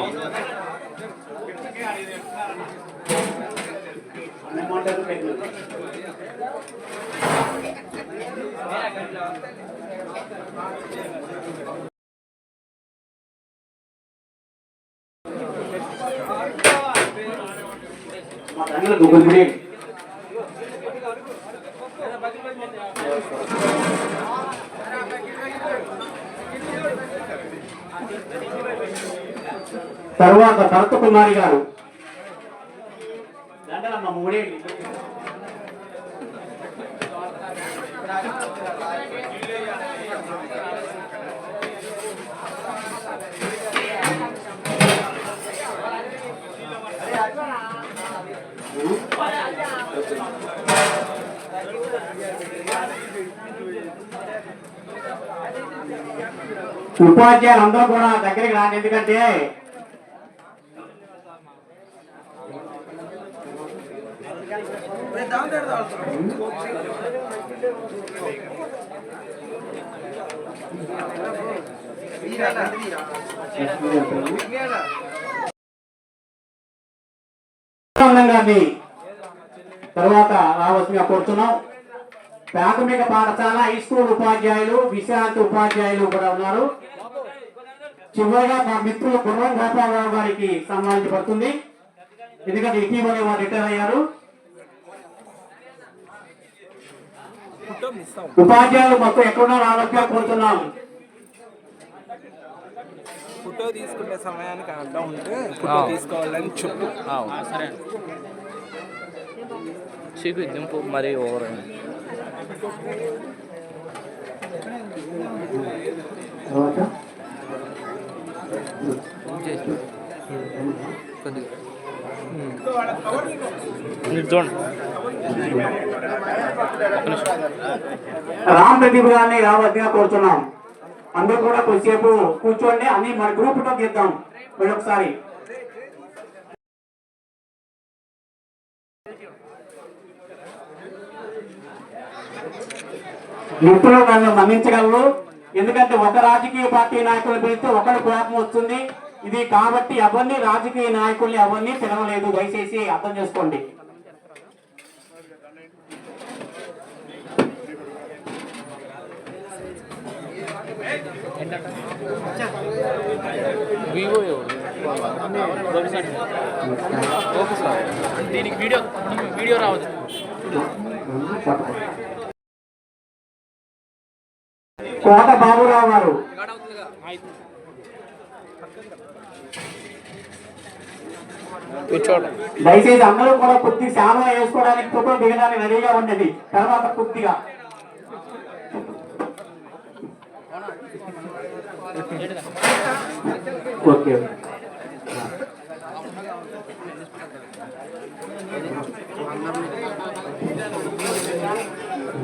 మా తండ్రి గుగ్గులు తర్వాత భరత కుమారి గారు. దండలమ్మ మూడేళ్ళు. ఉపాధ్యాయులు అందరూ కూడా దగ్గరికి రాండి, ఎందుకంటే గారిని తర్వాత రావాల్సిందిగా కోరుతున్నాం. ప్రాథమిక పాఠశాల హై స్కూల్ ఉపాధ్యాయులు, విశ్రాంతి ఉపాధ్యాయులు కూడా ఉన్నారు. చివరిగా మా మిత్రులు గుర్రం గోపాలరావు గారికి సన్మానించబడుతుంది, ఎందుకంటే ఇటీవలే వారు రిటైర్ అయ్యారు. ఉపాధ్యాయులు మొత్తం ఎక్కడున్నా రావాల్సిగా కోరుతున్నాం. ఫోటో తీసుకునే సమయానికి అడ్డం ఉంటే ఫోటో తీసుకోవాలని చెప్పు. సరే చూపించు మరి ఓవర్ రామ్ ప్రదీప్ గారిని రావద్దుగా కోరుతున్నాం. అందరూ కూడా కొద్దిసేపు కూర్చోండి, అన్ని మన గ్రూప్ తో తీద్దాం మరొకసారి. మిత్రులు నన్ను మన్నించగలరు, ఎందుకంటే ఒక రాజకీయ పార్టీ నాయకులు పిలిస్తే ఒకరి కోపం వస్తుంది. ఇది కాబట్టి ఎవరిని రాజకీయ నాయకుల్ని ఎవరిని పిలవలేదు, దయచేసి అర్థం చేసుకోండి. దీనికి వీడియో రావద్దు. కోట బాబురావు గారు, దయచేసి అందరూ కూడా కొద్ది శాతం వేసుకోవడానికి ఫోటో దిగడానికి రెడీగా ఉండేది. తర్వాత కొద్దిగా ఓకే.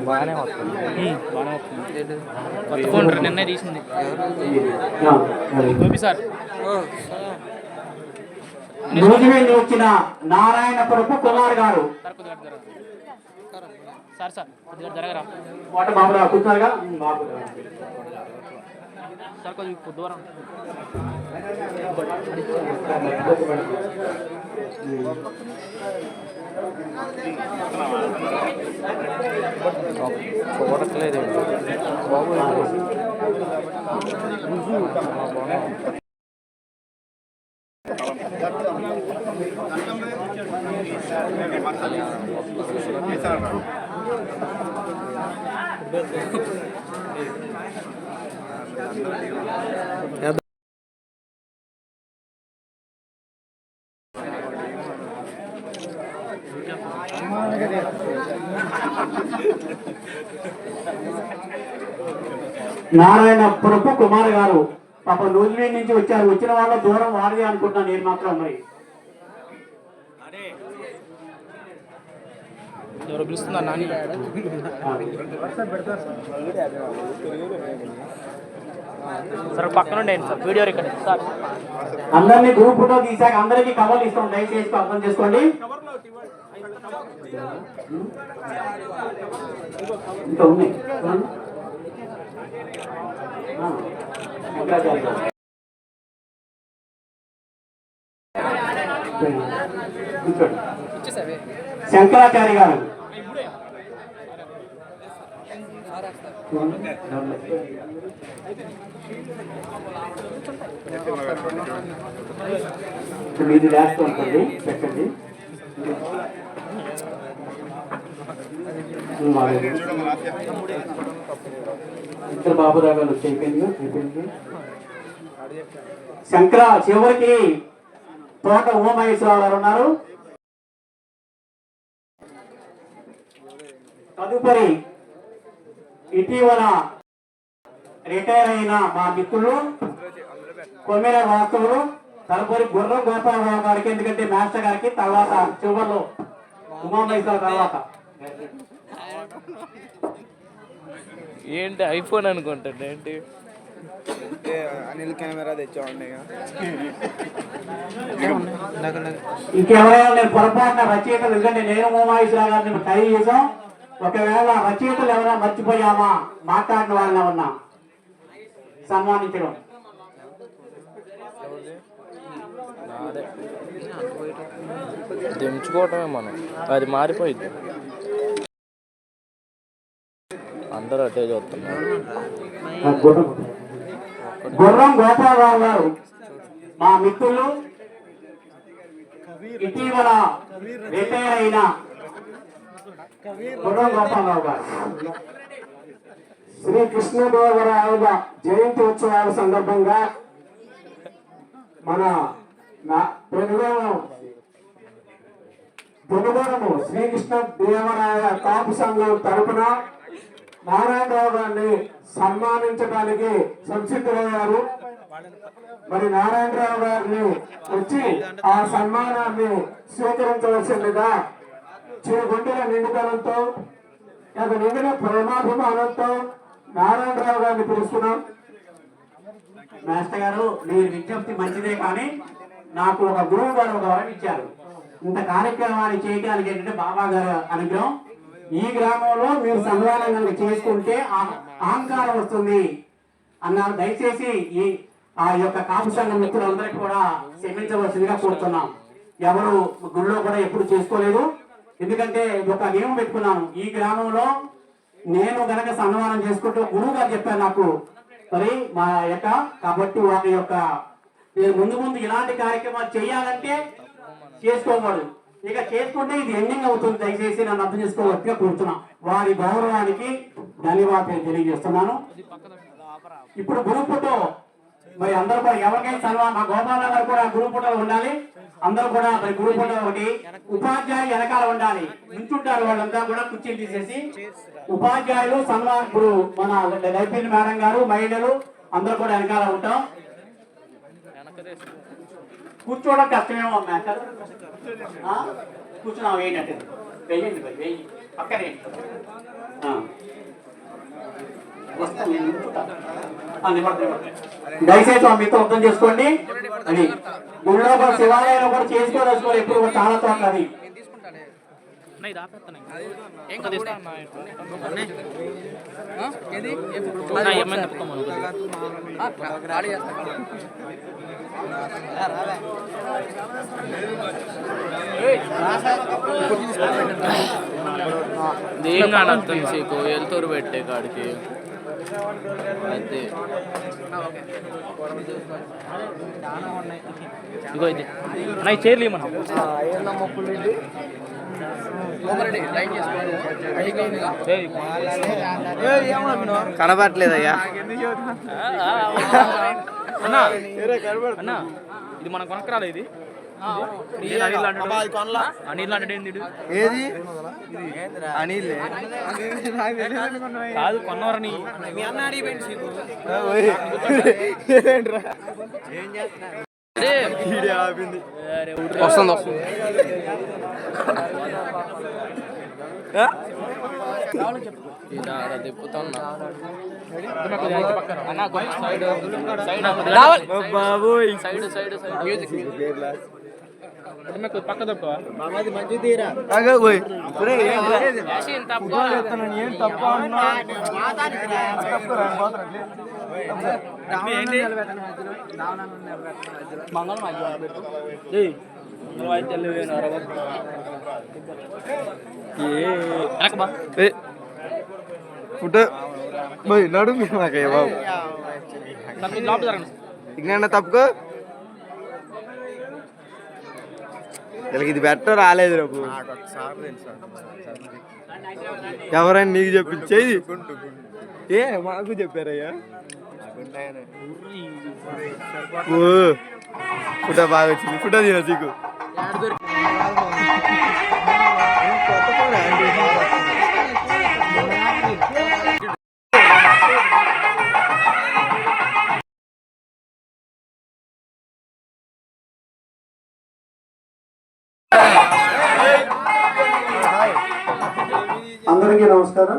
బాగానే వస్తుంది, నిన్నే తీసింది సార్. నూజివేలి వచ్చిన నారాయణపురపు కుమార్ గారు, సార్ జరగరా కోట బాబురావు కూర్చున్నారుగా. సార్ కొంచెం దూరం చూడట్లేదు బాబు. నారాయణపురపు కుమార్ గారు పాప నూజివేడి నుంచి వచ్చారు. వచ్చిన వాళ్ళ దూరం వారిదే అనుకుంటున్నాను నేను మాత్రం. మరి ఎవరు పిలుస్తున్నా నాని సార్ పక్కన ఉండండి సార్, వీడియో రికార్డ్ సార్. అందరినీ గ్రూప్ ఫోటో తీసాక అందరికీ కవర్లు ఇస్తాం, దయచేసి అర్థం చేసుకోండి. ఇంకా ఉన్నాయి శంకరాచార్య గారు, ఇది లాస్ట్ ఉంటుంది పెట్టండి. ఇద్దరు బాబురావు గారు అయిపోయింది. శంకర చివరికి తోట ఉమామహేశ్వరరావు గారు ఉన్నారు. తదుపరి ఇటీవల రిటైర్ అయిన మా మిత్రులు కొమ్మెర వాస్తవులు తదుపరి గుర్రం గోపాలరావు గారికి, ఎందుకంటే మాస్టర్ గారికి తర్వాత చివరిలో ఉమామహేశ్వరరావు తర్వాత. ఏంటి ఐఫోన్ అనుకుంటాడు ఏంటి అనిల్ కెమెరా తెచ్చామండి. ఇంకెవరైనా నేను పొరపాటున రచయితలు, ఎందుకంటే నేను ఉమామహేశ్వరరావు గారిని ట్రై చేసాం. ఒకవేళ రచయితలు ఎవరైనా మర్చిపోయామా, మాట్లాడిన వాళ్ళని ఉన్నా సన్మానించడం. దించుకోవటమే మనం, అది మారిపోయింది. అందరూ అటే చూస్తున్నారు. గుర్రం గోపాలరావు గారు మా మిత్రులు, ఇటీవల రిటైర్ అయిన గుర్రం గోపాలరావు గారు. శ్రీ కృష్ణదేవరాయల జయంతి ఉత్సవాల సందర్భంగా మన పెనుగోరము శ్రీకృష్ణ దేవరాయ కాపు సంఘం తరపున నారాయణరావు గారిని సన్మానించడానికి సంసిద్ధులయ్యారు. మరి నారాయణరావు గారిని వచ్చి ఆ సన్మానాన్ని స్వీకరించవలసిందిగా గుండెల నిండుదనంతో నిండిన ప్రేమాభిమానంతో నారాయణరావు గారిని పిలుస్తున్నాం. మాస్టర్ గారు, మీరు విజ్ఞప్తి మంచిదే, కానీ నాకు ఒక గురువు గారు ఒక వరం ఇచ్చారు. ఇంత కార్యక్రమాన్ని చేయడానికి ఏంటంటే బాబా గారు అనుగ్రహం. ఈ గ్రామంలో మీరు సన్మానం కనుక చేసుకుంటే అహంకారం వస్తుంది అన్నారు. దయచేసి ఆ యొక్క కాపు సంఘం మిత్రులందరికీ కూడా క్షమించవలసిందిగా కోరుతున్నాం. ఎవరు గుళ్ళో కూడా ఎప్పుడు చేసుకోలేదు. ఎందుకంటే ఒక నియమం పెట్టుకున్నాను, ఈ గ్రామంలో నేను గనక సన్మానం చేసుకుంటూ గురువు గారు చెప్పారు నాకు, మరి మా యొక్క కాబట్టి వారి యొక్క నేను ముందు ఇలాంటి కార్యక్రమాలు చేయాలంటే చేసుకోకూడదు. ఇక చేసుకుంటే ఇది ఎండింగ్ అవుతుంది. దయచేసి నన్ను అర్థం చేసుకోవచ్చుగా కూర్చున్నాం. వారి గౌరవానికి ధన్యవాదాలు తెలియజేస్తున్నాను. ఇప్పుడు గురు ఫోటో మరి అందరూ కూడా ఎవరికైనా సన్మానం, మా గోపాలరావు గారు కూడా గురు ఫోటో ఉండాలి. అందరూ కూడా మరి గురు ఫోటో ఒకటి, ఉపాధ్యాయులు వెనకాల ఉండాలి. నుంచుంటారు వాళ్ళంతా కూడా కుర్చీలు తీసేసి. ఉపాధ్యాయులు సన్మానం, ఇప్పుడు మన లైబ్రరీ మేడం గారు, మహిళలు అందరూ కూడా వెనకాల ఉంటాం. కూర్చోవడం కష్టమేమో మాస్టర్, కూర్చున్నాం ఏంటంటే వెయ్యండి, మరి వెయ్యి పక్కనే వస్తాను నేను. దయచేసి మీతో అర్థం చేసుకోండి. అది గుళ్ళో కూడా శివాలయంలో కూడా చేసుకోవాలి. ఎప్పుడు చాలా చోట్ల అది దేనిగా అర్థం సీకు వెళ్తూరు పెట్టే కాడికి అయితే ఇగో ఇది నా చేర్లీ మనం కనబడట్లేదయ్యా అన్నా అన్నా, ఇది మనం కొనక్కరాలే. ఇది అనిల్ అంటే ఏది అనిల్ కాదు, కొన్నవరని వస్తుంది తిప్పుతున్నా బాబు సైడ్ సైడ్ పక్క తప్ప మంచి తీరా ఏం తప్ప మంగళం ఫుడ్ నడు నాకే బాబు ఇక తప్పుకో. వీళ్ళకి ఇది బెట్ట రాలేదు రేపు. ఎవరైనా నీకు చెప్పించేది ఏ మాకు చెప్పారయ్యా. ఫోటో బాగా వచ్చింది. ఫోటో తీరా సీకు. అందరికీ నమస్కారం.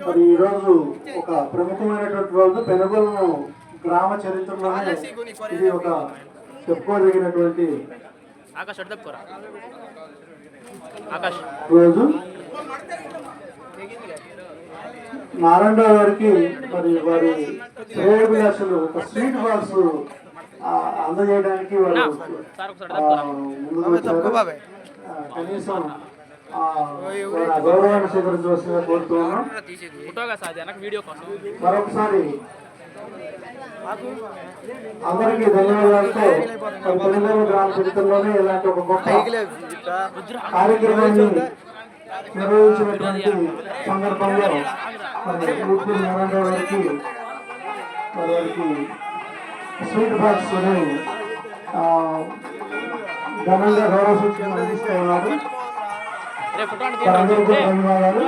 మరి ఈరోజు ఒక ప్రముఖమైనటువంటి రోజు. పెనుగొలను గ్రామ చరిత్రలోనే ఇది ఒక చెప్పుకోదగినటువంటి రోజు. నారాయణరావు గారికి మరి వారి శ్రేయోభిలాషులు ఒక స్వీట్ బాక్స్ అందజేయడానికి వారు ముందుకు వచ్చారు. కనీసం గౌరవాన్ని స్వీకరించవలసిందిగా కోరుతున్నాను. మరొకసారి అందరికీ ధన్యవాదాలతో పెనుగొలను గ్రామ చరిత్రలోనే ఇలాంటి ఒక గొప్ప కార్యక్రమాన్ని నిర్వహించినటువంటి సందర్భంలో ఊపూరు నారాయణరావు గారికి వారికి స్వీట్ బాక్స్ ఘనంగా గౌరవ సూచన అందిస్తూ ఉన్నారు. అందరికీ ధన్యవాదాలు.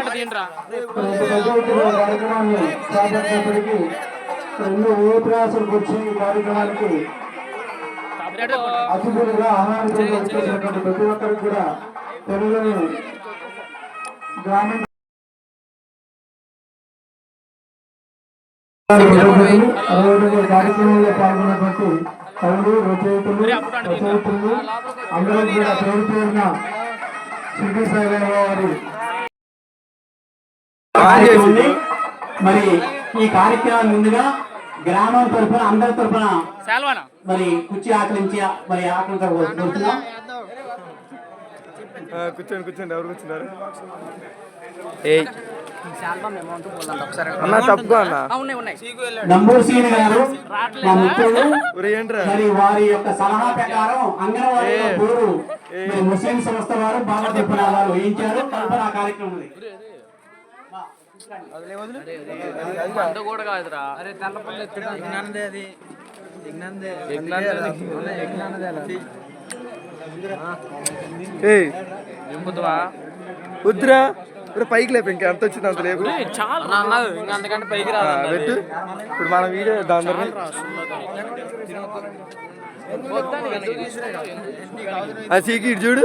కార్యక్రమాన్ని చేపట్టినప్పటికీ ఎన్నో ప్రయాసాలకు వచ్చి ఈ కార్యక్రమానికి అతిథులుగా ఆహ్వానించినటువంటి ప్రతి ఒక్కరికి కూడా తెలుగుని గ్రామీణ కార్యక్రమంలో పాల్గొన్నటువంటి కవులు, రచయితలు అందరూ కూడా పేరు పేరున షిరిడి సాయిబాబా వారి మరి ఈ కార్యక్రమం ముందుగా గ్రామం తరఫున అందరి తరఫున మరి కుర్చీ ఆకలించి మరి ఆకలించబోతున్నాం. కూర్చోండి. ఎవరు కూర్చున్నారు? నంబూరు సీని గారు మా మిత్రులు. మరి వారి యొక్క సలహా ప్రకారం అంగన్వాడీలో పేరు ముస్లిం సంస్థ వారు బాగా తిప్పనాలు వేయించారు. కల్పన కార్యక్రమం వద్దురా ఇప్పుడు పైకి లేపు. ఇంకా ఎంత వచ్చింది అంత లేపు. అంతకంటే పైకి రాదు. ఇప్పుడు మన వీడియో దాని సీకి ఇటు చూడు.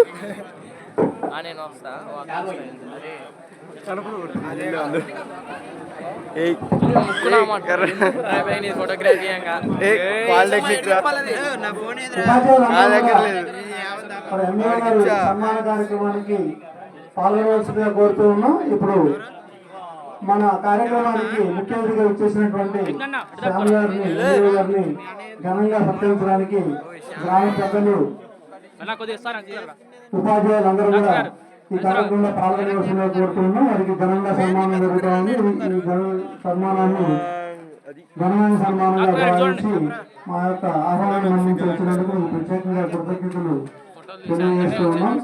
నేను వస్తా. ఫోటోగ్రఫీ సన్మాన కార్యక్రమానికి పాల్గొనవలసిందిగా కోరుతూ ఉన్నాం. ఇప్పుడు మన కార్యక్రమానికి ముఖ్య అతిథిగా వచ్చేసినటువంటి శ్యామ్ గారిని ఘనంగా సత్కరించడానికి గ్రామ పెద్దలు, ఉపాధ్యాయులందరూ కూడా ఈ కార్యక్రమంలో పాల్గొనవలసిందిగా కోరుతున్నాం. వారికి ఘనంగా సన్మానం జరుగుతూ ఉంది. ఈ సన్మానాన్ని ఘనమైన సన్మానంగా భావించి మా యొక్క ఆహ్వానాన్ని అందించి వచ్చినందుకు ప్రత్యేకంగా కృతజ్ఞతలు తెలియజేస్తూ ఉన్నాం.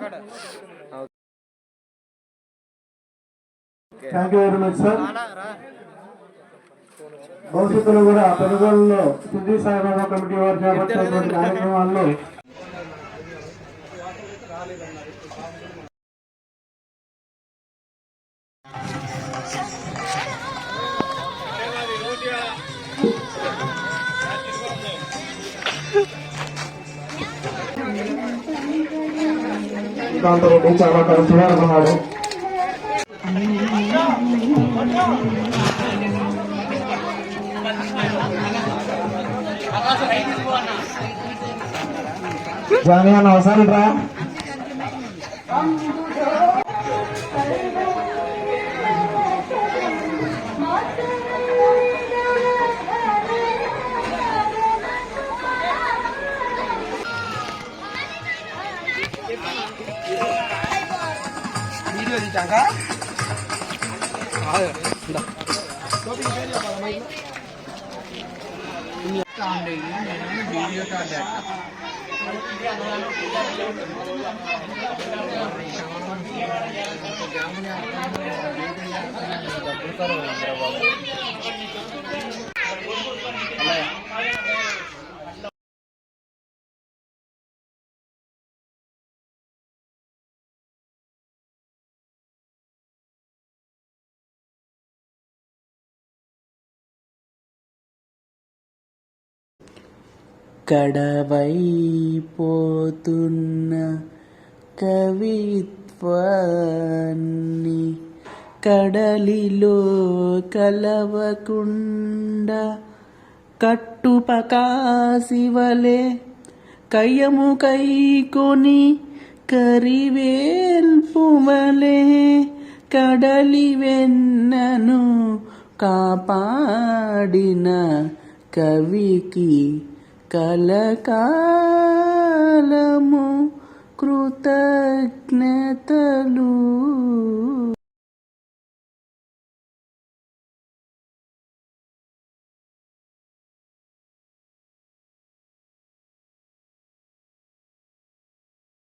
Thank you very much sir. భవిష్యత్తులో కూడా పెనుగొలలో షిరిడి సాయిబాబా కమిటీ వారు చేపట్టినటువంటి కార్యక్రమాల్లో దాంతో చాలా కలుసుగా ఉన్నాడు. జానియా అవసరం రా. వీడియో తీసాక వీడియో కడవైపోతున్న కవిత్వాన్ని కడలిలో కలవకుండా కట్టుపకాసివలే కయ్యము కైకొని కరివేల్పువలే కడలి వెన్నను కాపాడిన కవికి కలకాలము కృతజ్ఞతలు.